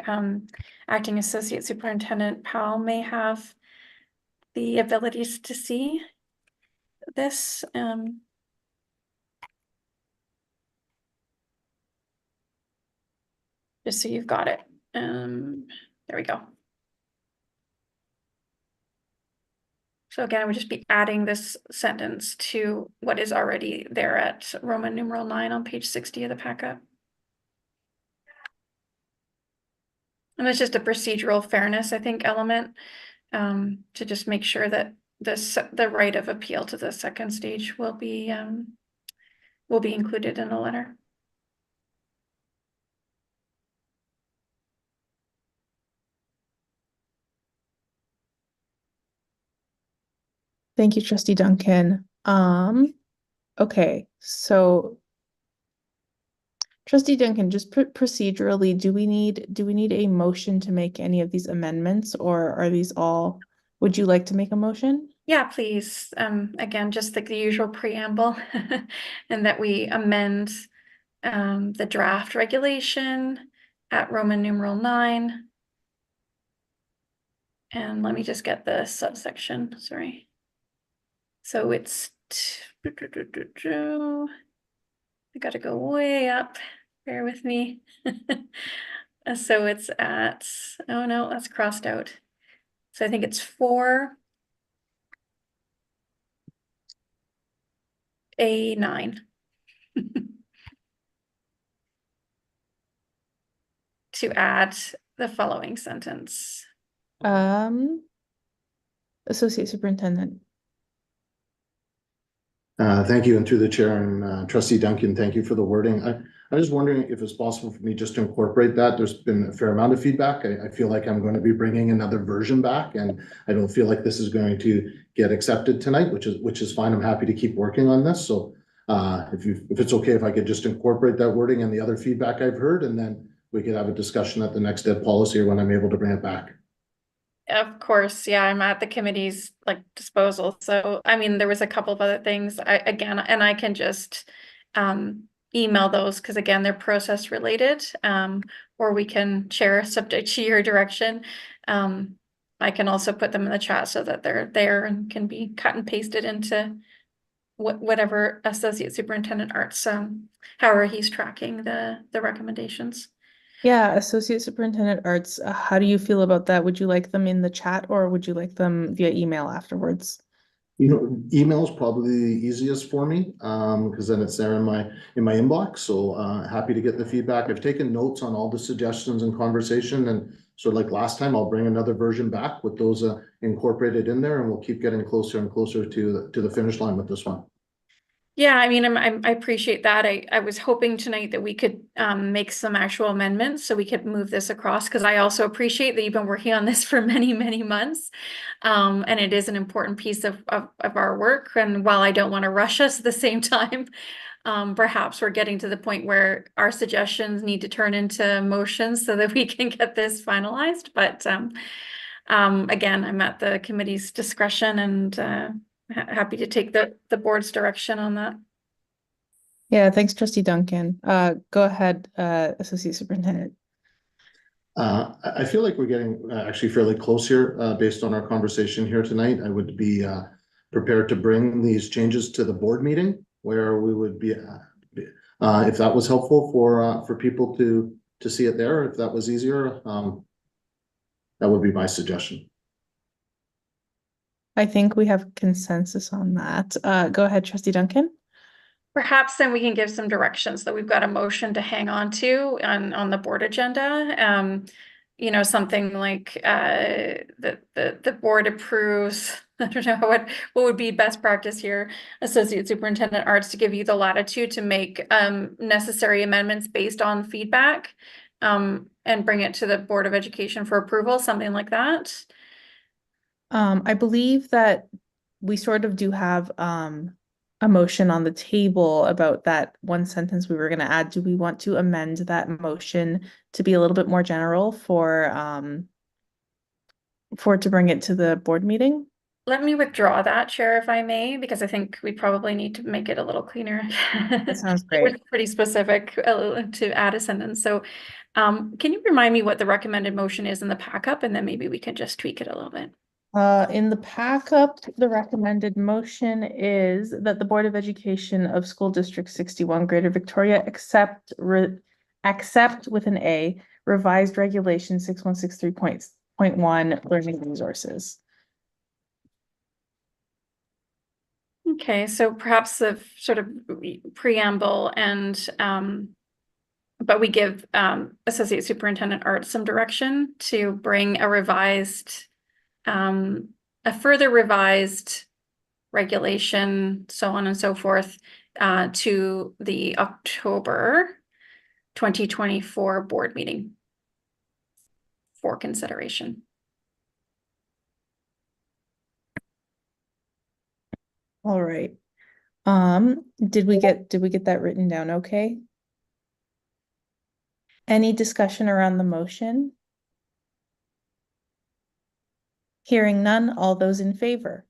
Acting Associate Superintendent Powell may have the abilities to see this. Just so you've got it. There we go. So again, I would just be adding this sentence to what is already there at Roman numeral 9 on page 60 of the packet. And it's just a procedural fairness, I think, element to just make sure that the right of appeal to the second stage will be included in the letter. Thank you, Trustee Duncan. Okay, so Trustee Duncan, just procedurally, do we need a motion to make any of these amendments, or are these all, would you like to make a motion? Yeah, please. Again, just like the usual preamble and that we amend the draft regulation at Roman numeral 9. And let me just get the subsection, sorry. So it's, I gotta go way up, bear with me. So it's at, oh no, that's crossed out. So I think it's 4A9. To add the following sentence. Associate Superintendent. Thank you, and through the chair and Trustee Duncan, thank you for the wording. I was wondering if it's possible for me just to incorporate that. There's been a fair amount of feedback. I feel like I'm going to be bringing another version back, and I don't feel like this is going to get accepted tonight, which is fine. I'm happy to keep working on this. So if it's okay, if I could just incorporate that wording and the other feedback I've heard, and then we could have a discussion at the next ed policy or when I'm able to bring it back. Of course, yeah, I'm at the committee's disposal. So, I mean, there was a couple of other things I can just email those because again, they're process related, or we can share subject to your direction. I can also put them in the chat so that they're there and can be cut and pasted into whatever Associate Superintendent Arts, however he's tracking the recommendations. Yeah, Associate Superintendent Arts, how do you feel about that? Would you like them in the chat or would you like them via email afterwards? Email is probably the easiest for me because then it's there in my inbox. So happy to get the feedback. I've taken notes on all the suggestions and conversation, and so like last time, I'll bring another version back with those incorporated in there, and we'll keep getting closer and closer to the finish line with this one. Yeah, I mean, I appreciate that. I was hoping tonight that we could make some actual amendments so we could move this across, because I also appreciate that you've been working on this for many, many months. And it is an important piece of our work. And while I don't want to rush us at the same time, perhaps we're getting to the point where our suggestions need to turn into motions so that we can get this finalized. But again, I'm at the committee's discretion and happy to take the board's direction on that. Yeah, thanks, Trustee Duncan. Go ahead, Associate Superintendent. I feel like we're getting actually fairly close here based on our conversation here tonight. I would be prepared to bring these changes to the board meeting where we would be, if that was helpful for people to see it there, if that was easier, that would be my suggestion. I think we have consensus on that. Go ahead, Trustee Duncan. Perhaps then we can give some directions that we've got a motion to hang on to on the board agenda. You know, something like the board approves. I don't know what would be best practice here. Associate Superintendent Arts to give you the latitude to make necessary amendments based on feedback, and bring it to the Board of Education for approval, something like that. I believe that we sort of do have a motion on the table about that one sentence we were going to add. Do we want to amend that motion to be a little bit more general for to bring it to the board meeting? Let me withdraw that, Chair, if I may, because I think we probably need to make it a little cleaner. That sounds It great. was pretty specific to add a sentence. So can you remind me what the recommended motion is in the pack-up, and then maybe we can just tweak it a little bit? In the pack-up, the recommended motion is that the Board of Education of School District 61 Greater Victoria accept with an A revised regulation 6163.1 learning resources. Okay, so perhaps the sort of preamble and but we give Associate Superintendent Arts some direction to bring a revised a further revised regulation, so on and so forth, to the October 2024 board meeting for consideration. All right. Did we get that written down okay? Any discussion around the motion? Hearing none, all those in favor?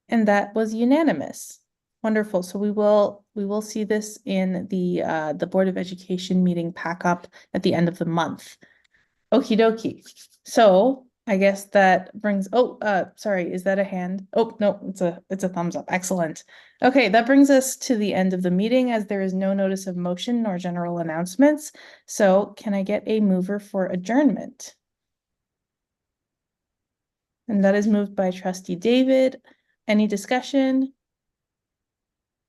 And that was unanimous. Wonderful. So we will see this in the Board of Education meeting pack-up at the end of the month. Okie dokie. So I guess that brings, sorry, is that a hand? Oh, no, it's a thumbs up. Excellent. Okay, that brings us to the end of the meeting as there is no notice of motion nor general announcements. So can I get a mover for adjournment? And that is moved by Trustee David. Any discussion?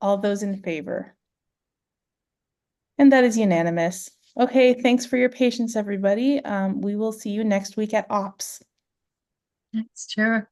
All those in favor? And that is unanimous. Okay, thanks for your patience, everybody. We will see you next week at OPS. Thanks, Chair.